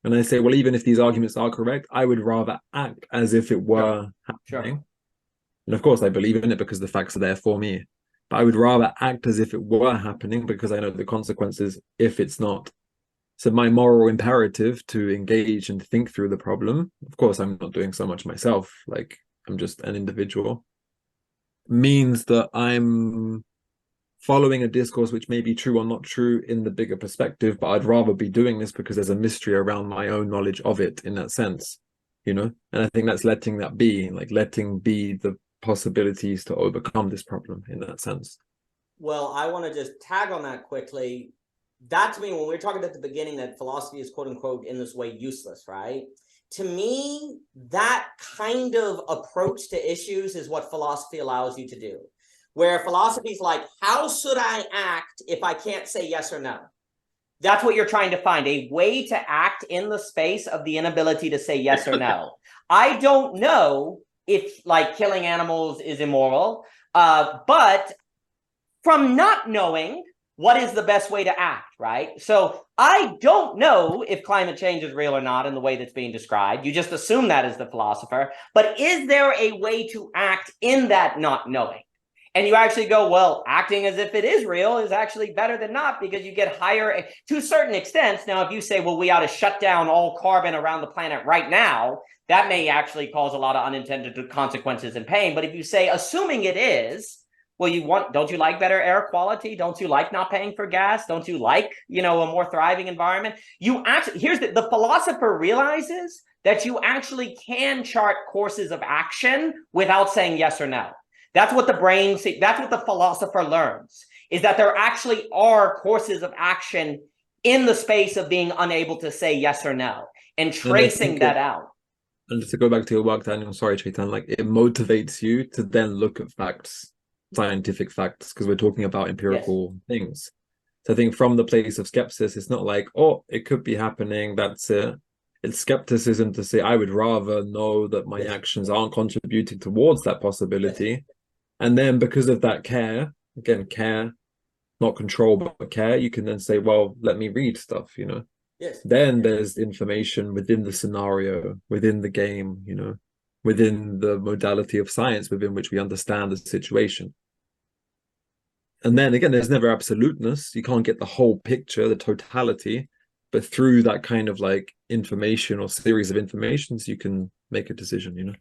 And I say, well, even if these arguments are correct, I would rather act as if it were happening. Sure. And of course, I believe in it because the facts are there for me. But I would rather act as if it were happening because I know the consequences if it's not. So my moral imperative to engage and think through the problem, of course, I'm not doing so much myself, like I'm just an individual, means that I'm following a discourse which may be true or not true in the bigger perspective, but I'd rather be doing this because there's a mystery around my own knowledge of it in that sense, and I think that's letting that be, like letting be the possibilities to overcome this problem in that sense. Well, I want to just tag on that quickly. That to me, when we were talking at the beginning that philosophy is quote unquote in this way useless, right? To me, that kind of approach to issues is what philosophy allows you to do. Where philosophy is like, how should I act if I can't say yes or no? That's what you're trying to find, a way to act in the space of the inability to say yes or no. I don't know if like killing animals is immoral, but from not knowing, what is the best way to act, right? So I don't know if climate change is real or not in the way that's being described. You just assume that as the philosopher. But is there a way to act in that not knowing? And you actually go, well, acting as if it is real is actually better than not because you get higher to certain extents. Now, if you say, well, we ought to shut down all carbon around the planet right now, that may actually cause a lot of unintended consequences and pain. But if you say, assuming it is, well, don't you like better air quality? Don't you like not paying for gas? Don't you like, a more thriving environment? You actually, here's the philosopher realizes that you actually can chart courses of action without saying yes or no. That's what the brain sees. That's what the philosopher learns, is that there actually are courses of action in the space of being unable to say yes or no. and I tracing think that out. And just to go back to your work, Daniel, sorry, Chaitan, like it motivates you to then look at facts, scientific facts, because we're talking about empirical things. So I think from the place of skepsis, it's not like, oh, it could be happening, that's it. It's skepticism to say, I would rather know that my actions aren't contributing towards that possibility. And then because of that care, again, care, not control, but care, you can then say, well, let me read stuff, you know. Then there's information within the scenario, within the game, you know, within the modality of science within which we understand the situation. And then again, there's never absoluteness. You can't get the whole picture, the totality, but through that kind of like information or series of informations, you can make a decision, you know.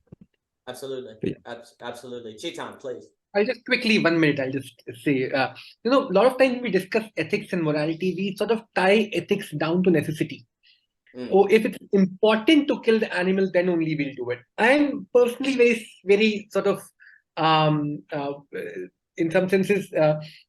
Absolutely. Absolutely. Chaitan, please. I'll just quickly, 1 minute, I'll just say, a lot of times we discuss ethics and morality, we sort of tie ethics down to necessity. Or if it's important to kill the animal, then only we'll do it. I'm personally very, very sort of, in some senses,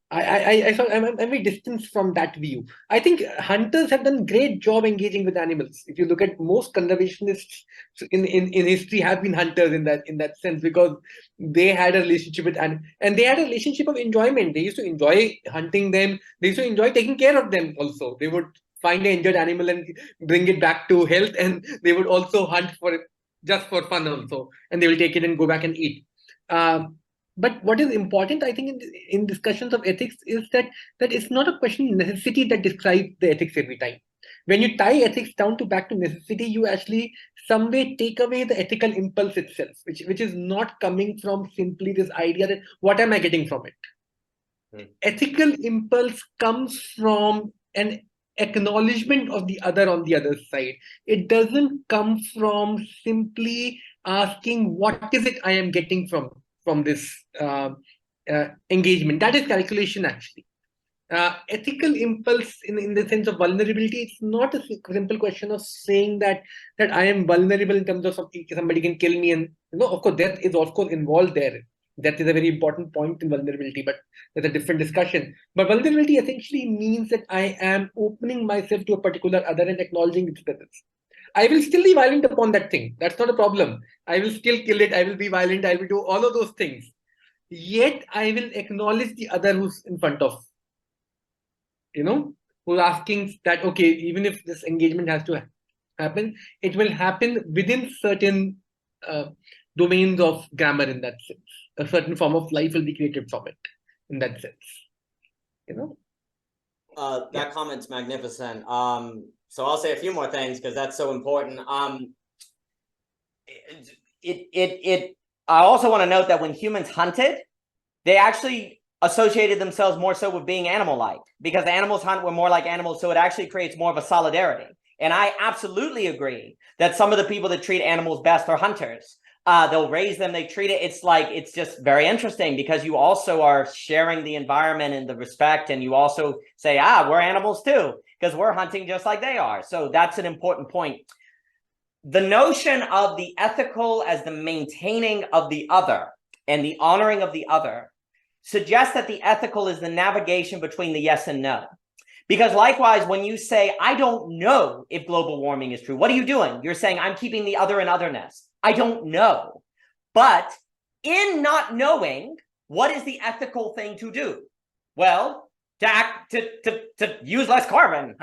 I'm very distant from that view. I think hunters have done great job engaging with animals. If you look at most conservationists in history have been hunters in that sense, because they had a relationship with animals, and they had a relationship of enjoyment. They used to enjoy hunting them. They used to enjoy taking care of them also. They would find an injured animal and bring it back to health, and they would also hunt for it just for fun also, and they will take it and go back and eat. But what is important, I think, in discussions of ethics is that it's not a question of necessity that describes the ethics every time. When you tie ethics down to back to necessity, you actually some way take away the ethical impulse itself, which is not coming from simply this idea that what am I getting from it? Ethical impulse comes from an acknowledgement of the other on the other side. It doesn't come from simply asking what is it I am getting from this engagement. That is calculation, actually. Ethical impulse in the sense of vulnerability, it's not a simple question of saying that I am vulnerable in terms of somebody can kill me, and of course that is of course involved there. That is a very important point in vulnerability, but that's a different discussion. But vulnerability essentially means that I am opening myself to a particular other and acknowledging its presence. I will still be violent upon that thing. That's not a problem. I will still kill it. I will be violent. I will do all of those things. Yet I will acknowledge the other who's in front of, who's asking that, okay, even if this engagement has to happen, it will happen within certain domains of grammar in that sense. A certain form of life will be created from it in that sense. That comment's magnificent. So I'll say a few more things because that's so important. I also want to note that when humans hunted, they actually associated themselves more so with being animal-like, because the animals hunt were more like animals, so it actually creates more of a solidarity. And I absolutely agree that some of the people that treat animals best are hunters. They'll raise them, they treat it. It's just very interesting because you also are sharing the environment and the respect, and you also say, we're animals too, because we're hunting just like they are. So that's an important point. The notion of the ethical as the maintaining of the other and the honoring of the other suggests that the ethical is the navigation between the yes and no. Because likewise, when you say, I don't know if global warming is true, what are you doing? You're saying, I'm keeping the other in otherness. I don't know. But in not knowing, what is the ethical thing to do? Well, to use less carbon.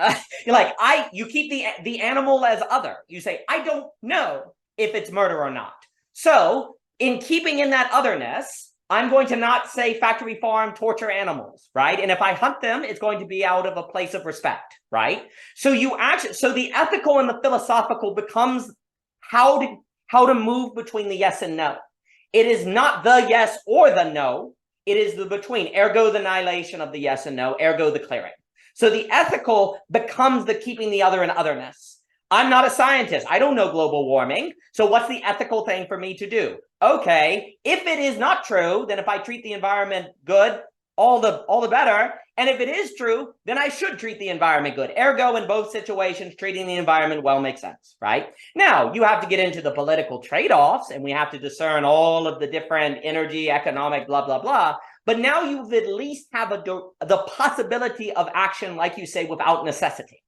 You're like, you keep the animal as other. You say, I don't know if it's murder or not. So in keeping in that otherness, I'm going to not say factory farm, torture animals, right? And if I hunt them, it's going to be out of a place of respect, right? So the ethical and the philosophical becomes how to move between the yes and no. It is not the yes or the no. It is the between, ergo the annihilation of the yes and no, ergo the clearing. So the ethical becomes the keeping the other in otherness. I'm not a scientist. I don't know global warming. So what's the ethical thing for me to do? Okay, if it is not true, then if I treat the environment good, all the better. And if it is true, then I should treat the environment good. Ergo, in both situations, treating the environment well makes sense, right? Now, you have to get into the political trade-offs, and we have to discern all of the different energy, economic, blah, blah, blah. But now you at least have the possibility of action, like you say, without necessity.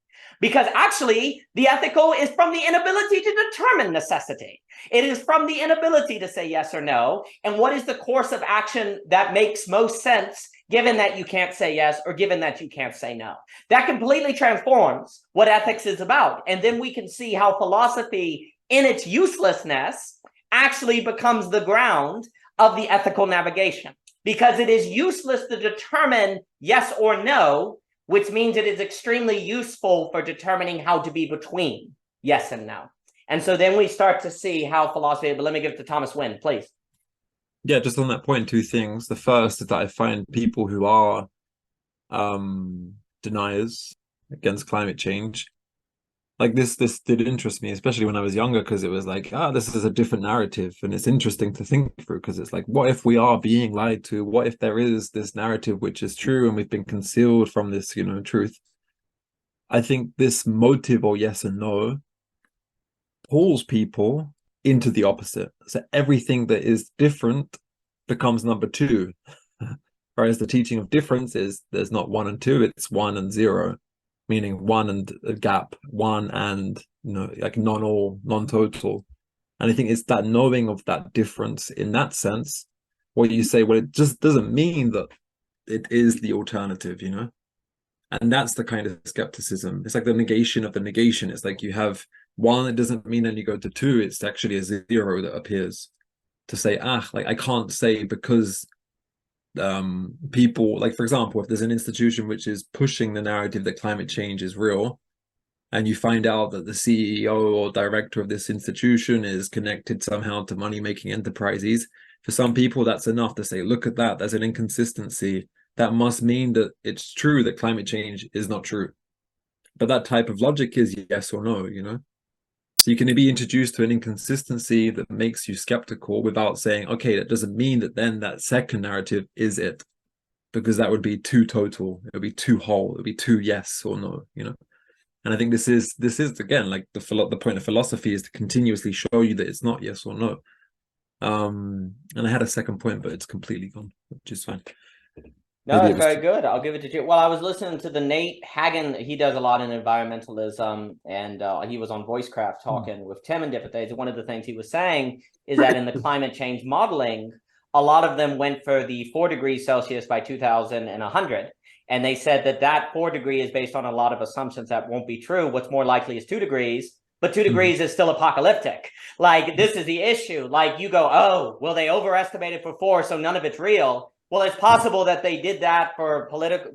Because actually, the ethical is from the inability to determine necessity. It is from the inability to say yes or no. And what is the course of action that makes most sense, given that you can't say yes or given that you can't say no? That completely transforms what ethics is about. And then we can see how philosophy, in its uselessness, actually becomes the ground of the ethical navigation. Because it is useless to determine yes or no, which means it is extremely useful for determining how to be between yes and no. And so then we start to see how philosophy, but let me give it to Thomas Winn, please. Yeah, just on that point, two things. The first is that I find people who are deniers against climate change, like this did interest me, especially when I was younger, because it was like, this is a different narrative, and it's interesting to think through, because it's like, what if we are being lied to? What if there is this narrative which is true and we've been concealed from this, truth? I think this motive, or yes and no, pulls people into the opposite. So everything that is different becomes number two. Whereas the teaching of difference is there's not one and two, it's one and zero. Meaning one and a gap, one and like non-all, non-total. And I think it's that knowing of that difference in that sense, where you say, well, it just doesn't mean that it is the alternative, And that's the kind of skepticism. It's like the negation of the negation. It's like you have one, it doesn't mean then you go to two, it's actually a zero that appears to say, like I can't say because people, like for example, if there's an institution which is pushing the narrative that climate change is real, and you find out that the CEO or director of this institution is connected somehow to money-making enterprises, for some people that's enough to say, look at that, there's an inconsistency, that must mean that it's true that climate change is not true. But that type of logic is yes or no, So you can be introduced to an inconsistency that makes you skeptical without saying, okay, that doesn't mean that then that second narrative is it, because that would be too total. It would be too whole. It would be too yes or no, And I think this is again, like the point of philosophy is to continuously show you that it's not yes or no. And I had a second point, but it's completely gone, which is fine. No, it's very good. I'll give it to you. Well, I was listening to the Nate Hagen. He does a lot in environmentalism, and he was on Voicecraft talking with Tim and different things. One of the things he was saying is that in the climate change modeling, a lot of them went for the 4 degrees Celsius by 2100. And they said that 4 degree is based on a lot of assumptions that won't be true. What's more likely is 2 degrees, but 2 degrees is still apocalyptic. Like, this is the issue. Like, you go, oh, well, they overestimated for 4, so none of it's real. Well, it's possible that they did that for political,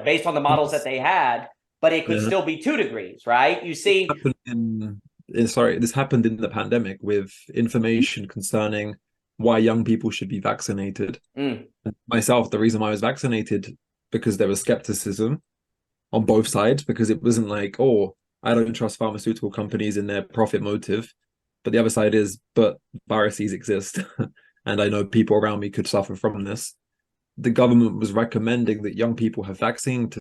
based on the models that they had, but it could still be 2 degrees, right? You see, this happened in the pandemic with information concerning why young people should be vaccinated. Myself, the reason why I was vaccinated, because there was skepticism on both sides, because it wasn't like, I don't trust pharmaceutical companies in their profit motive, but the other side is, but viruses exist, and I know people around me could suffer from this. The government was recommending that young people have vaccines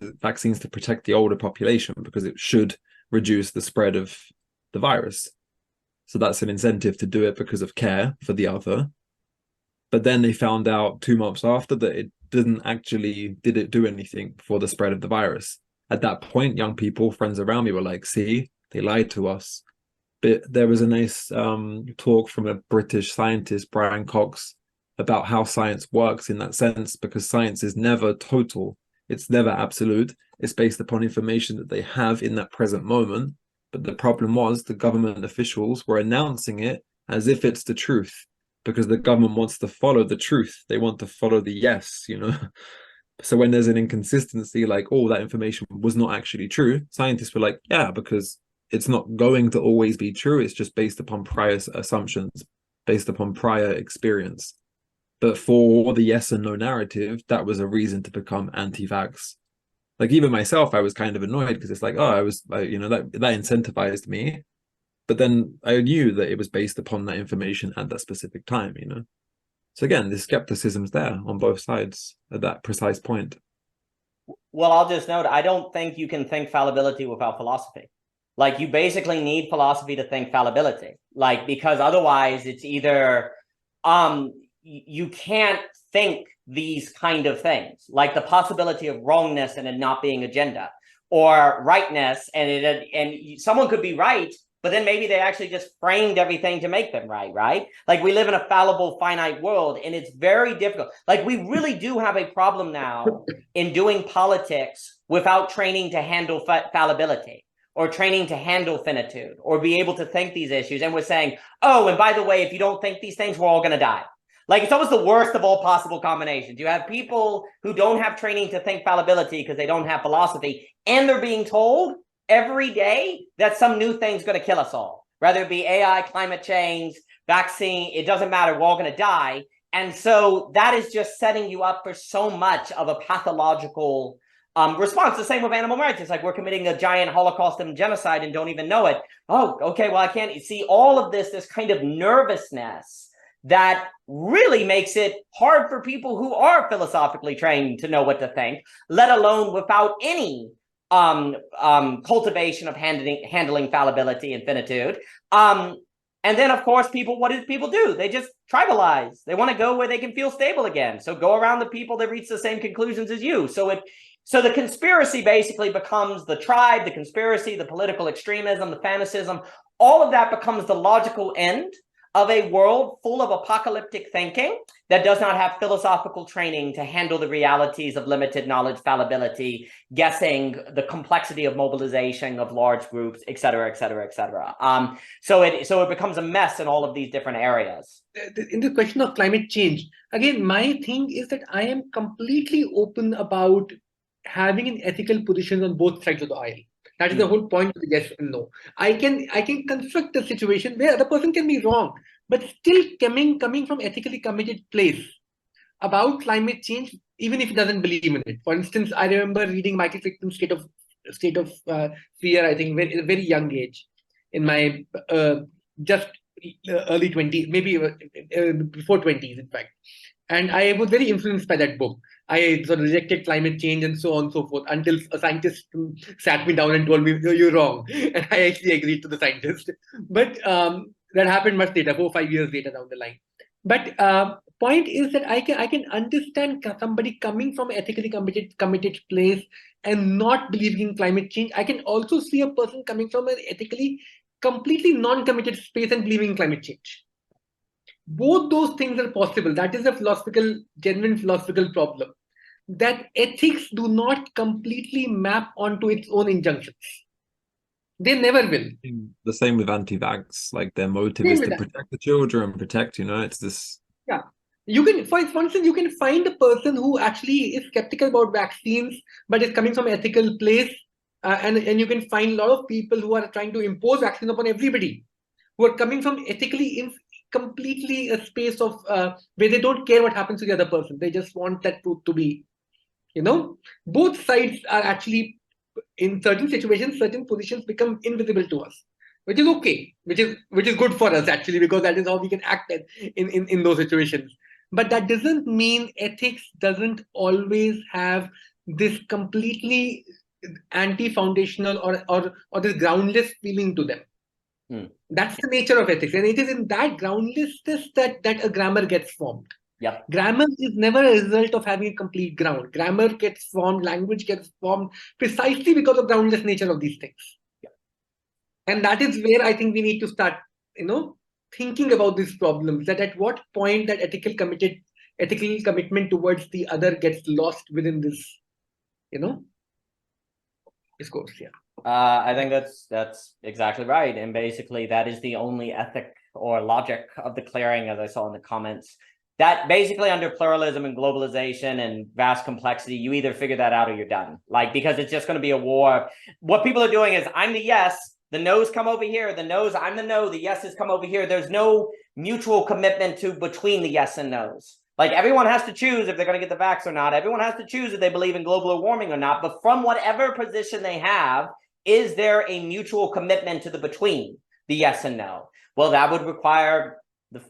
to protect the older population, because it should reduce the spread of the virus. So that's an incentive to do it because of care for the other. But then they found out 2 months after that it did it do anything for the spread of the virus. At that point, young people, friends around me, were like, see, they lied to us. But there was a nice talk from a British scientist, Brian Cox, about how science works in that sense, because science is never total. It's never absolute. It's based upon information that they have in that present moment. But the problem was the government officials were announcing it as if it's the truth, because the government wants to follow the truth. They want to follow the yes, So when there's an inconsistency, like, that information was not actually true, scientists were like, yeah, because it's not going to always be true. It's just based upon prior assumptions, based upon prior experience. But for the yes and no narrative, that was a reason to become anti-vax. Like, even myself, I was kind of annoyed, because it's like, that incentivized me. But then I knew that it was based upon that information at that specific time, So again, the skepticism's there on both sides at that precise point. Well, I'll just note, I don't think you can think fallibility without philosophy. Like, you basically need philosophy to think fallibility. Like, because otherwise it's either you can't think these kind of things, like the possibility of wrongness and it not being agenda. or rightness, and someone could be right, but then maybe they actually just framed everything to make them right, right? Like we live in a fallible, finite world, and it's very difficult. Like we really do have a problem now in doing politics without training to handle fallibility, or training to handle finitude, or be able to think these issues. And we're saying, oh, and by the way, if you don't think these things, we're all going to die. Like it's almost the worst of all possible combinations. You have people who don't have training to think fallibility because they don't have philosophy, and they're being told every day that some new thing's going to kill us all, whether it be AI, climate change, vaccine, it doesn't matter, we're all going to die. And so that is just setting you up for so much of a pathological response. The same with animal rights. It's like we're committing a giant Holocaust and genocide and don't even know it. Oh, okay, well, I can't see all of this kind of nervousness that really makes it hard for people who are philosophically trained to know what to think, let alone without any cultivation of handling fallibility and finitude. And then, of course, what do people do? They just tribalize. They want to go where they can feel stable again. So go around the people that reach the same conclusions as you. So the conspiracy basically becomes the tribe, the conspiracy, the political extremism, the fanaticism. All of that becomes the logical end of a world full of apocalyptic thinking that does not have philosophical training to handle the realities of limited knowledge, fallibility, guessing, the complexity of mobilization of large groups, et cetera, et cetera, et cetera. So it becomes a mess in all of these different areas. In the question of climate change, again, my thing is that I am completely open about having an ethical position on both sides of the aisle. That is the whole point of the yes and no. I can construct a situation where the person can be wrong, but still coming from ethically committed place about climate change, even if he doesn't believe in it. For instance, I remember reading Michael Crichton's State of Fear, I think, at a very young age, in my just early 20s, maybe before 20s, in fact. And I was very influenced by that book. I sort of rejected climate change and so on and so forth until a scientist sat me down and told me, you're wrong. And I actually agreed to the scientist. But that happened much later, 4 or 5 years later down the line. But point is that I can understand somebody coming from an ethically committed place and not believing in climate change. I can also see a person coming from an ethically completely non-committed space and believing in climate change. Both those things are possible. That is a genuine philosophical problem, that ethics do not completely map onto its own injunctions. They never will. The same with anti-vax. Like their motive is to protect the children, it's this. Yeah. You can, for instance, you can find a person who actually is skeptical about vaccines, but is coming from an ethical place. And you can find a lot of people who are trying to impose vaccines upon everybody, who are coming from ethically completely a space of where they don't care what happens to the other person. They just want that truth to be, both sides are actually, in certain situations, certain positions become invisible to us, which is okay, which is good for us actually, because that is how we can act in those situations. But that doesn't mean ethics doesn't always have this completely anti-foundational or this groundless feeling to them. That's the nature of ethics, and it is in that groundlessness that a grammar gets formed. Yeah, grammar is never a result of having a complete ground. Grammar gets formed, language gets formed precisely because of groundless nature of these things. Yeah. And that is where I think we need to start, thinking about these problems. That at what point that ethical commitment towards the other gets lost within this, discourse. Yeah. I think that's exactly right. And basically that is the only ethic or logic of the clearing, as I saw in the comments, that basically under pluralism and globalization and vast complexity, you either figure that out or you're done. Like, because it's just going to be a war. What people are doing is I'm the yes, the no's come over here, the no's, I'm the no, the yeses come over here. There's no mutual commitment between the yes and no's. Like everyone has to choose if they're going to get the vax or not. Everyone has to choose if they believe in global warming or not. But from whatever position they have, is there a mutual commitment to the between the yes and no? Well, that would require the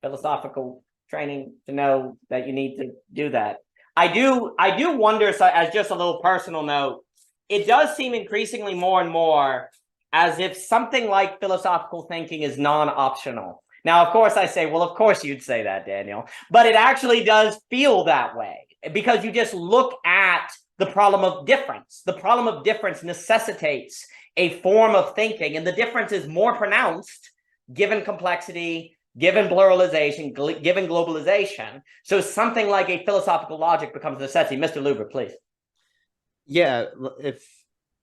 philosophical training to know that you need to do that. I do wonder, so as just a little personal note, it does seem increasingly more and more as if something like philosophical thinking is non-optional. Now, of course, I say, well, of course you'd say that, Daniel, but it actually does feel that way because you just look at the problem of difference. The problem of difference necessitates a form of thinking, and the difference is more pronounced given complexity, given pluralization, given globalization. So something like a philosophical logic becomes a necessity. Mr. Luber, please. Yeah,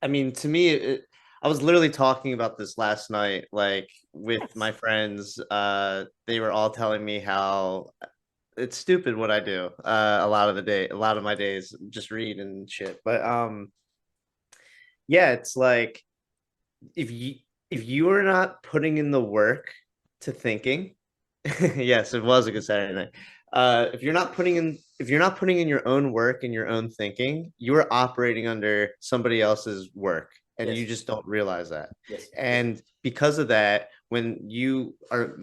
I mean, to me, I was literally talking about this last night, like with my friends. They were all telling me how it's stupid what I do. A lot of my days just read and shit. But yeah, it's like if you are not putting in the work to thinking, yes, it was a good Saturday night. If you're not putting in your own work and your own thinking, you are operating under somebody else's work, and Yes. you just don't realize that. Yes. And because of that, when you are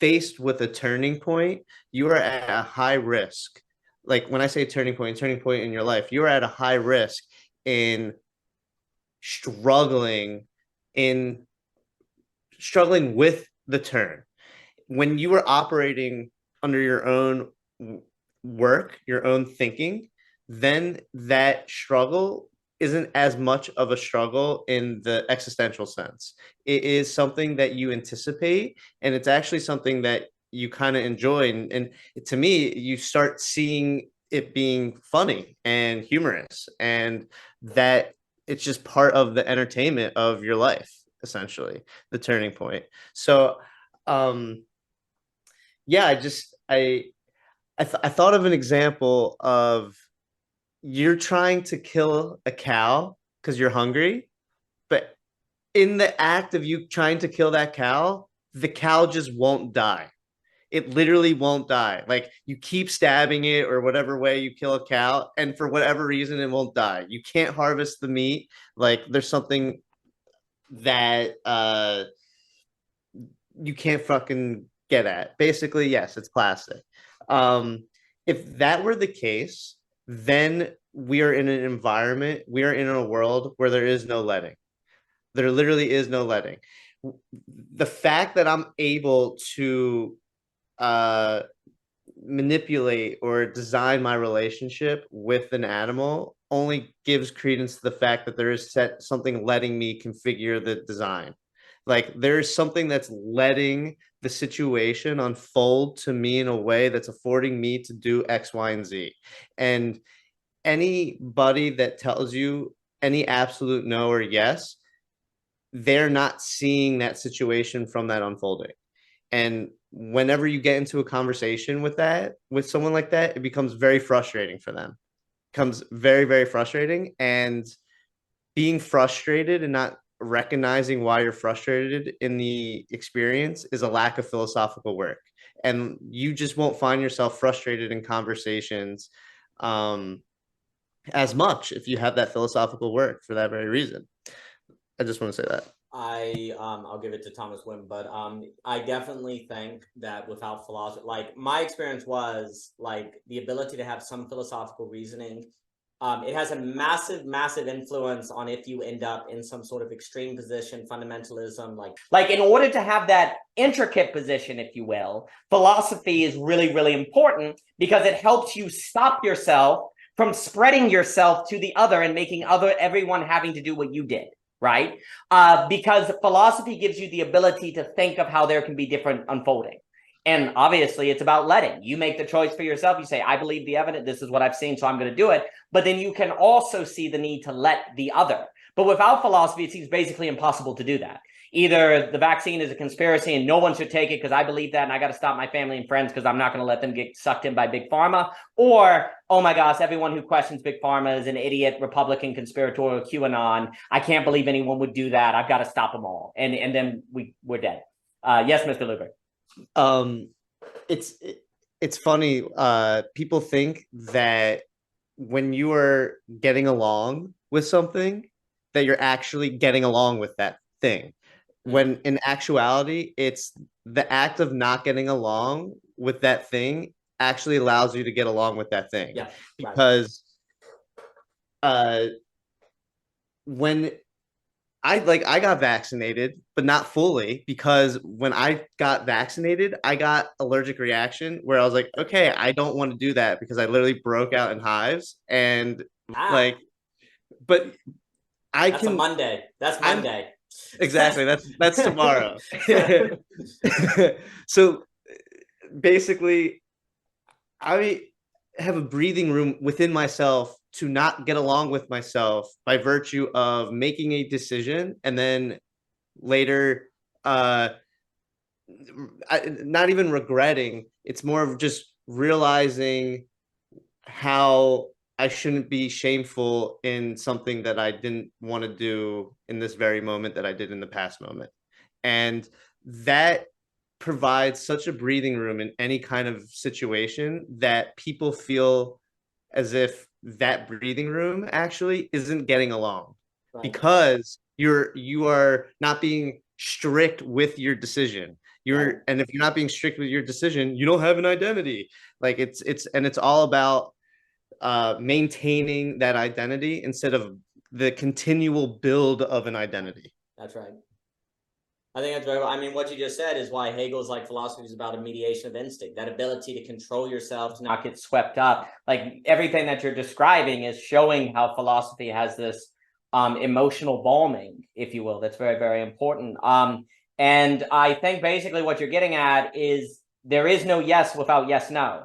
faced with a turning point, you are at a high risk. Like when I say turning point in your life, you are at a high risk in struggling with the turn. When you are operating under your own work, your own thinking, then that struggle isn't as much of a struggle in the existential sense. It is something that you anticipate, and it's actually something that you kind of enjoy. And to me, you start seeing it being funny and humorous, and that it's just part of the entertainment of your life, essentially, the turning point. So, yeah, I thought of an example of you're trying to kill a cow because you're hungry, but in the act of you trying to kill that cow, the cow just won't die. It literally won't die. Like you keep stabbing it or whatever way you kill a cow, and for whatever reason, it won't die. You can't harvest the meat. Like there's something that you can't fucking get at. Basically, yes, it's plastic. If that were the case, then we are in an environment, we are in a world where there is no letting. There literally is no letting. The fact that I'm able to manipulate or design my relationship with an animal only gives credence to the fact that there is something letting me configure the design. Like there's something that's letting the situation unfold to me in a way that's affording me to do X, Y, and Z. And anybody that tells you any absolute no or yes, they're not seeing that situation from that unfolding. And whenever you get into a conversation with someone like that, it becomes very frustrating for them. It becomes very, very frustrating. And being frustrated and not recognizing why you're frustrated in the experience is a lack of philosophical work. And you just won't find yourself frustrated in conversations as much if you have that philosophical work for that very reason. I just want to say that. I'll give it to Thomas Winn, but I definitely think that without philosophy, like my experience was like the ability to have some philosophical reasoning. It has a massive influence on if you end up in some sort of extreme position, fundamentalism, like in order to have that intricate position, if you will, philosophy is really, really important because it helps you stop yourself from spreading yourself to the other and making everyone having to do what you did. Right? Because philosophy gives you the ability to think of how there can be different unfolding. And obviously, it's about letting. You make the choice for yourself. You say, I believe the evidence. This is what I've seen, so I'm going to do it. But then you can also see the need to let the other. But without philosophy, it seems basically impossible to do that. Either the vaccine is a conspiracy and no one should take it because I believe that and I got to stop my family and friends because I'm not going to let them get sucked in by Big Pharma. Or, oh my gosh, everyone who questions Big Pharma is an idiot, Republican, conspiratorial, QAnon. I can't believe anyone would do that. I've got to stop them all. And then we're dead. Yes, Mr. Luber. It's funny. People think that when you are getting along with something, that you're actually getting along with that thing. When in actuality, it's the act of not getting along with that thing actually allows you to get along with that thing. Yeah, because when I got vaccinated, but not fully, because when I got vaccinated, I got allergic reaction where I was like, okay, I don't want to do that because I literally broke out in hives and like but I That's a can Monday. That's I'm- Monday. exactly that's tomorrow. So basically, I have a breathing room within myself to not get along with myself by virtue of making a decision and then later not even regretting. It's more of just realizing how I shouldn't be shameful in something that I didn't want to do in this very moment that I did in the past moment. And that provides such a breathing room in any kind of situation that people feel as if that breathing room actually isn't getting along, Right. because you are not being strict with your decision. And if you're not being strict with your decision, you don't have an identity. Like it's all about maintaining that identity instead of the continual build of an identity. That's right. I think that's very well. I mean, what you just said is why Hegel's like philosophy is about a mediation of instinct, that ability to control yourself, to not get swept up. Like everything that you're describing is showing how philosophy has this emotional balming, if you will. That's very, very important. And I think basically what you're getting at is there is no yes without yes, no.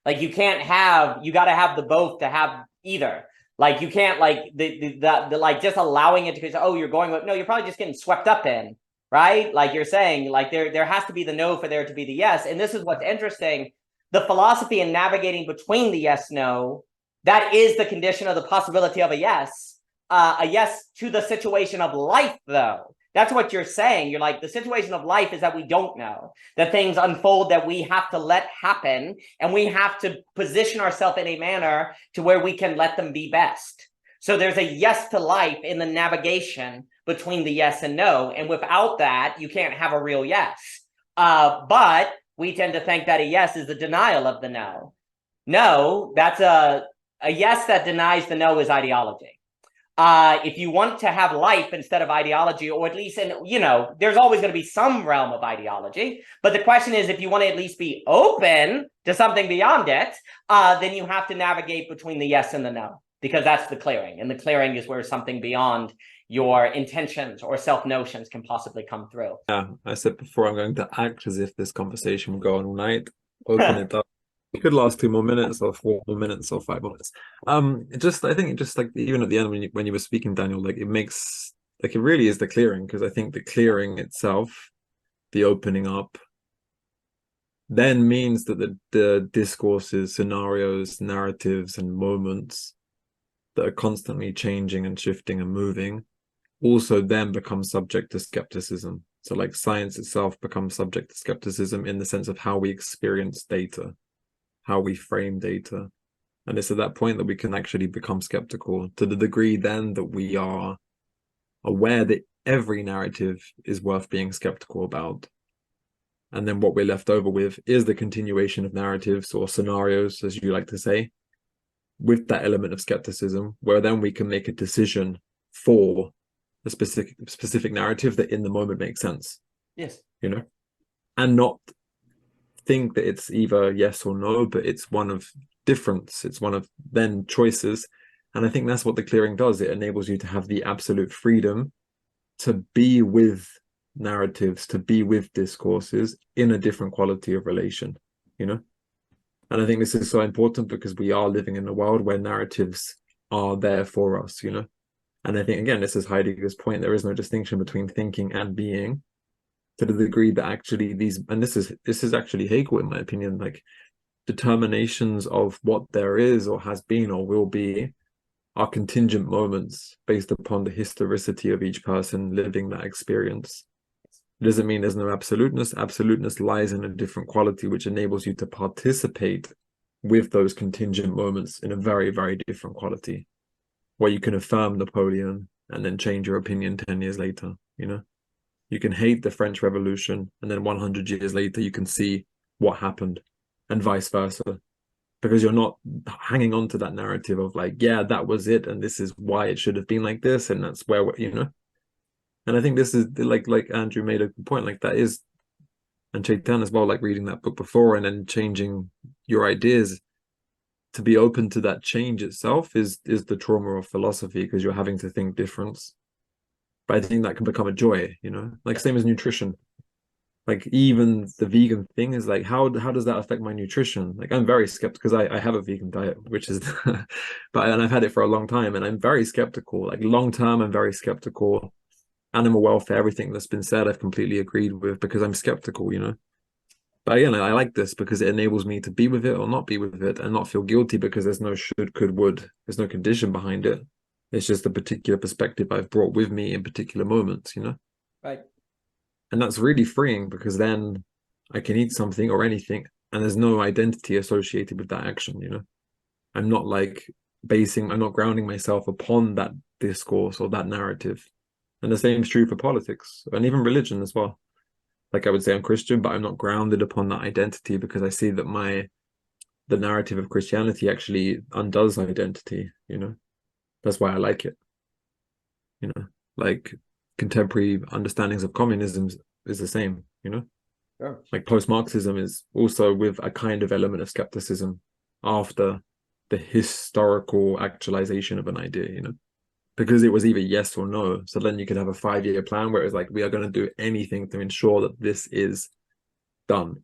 Like you got to have the both to have either. Like you can't like the like just allowing it to go, oh, you're going with, no, you're probably just getting swept up in. Right? Like you're saying, like there has to be the no for there to be the yes. And this is what's interesting. The philosophy in navigating between the yes, no, that is the condition of the possibility of a yes to the situation of life, though. That's what you're saying. You're like, the situation of life is that we don't know, that things unfold that we have to let happen, and we have to position ourselves in a manner to where we can let them be best. So there's a yes to life in the navigation between the yes and no. And without that, you can't have a real yes. But we tend to think that a yes is the denial of the no. No, that's a yes that denies the no is ideology. If you want to have life instead of ideology, or at least, there's always going to be some realm of ideology. But the question is, if you want to at least be open to something beyond it, then you have to navigate between the yes and the no, because that's the clearing. And the clearing is where something beyond your intentions or self-notions can possibly come through. Yeah, I said before, I'm going to act as if this conversation will go on all night. Open it up. It could last 2 more minutes or 4 more minutes or 5 minutes. I think it just like even at the end when you were speaking, Daniel, like it makes like it really is the clearing, because I think the clearing itself, the opening up, then means that the discourses, scenarios, narratives, and moments that are constantly changing and shifting and moving also then become subject to skepticism. So like science itself becomes subject to skepticism in the sense of how we experience data, how we frame data. And it's at that point that we can actually become skeptical, to the degree then that we are aware that every narrative is worth being skeptical about. And then what we're left over with is the continuation of narratives or scenarios, as you like to say, with that element of skepticism, where then we can make a decision for a specific narrative that in the moment makes sense. Yes. And not think that it's either yes or no, but it's one of difference. It's one of then choices. And I think that's what the clearing does. It enables you to have the absolute freedom to be with narratives, to be with discourses in a different quality of relation, And I think this is so important because we are living in a world where narratives are there for us, And I think, again, this is Heidegger's point. There is no distinction between thinking and being, to the degree that actually this is actually Hegel, in my opinion, like determinations of what there is or has been or will be are contingent moments based upon the historicity of each person living that experience. It doesn't mean there's no absoluteness. Absoluteness lies in a different quality, which enables you to participate with those contingent moments in a very, very different quality, where you can affirm Napoleon and then change your opinion 10 years later, You can hate the French Revolution and then 100 years later you can see what happened, and vice versa, because you're not hanging on to that narrative of like, yeah, that was it and this is why it should have been like this and that's where, And I think this is like Andrew made a point, like that is, and Chaitan as well, like reading that book before and then changing your ideas. to be open to that change itself is the trauma of philosophy, because you're having to think different. But I think that can become a joy, you know, like same as nutrition. Like even the vegan thing is like, how does that affect my nutrition? Like I'm very skeptical, because I have a vegan diet, which is and I've had it for a long time, and I'm very skeptical. Like long term, I'm very skeptical. Animal welfare, everything that's been said, I've completely agreed with, because I'm skeptical, you know. But again, I like this because it enables me to be with it or not be with it and not feel guilty, because there's no should, could, would. There's no condition behind it. It's just a particular perspective I've brought with me in particular moments, you know? Right. And that's really freeing, because then I can eat something or anything and there's no identity associated with that action, you know? I'm not I'm not grounding myself upon that discourse or that narrative. And the same is true for politics and even religion as well. Like I would say I'm Christian, but I'm not grounded upon that identity, because I see that the narrative of Christianity actually undoes identity, you know? That's why I like it. You know, like contemporary understandings of communism is the same, you know? Sure. Like post-Marxism is also with a kind of element of skepticism after the historical actualization of an idea, you know? Because it was either yes or no. So then you could have a 5-year plan where it's like, we are going to do anything to ensure that this is done,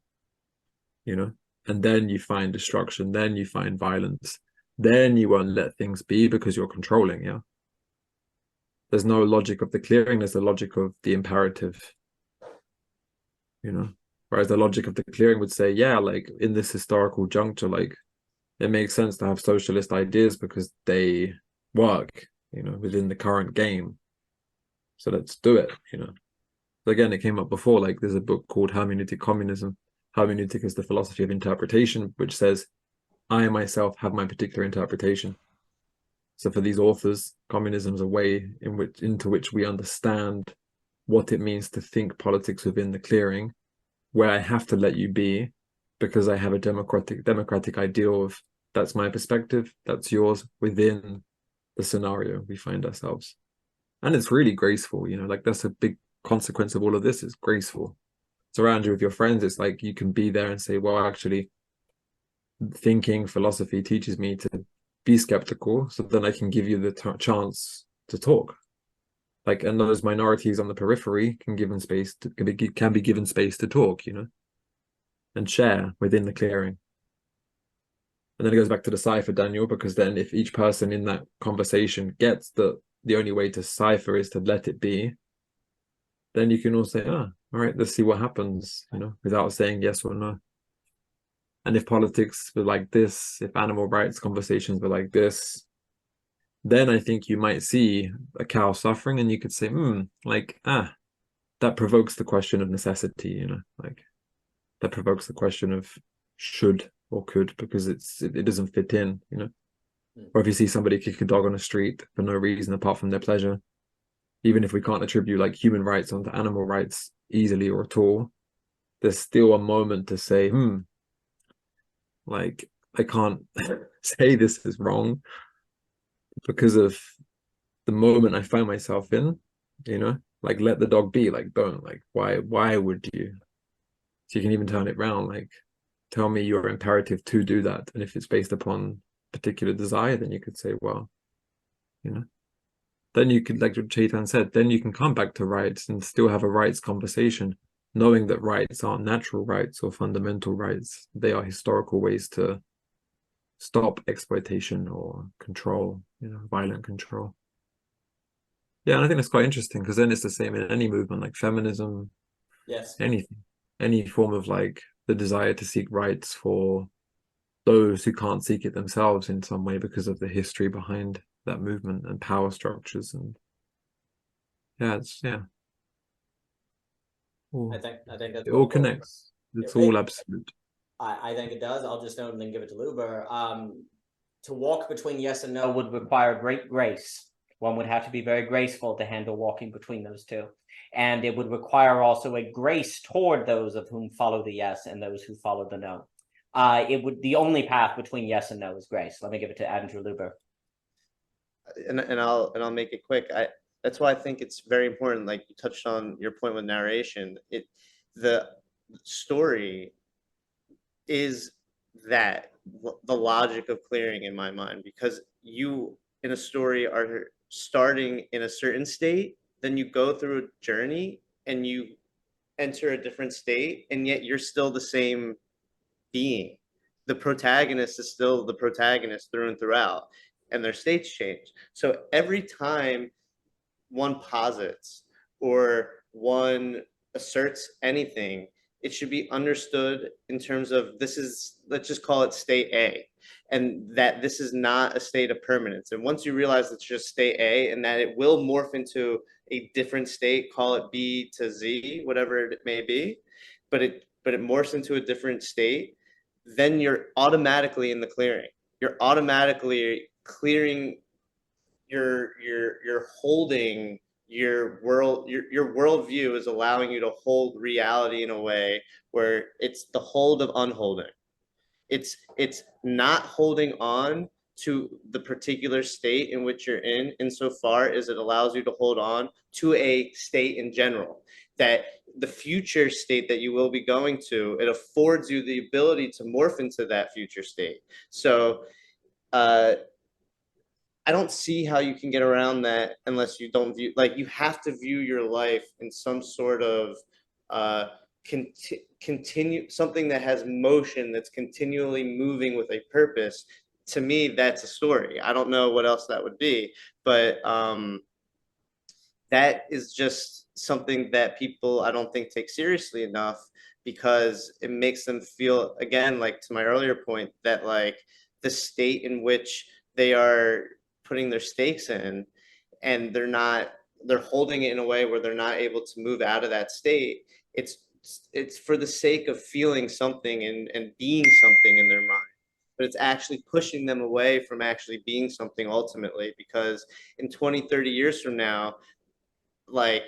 you know? And then you find destruction, then you find violence, then you won't let things be because you're controlling, yeah? There's no logic of the clearing, there's the logic of the imperative, you know? Whereas the logic of the clearing would say, yeah, like in this historical juncture, like it makes sense to have socialist ideas because they work, you know, within the current game. So let's do it, you know. So again, it came up before, like there's a book called Hermeneutic Communism. Hermeneutic is the philosophy of interpretation, which says, I myself have my particular interpretation. So for these authors, communism is a way into which we understand what it means to think politics within the clearing, where I have to let you be because I have a democratic ideal of that's my perspective, that's yours within the scenario we find ourselves. And it's really graceful, you know, like that's a big consequence of all of this, is graceful. Surround you with your friends, it's like you can be there and say, well, actually, thinking philosophy teaches me to be skeptical, so then I can give you the chance to talk. Like, and those minorities on the periphery can be given space to talk, you know, and share within the clearing. And then it goes back to the cipher, Daniel, because then if each person in that conversation gets that the only way to cipher is to let it be, then you can all say, all right, let's see what happens, you know, without saying yes or no. And if politics were like this, if animal rights conversations were like this, then I think you might see a cow suffering and you could say, that provokes the question of necessity, you know, like that provokes the question of should or could, because it doesn't fit in, you know. Or if you see somebody kick a dog on the street for no reason apart from their pleasure, even if we can't attribute like human rights onto animal rights easily or at all, there's still a moment to say, like I can't say this is wrong because of the moment I find myself in, you know, like let the dog be, like don't, like why would you? So you can even turn it around, like tell me your imperative to do that. And if it's based upon particular desire, then you could say, well, you know, then you could, like what Chaitan said, then you can come back to rights and still have a rights conversation, knowing that rights aren't natural rights or fundamental rights. They are historical ways to stop exploitation or control, you know, violent control. Yeah, and I think that's quite interesting, because then it's the same in any movement, like feminism, Yes. anything, any form of like the desire to seek rights for those who can't seek it themselves in some way because of the history behind that movement and power structures. And I think that's it all connects. It's all absolute. I think it does. I'll just note and then give it to Luber. To walk between yes and no would require great grace. One would have to be very graceful to handle walking between those two. And it would require also a grace toward those of whom follow the yes and those who follow the no. The only path between yes and no is grace. Let me give it to Andrew Luber. And I'll make it quick. That's why I think it's very important. Like you touched on your point with narration. The story is that, the logic of clearing in my mind, because you in a story are starting in a certain state, then you go through a journey and you enter a different state, and yet you're still the same being. The protagonist is still the protagonist through and throughout, and their states change. So every time one posits or one asserts anything, it should be understood in terms of, this is, let's just call it state A, and that this is not a state of permanence. And once you realize it's just state A and that it will morph into a different state, call it B to Z, whatever it may be, but it morphs into a different state, then you're automatically in the clearing. You're automatically clearing, you're holding your world, your worldview is allowing you to hold reality in a way where it's the hold of unholding. It's not holding on to the particular state in which you're in, insofar as it allows you to hold on to a state in general. That the future state that you will be going to, it affords you the ability to morph into that future state. So I don't see how you can get around that unless you don't view, like, you have to view your life in some sort of continue, something that has motion, that's continually moving with a purpose. To me, that's a story. I don't know what else that would be, but that is just something that people, I don't think, take seriously enough, because it makes them feel, again, like to my earlier point, that like the state in which they are putting their stakes in, and they're holding it in a way where they're not able to move out of that state. It's for the sake of feeling something and being something in their mind, but it's actually pushing them away from actually being something ultimately, because in 20, 30 years from now, like,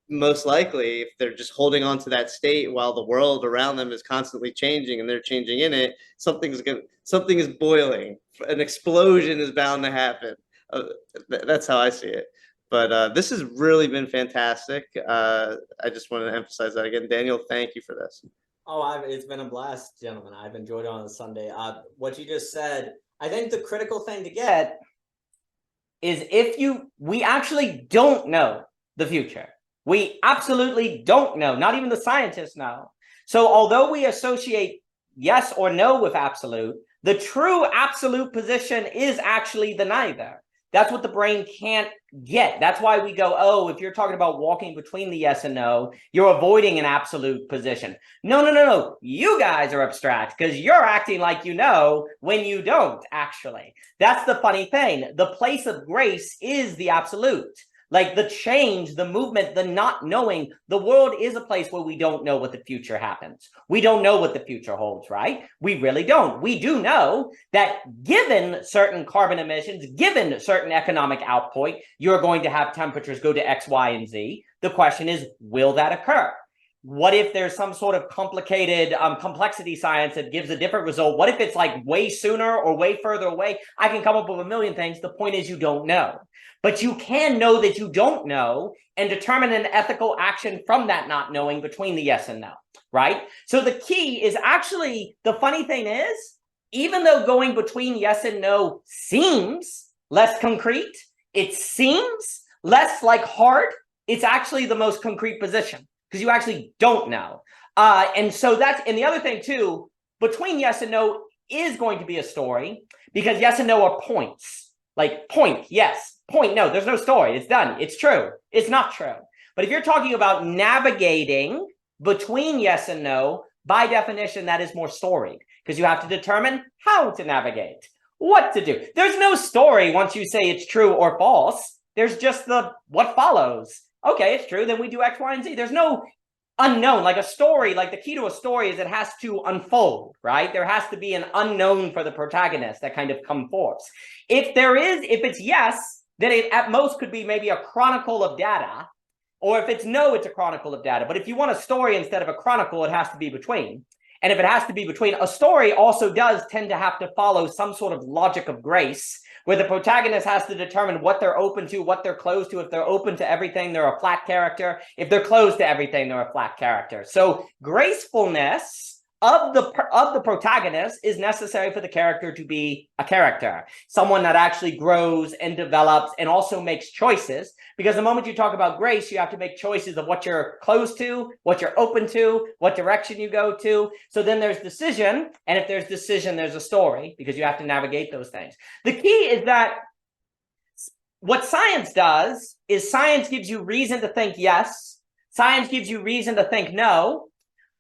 most likely, if they're just holding on to that state while the world around them is constantly changing and they're changing in it, something is boiling. An explosion is bound to happen. That's how I see it. But this has really been fantastic. I just wanted to emphasize that again. Daniel, thank you for this. Oh, it's been a blast, gentlemen. I've enjoyed it on a Sunday. What you just said, I think the critical thing to get is we actually don't know the future. We absolutely don't know. Not even the scientists know. So although we associate yes or no with absolute, the true absolute position is actually the neither. That's what the brain can't get. That's why we go, oh, if you're talking about walking between the yes and no, you're avoiding an absolute position. No. You guys are abstract because you're acting like you know when you don't, actually. That's the funny thing. The place of grace is the absolute. Like the change, the movement, the not knowing. The world is a place where we don't know what the future happens. We don't know what the future holds, right? We really don't. We do know that given certain carbon emissions, given certain economic output, you're going to have temperatures go to X, Y, and Z. The question is, will that occur? What if there's some sort of complicated complexity science that gives a different result? What if it's like way sooner or way further away? I can come up with a million things. The point is you don't know. But you can know that you don't know and determine an ethical action from that not knowing between the yes and no, right? So the key is actually, the funny thing is, even though going between yes and no seems less concrete, it seems less like hard, it's actually the most concrete position because you actually don't know. And the other thing too, between yes and no is going to be a story because yes and no are points. Like point, yes, point, no, there's no story. It's done. It's true. It's not true. But if you're talking about navigating between yes and no, by definition, that is more storied because you have to determine how to navigate, what to do. There's no story once you say it's true or false. There's just what follows. Okay, it's true. Then we do X, Y, and Z. There's no unknown. Like a story, like the key to a story is it has to unfold, right? There has to be an unknown for the protagonist that kind of comes forth. If it's yes, then it at most could be maybe a chronicle of data, or if it's no, it's a chronicle of data. But if you want a story instead of a chronicle, it has to be between. And if it has to be between, a story also does tend to have to follow some sort of logic of grace, where the protagonist has to determine what they're open to, what they're closed to. If they're open to everything, they're a flat character. If they're closed to everything, they're a flat character. So gracefulness of the protagonist is necessary for the character to be a character, someone that actually grows and develops and also makes choices. Because the moment you talk about grace, you have to make choices of what you're closed to, what you're open to, what direction you go to. So then there's decision, and if there's decision, there's a story, because you have to navigate those things. The key is that what science does is science gives you reason to think yes, science gives you reason to think no,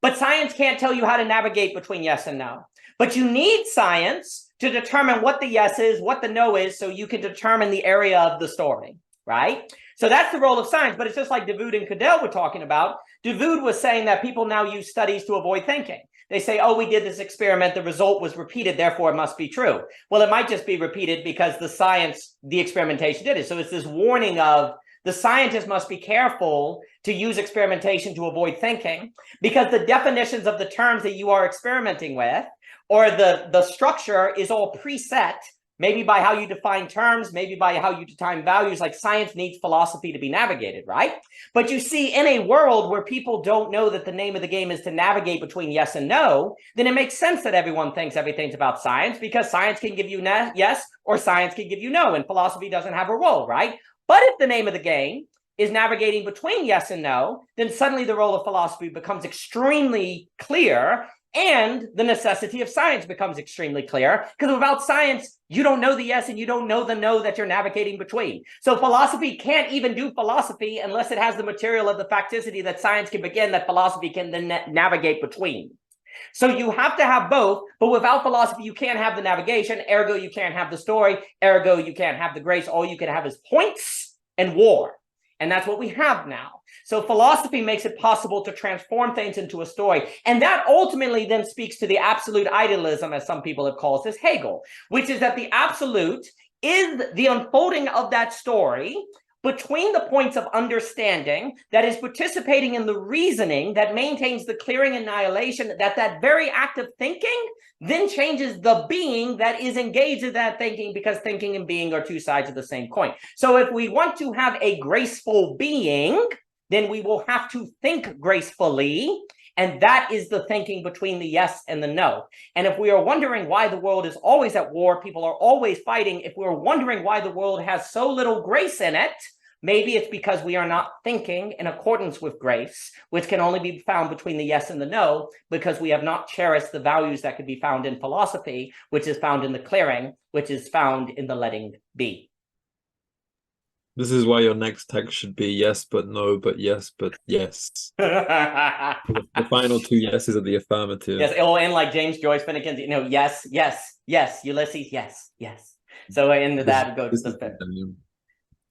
but science can't tell you how to navigate between yes and no. But you need science to determine what the yes is, what the no is, so you can determine the area of the story, right? So that's the role of science, but it's just like Davoud and Cadell were talking about. Davoud was saying that people now use studies to avoid thinking. They say, oh, we did this experiment, the result was repeated, therefore it must be true. Well, it might just be repeated because the experimentation did it. So it's this warning of the scientist must be careful to use experimentation to avoid thinking, because the definitions of the terms that you are experimenting with, or the structure is all preset, maybe by how you define terms, maybe by how you define values. Like science needs philosophy to be navigated, right? But you see, in a world where people don't know that the name of the game is to navigate between yes and no, then it makes sense that everyone thinks everything's about science, because science can give you yes, or science can give you no, and philosophy doesn't have a role, right? But if the name of the game is navigating between yes and no, then suddenly the role of philosophy becomes extremely clear, and the necessity of science becomes extremely clear, because without science, you don't know the yes and you don't know the no that you're navigating between. So philosophy can't even do philosophy unless it has the material of the facticity that science can begin, that philosophy can then navigate between. So you have to have both, but without philosophy, you can't have the navigation, ergo you can't have the story, ergo you can't have the grace. All you can have is points and war. And that's what we have now. So philosophy makes it possible to transform things into a story. And that ultimately then speaks to the absolute idealism, as some people have called this, Hegel, which is that the absolute is the unfolding of that story between the points of understanding that is participating in the reasoning that maintains the clearing annihilation, that very act of thinking then changes the being that is engaged in that thinking, because thinking and being are two sides of the same coin. So if we want to have a graceful being, then we will have to think gracefully. And that is the thinking between the yes and the no. And if we are wondering why the world is always at war, people are always fighting, if we're wondering why the world has so little grace in it, maybe it's because we are not thinking in accordance with grace, which can only be found between the yes and the no, because we have not cherished the values that could be found in philosophy, which is found in the clearing, which is found in the letting be. This is why your next text should be yes, but no, but yes, but yes. The final two yeses are the affirmative. Yes, it will end like James Joyce Finnegan's, yes, yes, yes, Ulysses, yes, yes. So into that go to the fifth.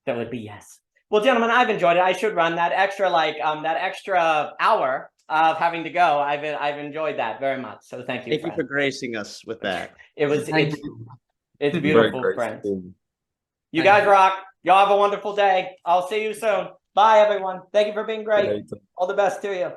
That would be yes. Well, gentlemen, I've enjoyed it. I should run that extra hour of having to go. I've enjoyed that very much. So thank you. Thank you for gracing us with that. It's beautiful, friends. You guys rock. Y'all have a wonderful day. I'll see you soon. Bye, everyone. Thank you for being great. All the best to you.